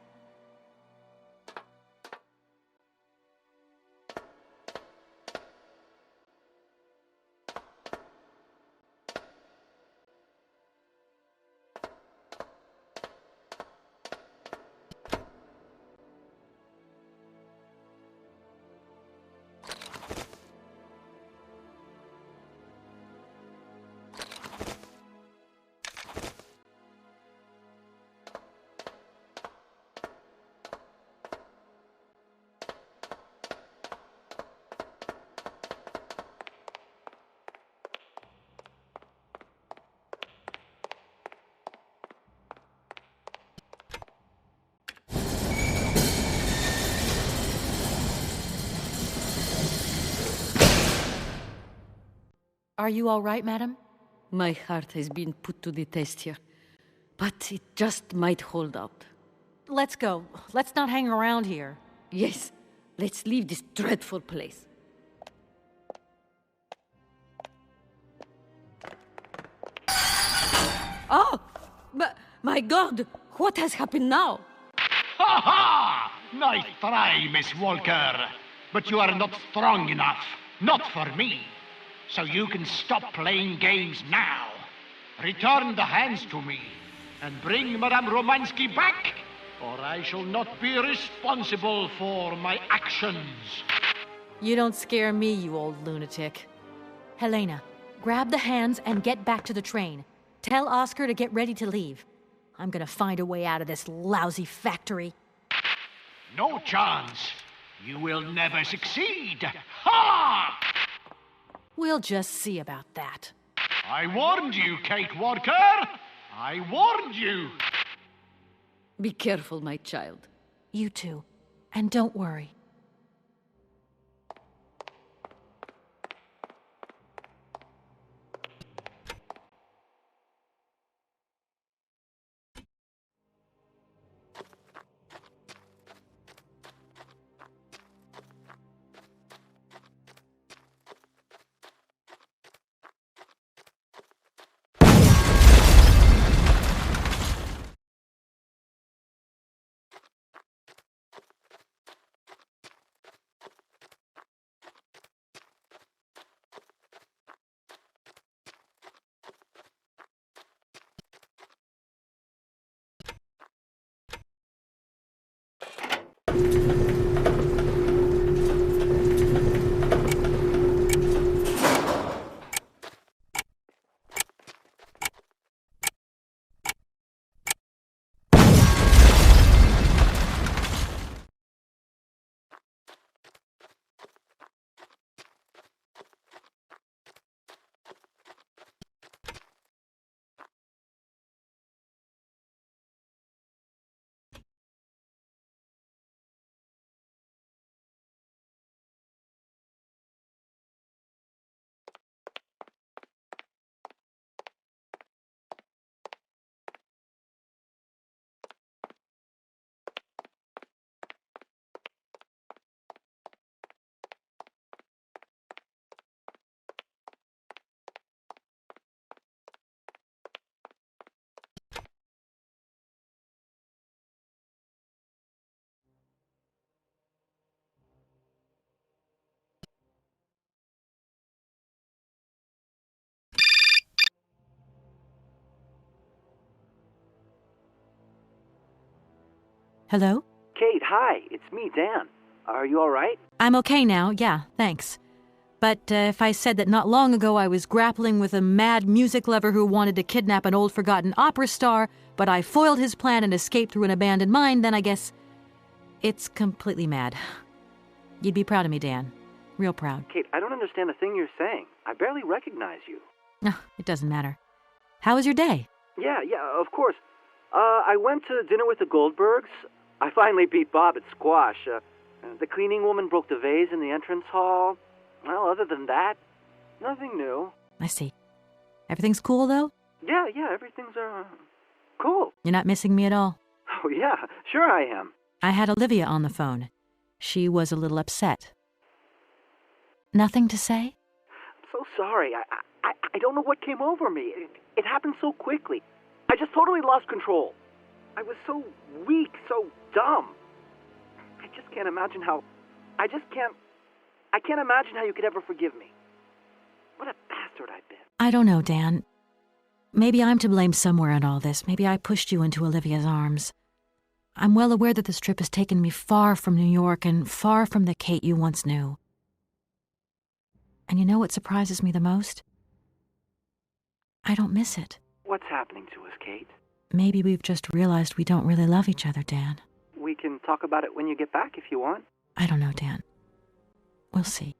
Are you all right, madam? My heart has been put to the test here, but it just might hold out. Let's go. Let's not hang around here. Yes, Let's leave this dreadful place. Oh! But, my God! What has happened now? Ha ha! Nice try, Miss Walker. But you are not strong enough. Not for me. So you can stop playing games now. Return the hands to me. And bring Madame Romansky back, or I shall not be responsible for my actions. You don't scare me, you old lunatic. Helena, grab the hands and get back to the train. Tell Oscar to get ready to leave. I'm gonna find a way out of this lousy factory. No chance. You will never succeed. Ha! We'll just see about that. I warned you, Kate Walker. I warned you. Be careful, my child. You too. And don't worry. Hello? Kate, hi. It's me, Dan. Are you all right? I'm okay now, yeah, thanks. But if I said that not long ago I was grappling with a mad music lover who wanted to kidnap an old forgotten opera star, but I foiled his plan and escaped through an abandoned mine, then I guess it's completely mad. You'd be proud of me, Dan. Real proud. Kate, I don't understand a thing you're saying. I barely recognize you. No, it doesn't matter. How was your day? Yeah, of course. I went to dinner with the Goldbergs. I finally beat Bob at squash. The cleaning woman broke the vase in the entrance hall. Well, other than that, nothing new. I see. Everything's cool, though? Yeah, everything's, cool. You're not missing me at all? Oh, yeah, sure I am. I had Olivia on the phone. She was a little upset. Nothing to say? I'm so sorry. I don't know what came over me. It happened so quickly. I just totally lost control. I was so weak, so dumb. I just can't imagine how... I can't imagine how you could ever forgive me. What a bastard I've been. I don't know, Dan. Maybe I'm to blame somewhere in all this. Maybe I pushed you into Olivia's arms. I'm well aware that this trip has taken me far from New York and far from the Kate you once knew. And you know what surprises me the most? I don't miss it. What's happening to us, Kate? Maybe we've just realized we don't really love each other, Dan. We can talk about it when you get back if you want. I don't know, Dan. We'll see.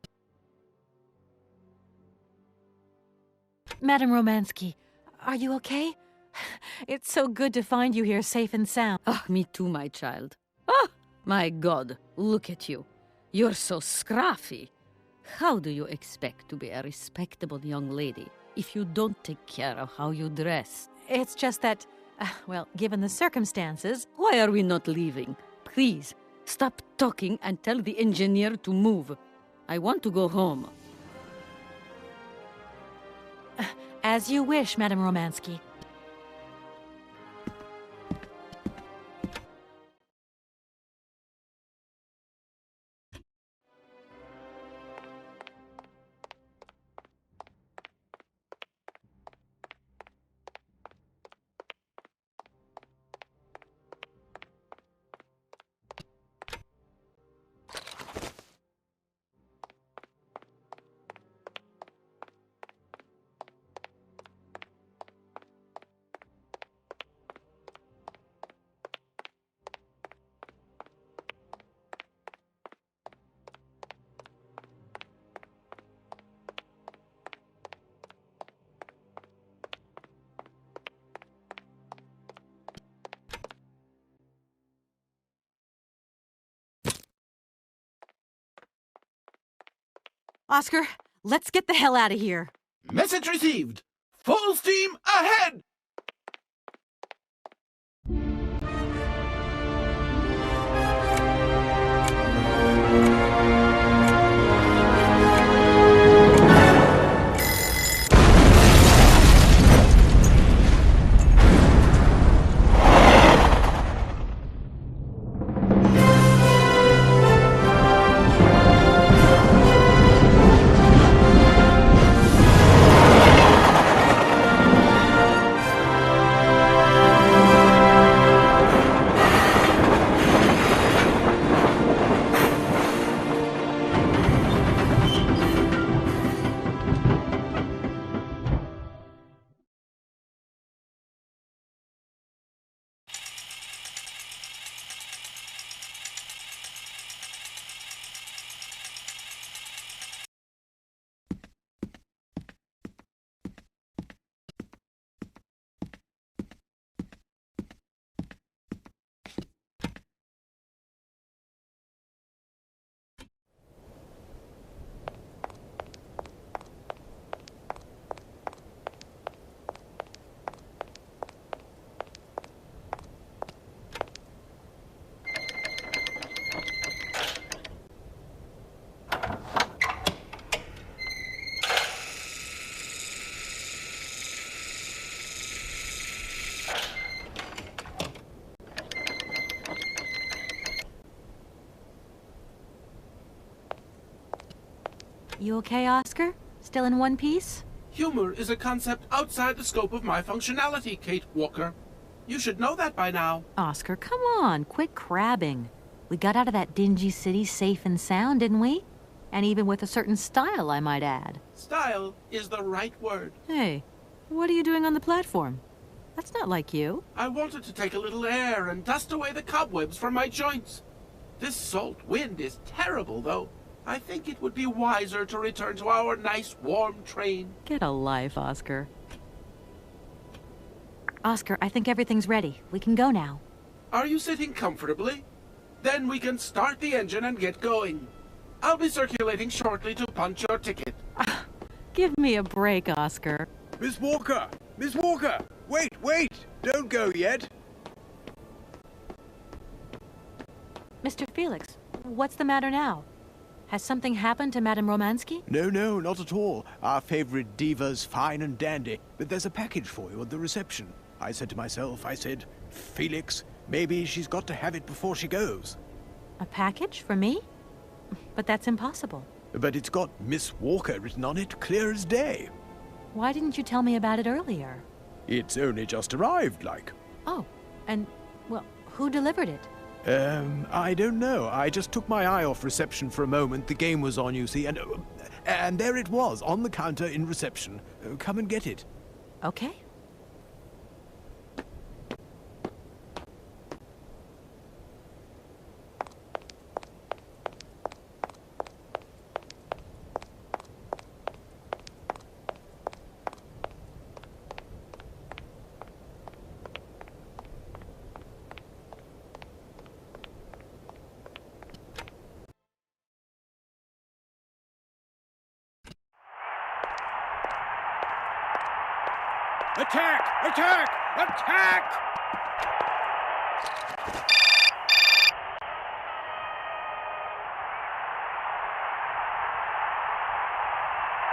Madame Romansky, are you okay? It's so good to find you here safe and sound. Ah, me too, my child. Ah, my God, look at you. You're so scruffy. How do you expect to be a respectable young lady if you don't take care of how you dress? It's just that, well, given the circumstances... Why are we not leaving? Please, Stop talking and tell the engineer to move. I want to go home. As you wish, Madame Romansky. Oscar, let's get the hell out of here. Message received. Full steam ahead! You okay, Oscar? Still in one piece? Humor is a concept outside the scope of my functionality, Kate Walker. You should know that by now. Oscar, come on, quit crabbing. We got out of that dingy city safe and sound, didn't we? And even with a certain style, I might add. Style is the right word. Hey, what are you doing on the platform? That's not like you. I wanted to take a little air and dust away the cobwebs from my joints. This salt wind is terrible, though. I think it would be wiser to return to our nice, warm train. Get a life, Oscar. Oscar, I think everything's ready. We can go now. Are you sitting comfortably? Then we can start the engine and get going. I'll be circulating shortly to punch your ticket. Give me a break, Oscar. Miss Walker! Miss Walker! Wait! Don't go yet! Mr. Felix, what's the matter now? Has something happened to Madame Romansky? No, not at all. Our favorite diva's fine and dandy. But there's a package for you at the reception. I said to myself, Felix, maybe she's got to have it before she goes. A package for me? But that's impossible. But it's got Miss Walker written on it, clear as day. Why didn't you tell me about it earlier? It's only just arrived, like. Oh, and, well, who delivered it? I don't know. I just took my eye off reception for a moment. The game was on, you see, and there it was, on the counter in reception. Come and get it. Okay. Attack! Attack! Attack!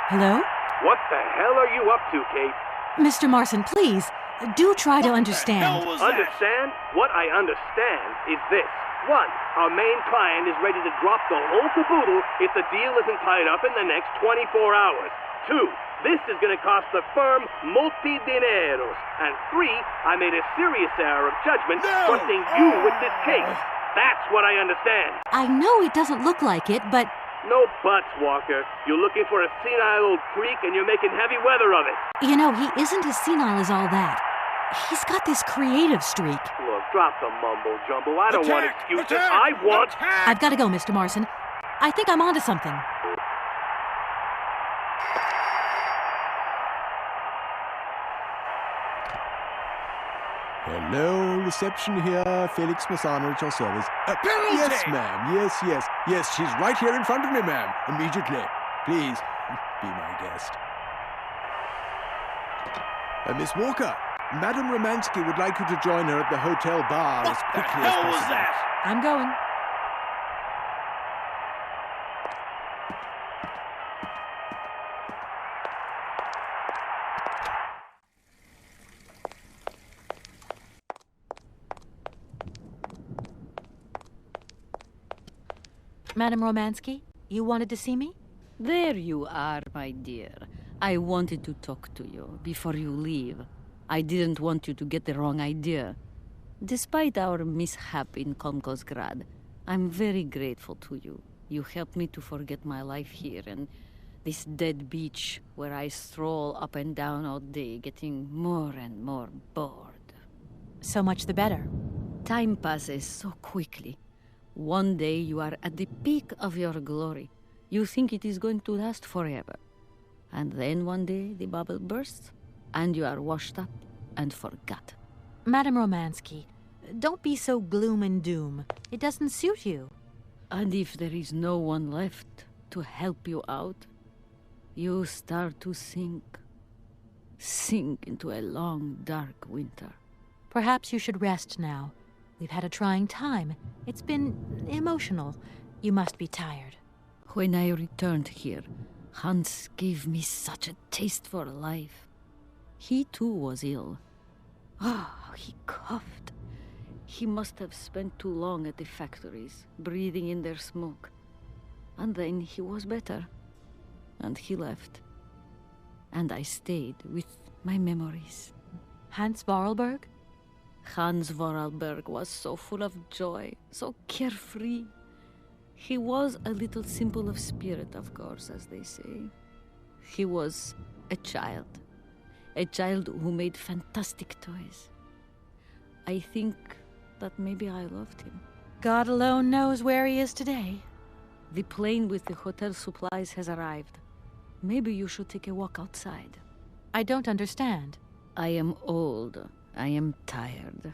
Hello? What the hell are you up to, Kate? Mr. Marson, please, do try to understand. Understand? What I understand is this. 1, our main client is ready to drop the whole caboodle if the deal isn't tied up in the next 24 hours. 2, this is going to cost the firm multi-dineros. And 3, I made a serious error of judgment trusting you with this case. That's what I understand. I know it doesn't look like it, but... No buts, Walker. You're looking for a senile old creek and you're making heavy weather of it. You know, he isn't as senile as all that. He's got this creative streak. Look, drop the mumbo-jumbo. I don't want excuses. I want... I've got to go, Mr. Marson. I think I'm onto something. Hello, reception here. Felix Massano at your service. Yes, ma'am. Yes, she's right here in front of me, ma'am. Immediately. Please, be my guest. Miss Walker, Madame Romansky would like you to join her at the hotel bar as quickly as possible. What the hell was that? I'm going. Madame Romansky, you wanted to see me? There you are, my dear. I wanted to talk to you before you leave. I didn't want you to get the wrong idea. Despite our mishap in Komkolzgrad, I'm very grateful to you. You helped me to forget my life here and this dead beach where I stroll up and down all day, getting more and more bored. So much the better. Time passes so quickly. One day you are at the peak of your glory. You think it is going to last forever. And then one day the bubble bursts, and you are washed up and forgot. Madame Romansky, don't be so gloom and doom. It doesn't suit you. And if there is no one left to help you out, you start to sink into a long, dark winter. Perhaps you should rest now. We've had a trying time. It's been emotional. You must be tired. When I returned here, Hans gave me such a taste for life. He too was ill. He coughed. He must have spent too long at the factories, breathing in their smoke. And then he was better. And he left. And I stayed with my memories. Hans Voralberg? Hans Voralberg was so full of joy, so carefree. He was a little simple of spirit, of course, as they say. He was a child who made fantastic toys. I think that maybe I loved him. God alone knows where he is today. The plane with the hotel supplies has arrived. Maybe you should take a walk outside. I don't understand. I am old. I am tired.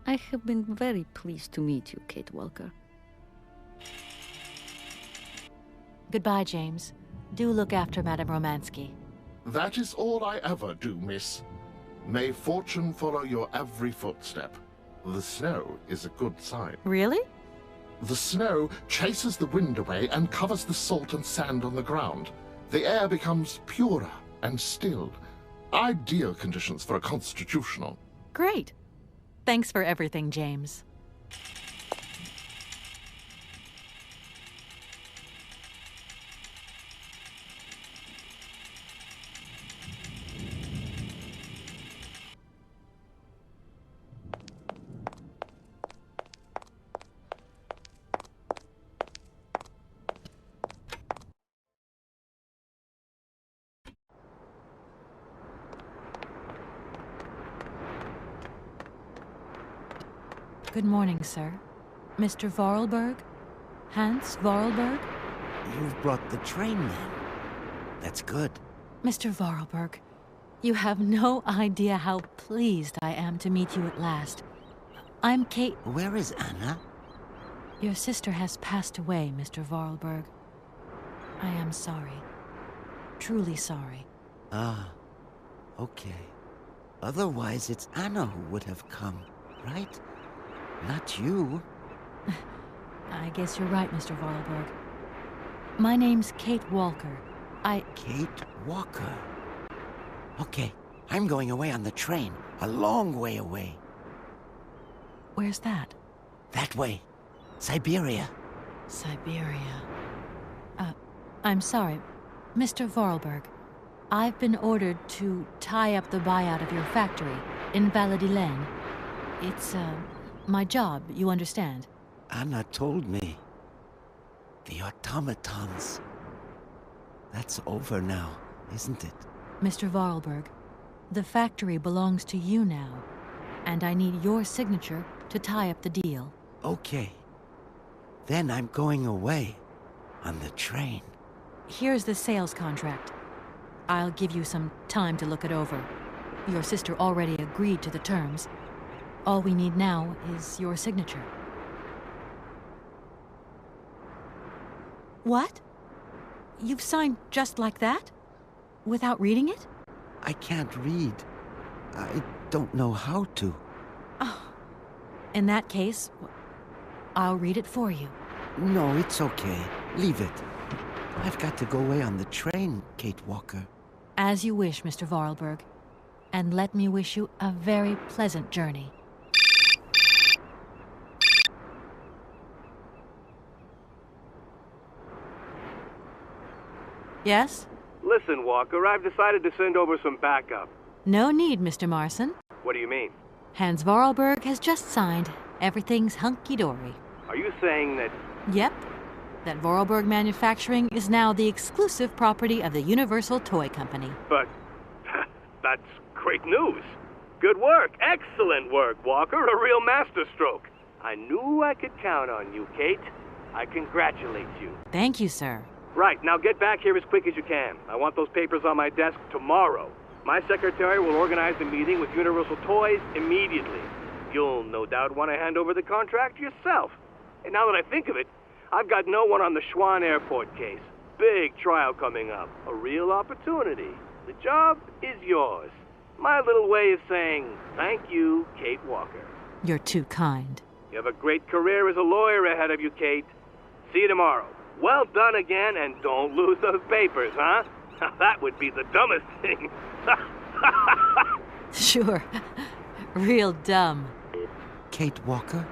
I have been very pleased to meet you, Kate Walker. Goodbye, James. Do look after Madame Romansky. That is all I ever do, miss. May fortune follow your every footstep. The snow is a good sign. Really? The snow chases the wind away and covers the salt and sand on the ground. The air becomes purer and still. Ideal conditions for a constitutional. Great. Thanks for everything, James. Good morning, sir. Mr. Voralberg? Hans Voralberg? You've brought the train, then. That's good. Mr. Voralberg, you have no idea how pleased I am to meet you at last. I'm Kate... Where is Anna? Your sister has passed away, Mr. Voralberg. I am sorry. Truly sorry. Ah, okay. Otherwise, it's Anna who would have come, right? Not you. I guess you're right, Mr. Voralberg. My name's Kate Walker. Kate Walker. Okay, I'm going away on the train. A long way away. Where's that? That way. Syberia. Syberia. I'm sorry. Mr. Voralberg, I've been ordered to tie up the buyout of your factory in Valadilene. It's, my job, you understand. Anna told me. The automatons. That's over now, isn't it? Mr. Voralberg, the factory belongs to you now, and I need your signature to tie up the deal. Okay. Then I'm going away on the train. Here's the sales contract. I'll give you some time to look it over. Your sister already agreed to the terms. All we need now is your signature. What? You've signed just like that? Without reading it? I can't read. I don't know how to. Oh. In that case, I'll read it for you. No, it's okay. Leave it. I've got to go away on the train, Kate Walker. As you wish, Mr. Voralberg. And let me wish you a very pleasant journey. Yes? Listen, Walker, I've decided to send over some backup. No need, Mr. Marson. What do you mean? Hans Voralberg has just signed. Everything's hunky-dory. Are you saying that... Yep. That Voralberg Manufacturing is now the exclusive property of the Universal Toy Company. But... that's great news. Good work. Excellent work, Walker. A real masterstroke. I knew I could count on you, Kate. I congratulate you. Thank you, sir. Right, now get back here as quick as you can. I want those papers on my desk tomorrow. My secretary will organize a meeting with Universal Toys immediately. You'll no doubt want to hand over the contract yourself. And now that I think of it, I've got no one on the Schwann Airport case. Big trial coming up. A real opportunity. The job is yours. My little way of saying thank you, Kate Walker. You're too kind. You have a great career as a lawyer ahead of you, Kate. See you tomorrow. Well done again, and don't lose those papers, huh? That would be the dumbest thing. Sure. Real dumb. Kate Walker?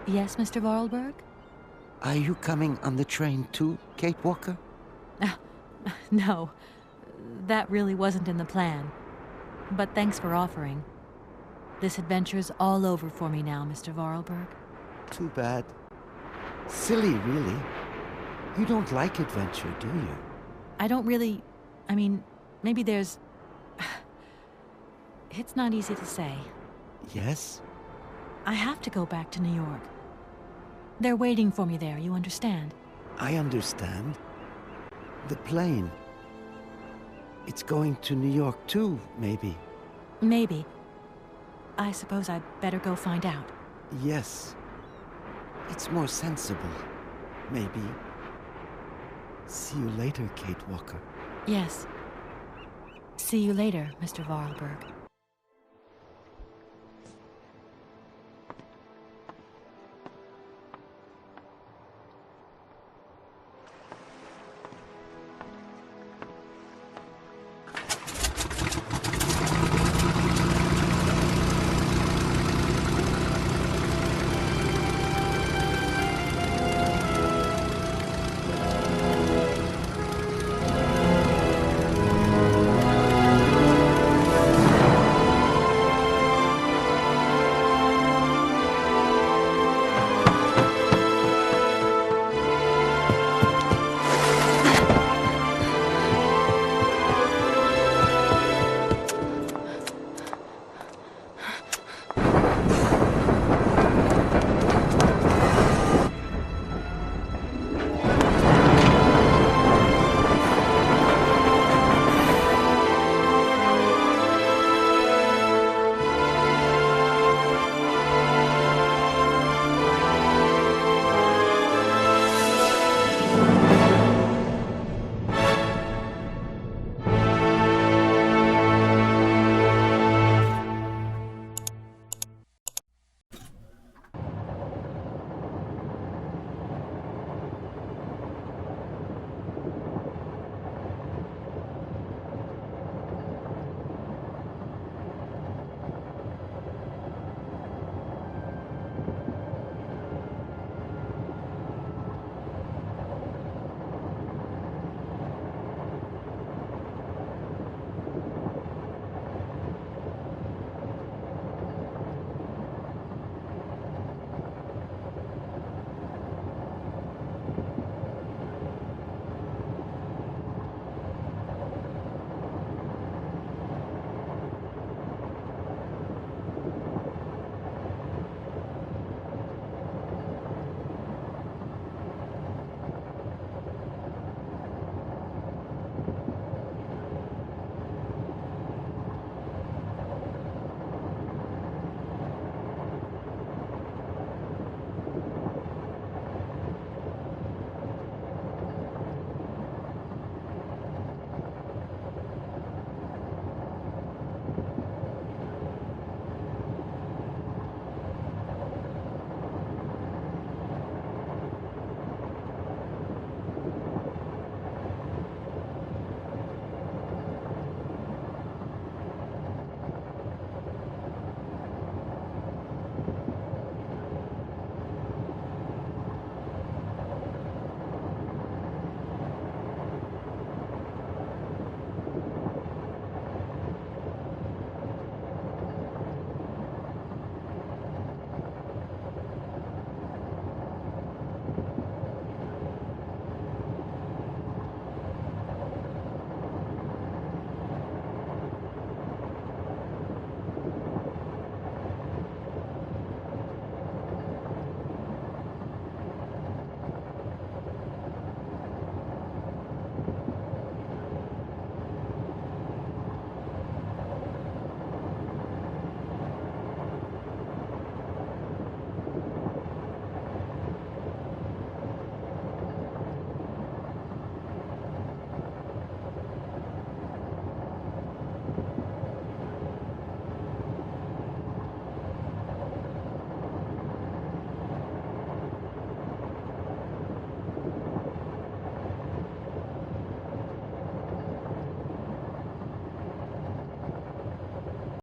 Yes, Mr. Voralberg? Are you coming on the train too, Kate Walker? No. That really wasn't in the plan. But thanks for offering. This adventure's all over for me now, Mr. Voralberg. Too bad. Silly, really. You don't like adventure, do you? I don't really... I mean, maybe there's... It's not easy to say. Yes? I have to go back to New York. They're waiting for me there, you understand? I understand. The plane. It's going to New York too, maybe. Maybe. I suppose I'd better go find out. Yes. It's more sensible. Maybe. See you later, Kate Walker. Yes. See you later, Mr. Voralberg.